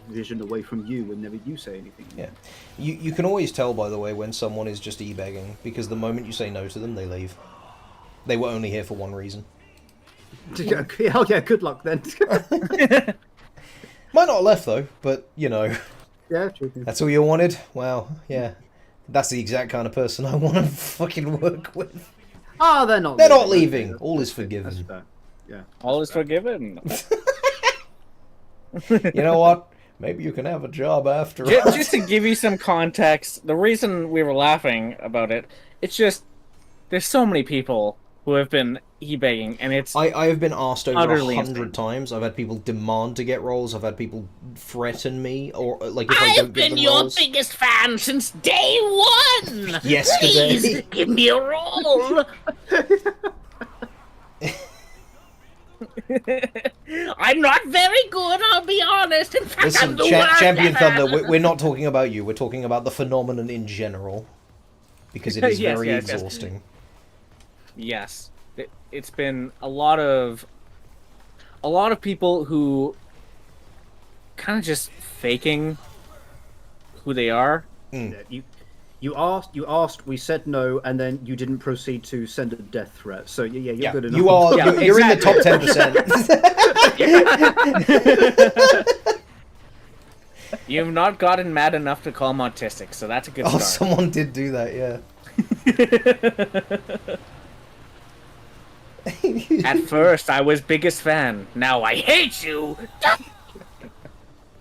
vision away from you and never you say anything. Yeah, you can always tell, by the way, when someone is just e-begging, because the moment you say no to them, they leave. They were only here for one reason. Oh yeah, good luck then. Might not have left though, but you know. Yeah, true. That's all you wanted? Wow, yeah. That's the exact kind of person I want to fucking work with. Ah, they're not. They're not leaving. All is forgiven. That's fair. Yeah. All is forgiven. You know what? Maybe you can have a job after all. Just to give you some context, the reason we were laughing about it, it's just there's so many people who have been e-begging, and it's I have been asked over utterly 100 insane. times. I've had people demand to get roles. I've had people threaten me, or like if I don't I've give been them your roles. biggest fan since day one. Yesterday. Please give me a role. I'm not very good, I'll be honest. In fact, Listen, I'm the worst Champion ever. Thunder, we're not talking about you. We're talking about the phenomenon in general, because it is Yes, very yes, yes. exhausting. Yes, it's been a lot of people who kind of just faking who they are. You asked, we said no, and then you didn't proceed to send a death threat. So yeah, you're good enough. You are. Yeah, you're in the top exactly. 10%. You've not gotten mad enough to call him autistic, so that's a good Oh, start. someone did do that. Yeah. At first, I was biggest fan. Now I hate you.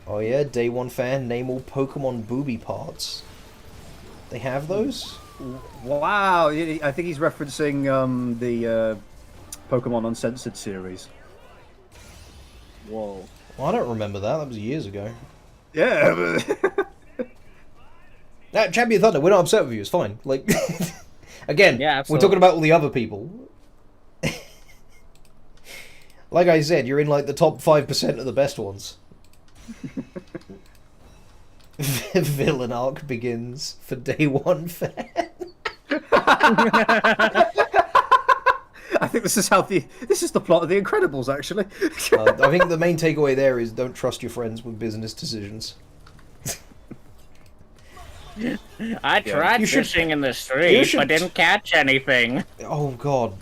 Oh yeah, day one fan. Name all Pokemon booby parts. They have those? Wow, I think he's referencing Pokemon Uncensored series. Whoa. Well, I don't remember that. That was years ago. Yeah. Champion Thunder, we're not upset with you. It's fine. Like, again, Yeah, we're absolutely. talking about all the other people. Like I said, you're in like the top 5% of the best ones. Villain arc begins for day one fan. I think this is the plot of The Incredibles, actually. I think the main takeaway there is don't trust your friends with business decisions. I tried You should- fishing in the you street, should- but didn't catch anything. Oh god.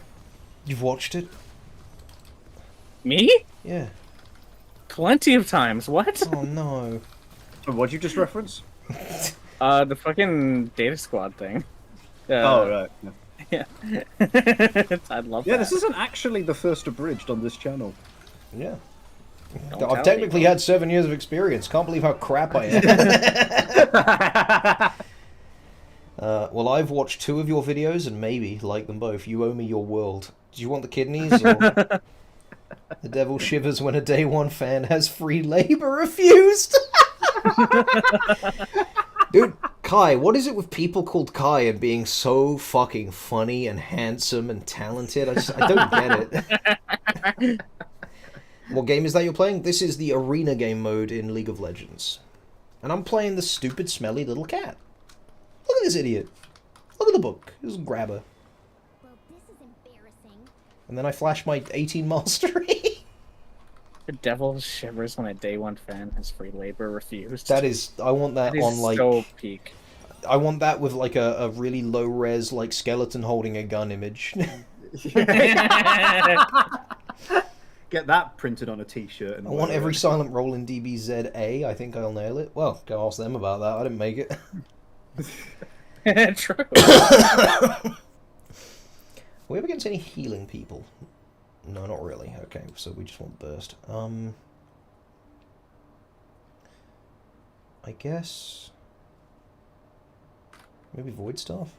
You've watched it? Me? Yeah. Plenty of times. What? Oh no. What'd you just reference? The fucking Data Squad thing. Oh, right. Yeah. I'd love Yeah, that. this isn't actually the first abridged on this channel. Yeah. Don't tell I've technically people. had 7 years of experience. Can't believe how crap I am. Well, I've watched 2 of your videos and maybe like them both. You owe me your world. Do you want the kidneys or the devil shivers when a day one fan has free labor refused? Dude, Kai, what is it with people called Kai and being so fucking funny and handsome and talented? I don't get it. What game is that you're playing? This is the arena game mode in League of Legends. And I'm playing the stupid, smelly little cat. Look at this idiot. Look at the book. Just grab her. Well, this is embarrassing. And then I flash my 18 mastery. The devil shivers when a day one fan has free labor refused. That is, I want that, That is on like, so peak. I want that with like a really low res like skeleton holding a gun image. Get that printed on a t-shirt. And I want every silent roll in DBZA. I think I'll nail it. Well, go ask them about that. I didn't make it. True. Are we up against any healing people? No, not really. Okay, so we just want burst. I guess maybe Void Staff?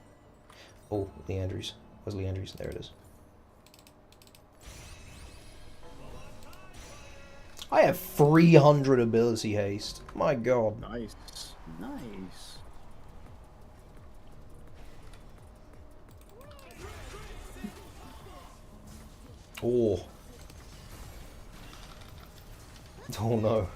Oh, Leandry's. Where's Leandry's? There it is. I have 300 ability haste. My god. Nice. Nice. Oh. Oh no.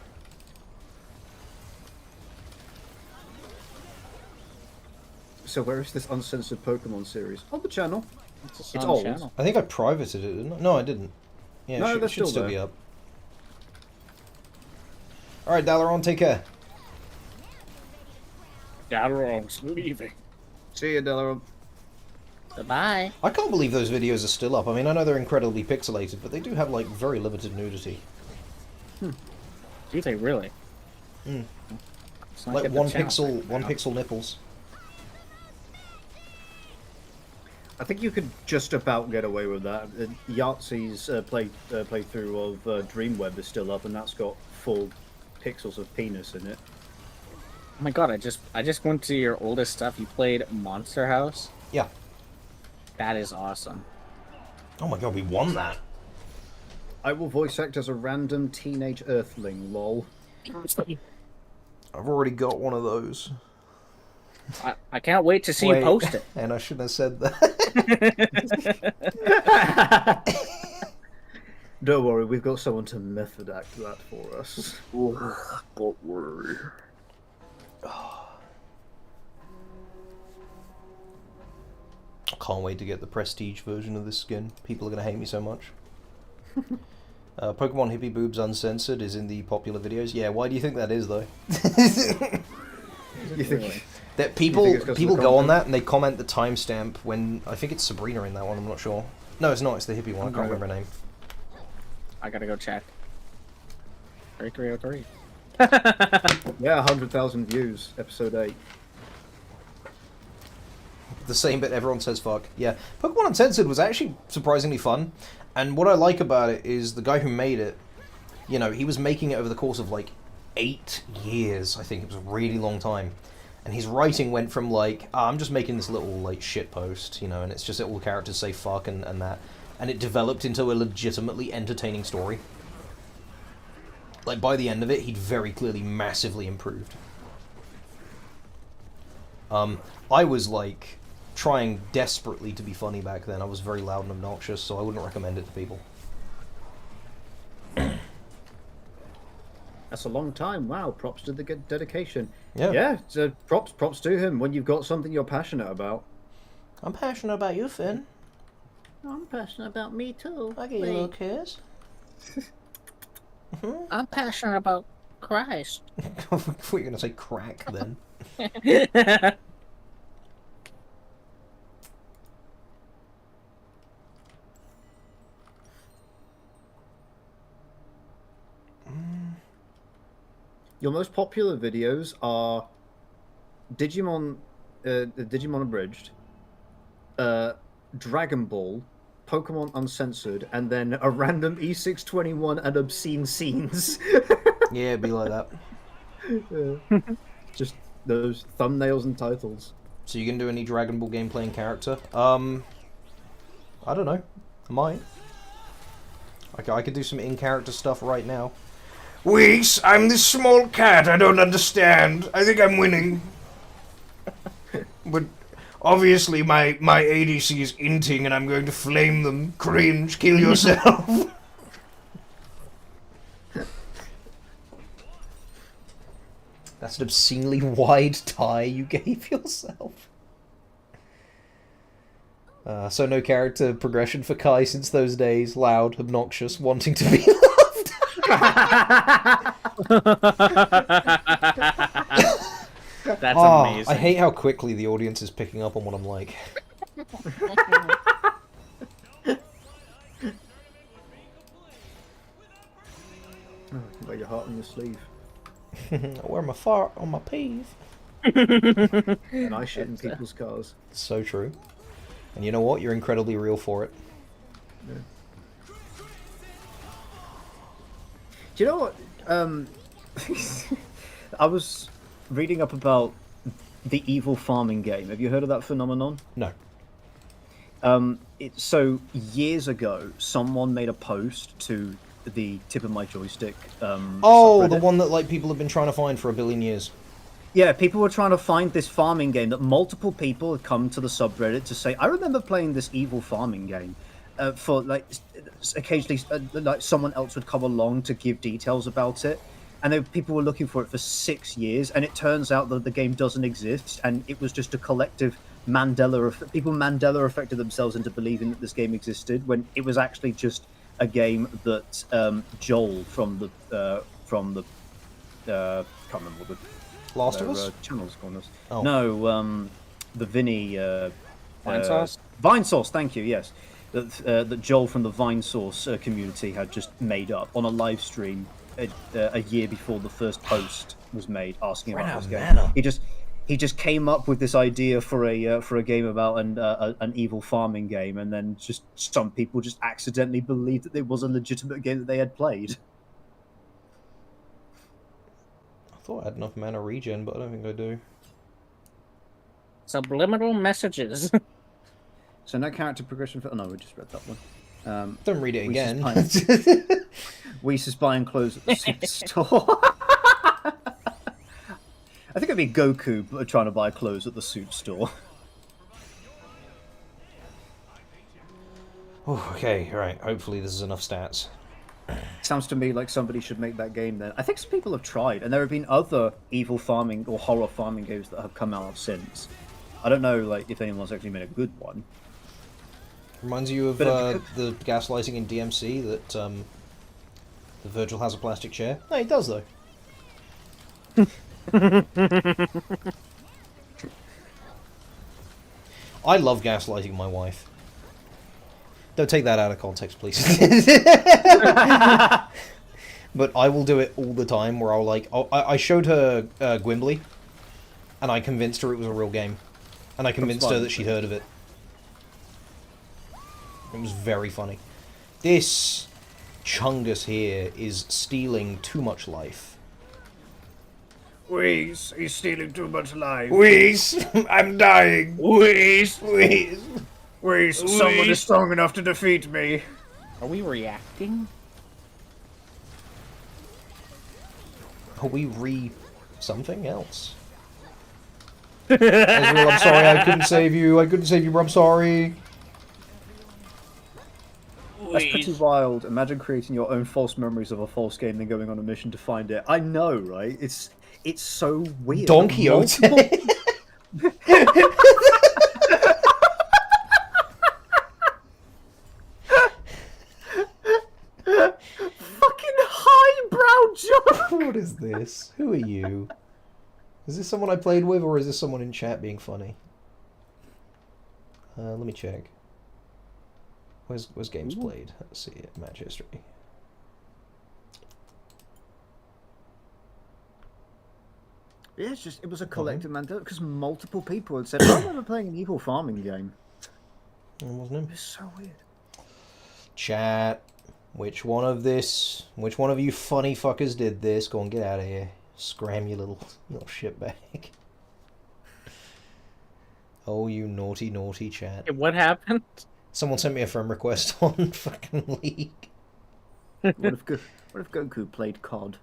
So where is this uncensored Pokemon series? On the channel. It's It's on old. channel. I think I privated it, didn't I? No, I didn't. Yeah, No, it they're should still be there. up. Alright, Dalaron, take care. Dalaron's leaving. See you, Delaron. Goodbye. I can't believe those videos are still up. I mean, I know they're incredibly pixelated, but they do have, like, very limited nudity. Do they really? Mm. It's not Like, get the channel back one now. pixel nipples. I think you could just about get away with that. Yahtzee's playthrough of Dreamweb is still up, and that's got full pixels of penis in it. Oh my god, I just went to your oldest stuff. You played Monster House? Yeah. That is awesome. Oh my god, we won that. I will voice act as a random teenage earthling, lol. I've already got one of those. I can't wait to see Wait, you post it. And I shouldn't have said that. Don't worry, we've got someone to method act that for us. Don't worry. I can't wait to get the prestige version of this skin. People are going to hate me so much. Pokemon Hippie Boobs Uncensored is in the popular videos. Yeah, why do you think that is, though? You think? That You people think it's 'cause of people the go on content? that and they comment the timestamp when... I think it's Sabrina in that one, I'm not sure. No, it's not, it's the hippie one, I can't remember her name. I gotta go check. 3303. Yeah, 100,000 views, episode 8. The same bit everyone says fuck. Yeah. Pokemon Uncensored was actually surprisingly fun. And what I like about it is the guy who made it, you know, he was making it over the course of like 8 years, I think. It was a really long time. And his writing went from like, I'm just making this little like shit post, you know, and it's just all the characters say fuck and that. and it developed into a legitimately entertaining story. Like, by the end of it, he'd very clearly massively improved. I was, like, trying desperately to be funny back then. I was very loud and obnoxious, so I wouldn't recommend it to people. That's a long time. Wow, props to the good dedication. Yeah. Yeah, so props to him when you've got something you're passionate about. I'm passionate about you, Finn. I'm passionate about me too. I get you a little kiss. I'm passionate about Christ. I thought you were going to say crack, then. Your most popular videos are Digimon, Digimon Abridged, Dragon Ball, Pokemon Uncensored, and then a random E621 and obscene scenes. Yeah, it'd be like that. Just those thumbnails and titles. So you can do any Dragon Ball gameplay and character? I don't know. I might. I could do some in-character stuff right now. Weeks, I'm this small cat. I don't understand. I think I'm winning. But obviously my ADC is inting and I'm going to flame them. Cringe. Kill yourself. That's an obscenely wide tie you gave yourself. So no character progression for Kai since those days. Loud, obnoxious, wanting to be loved. That's amazing. I hate how quickly the audience is picking up on what I'm like. Got your heart on your sleeve. I wear my fart on my peeve. And I shit in people's cars. So true. And you know what? You're incredibly real for it. Yeah. Do you know what? I was reading up about the evil farming game. Have you heard of that phenomenon? No. So years ago, someone made a post to the tip of my joystick. Oh, the subreddit. one that like people have been trying to find for a billion years. Yeah, people were trying to find this farming game that multiple people had come to the subreddit to say, I remember playing this evil farming game. For like occasionally, like someone else would come along to give details about it, and people were looking for it for 6 years, and it turns out that the game doesn't exist, and it was just a collective Mandela. People Mandela affected themselves into believing that this game existed when it was actually just a game that Joel from the can't remember what the Last of Us? channel's called us. Oh. No, the Vinny Vinesauce? Vinesauce, thank you. Yes, that Joel from the Vinesauce community had just made up on a live stream a year before the first post was made, asking about this game. He just came up with this idea for a game about an evil farming game, and then just some people just accidentally believed that it was a legitimate game that they had played. I thought I had enough mana regen, but I don't think I do. Subliminal messages. So no character progression for... Oh no, we just read that one. Don't read it again. Weiss is buying clothes at the superstore. I think it'd be Goku trying to buy clothes at the suit store. Oh, okay, right. Hopefully this is enough stats. Sounds to me like somebody should make that game then. I think some people have tried, and there have been other evil farming or horror farming games that have come out since. I don't know like if anyone's actually made a good one. Reminds you of But the gaslighting in DMC that the Virgil has a plastic chair? No, he does though. I love gaslighting my wife. Don't take that out of context, please. But I will do it all the time where I'll like... I showed her Gwimbly, and I convinced her it was a real game. And I convinced her that she'd heard of it. It was very funny. This Chungus here is stealing too much life. Weiss, he's stealing too much life. Weeks, I'm dying. Whiz. Weeks. Someone is strong enough to defeat me. Are we reacting? Are we something else? Ezreal, I'm sorry, I couldn't save you. Bro. I'm sorry. That's pretty wild. Imagine creating your own false memories of a false game, then going on a mission to find it. I know, right? It's so weird. Don Quixote. Fucking highbrow joke. What is this? Who are you? Is this someone I played with, or is this someone in chat being funny? Let me check. Where's games played? Let's see it. Match history. Yeah, it was a collective mentality because multiple people had said, "I remember playing an evil farming game." Wasn't him? It's so weird. Chat. Which one of you funny fuckers did this? Go on, get out of here. Scram, you little shitbag. Oh, you naughty, naughty chat. Hey, what happened? Someone sent me a friend request on fucking League. What if Goku played COD?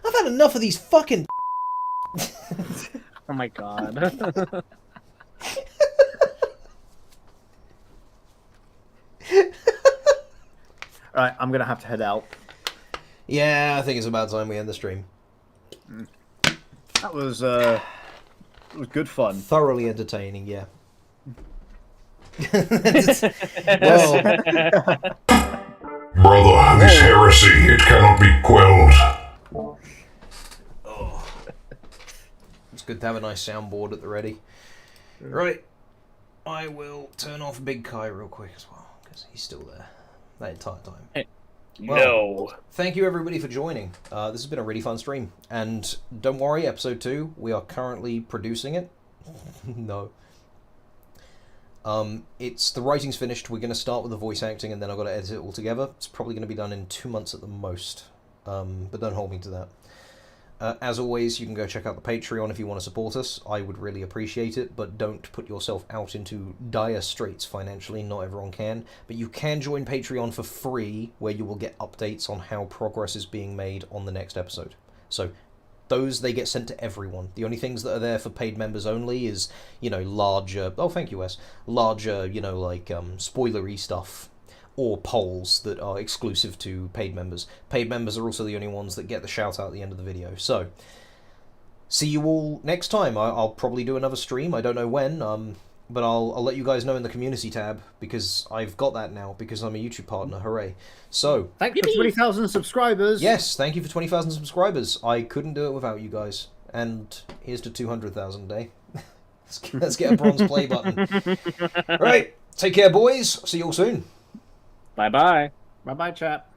I've had enough of these fucking. Oh my god. Alright, I'm gonna have to head out. Yeah, I think it's about time we end the stream. That was good fun. Thoroughly entertaining, yeah. Well, brother, this heresy, it cannot be quelled. It's good to have a nice soundboard at the ready. Right, I will turn off Big Kai real quick as well, because he's still there that entire time. Well, thank you everybody for joining. This has been a really fun stream. And don't worry, episode 2, we are currently producing it. No. The writing's finished. We're going to start with the voice acting, and then I've got to edit it all together. It's probably going to be done in 2 months at the most. But don't hold me to that. As always, you can go check out the Patreon if you want to support us. I would really appreciate it, but don't put yourself out into dire straits financially. Not everyone can. But you can join Patreon for free, where you will get updates on how progress is being made on the next episode. So those, they get sent to everyone. The only things that are there for paid members only is, larger... Oh, thank you, Wes. Larger, spoilery stuff. Or polls that are exclusive to paid members. Paid members are also the only ones that get the shout out at the end of the video. So, see you all next time. I'll probably do another stream. I don't know when, but I'll let you guys know in the community tab, because I've got that now, because I'm a YouTube partner. Hooray. So, thank you for 20,000 subscribers. Yes, thank you for 20,000 subscribers. I couldn't do it without you guys. And here's to 200,000 a day. Let's get a bronze play button. Right, take care, boys. See you all soon. Bye-bye. Bye-bye, chat.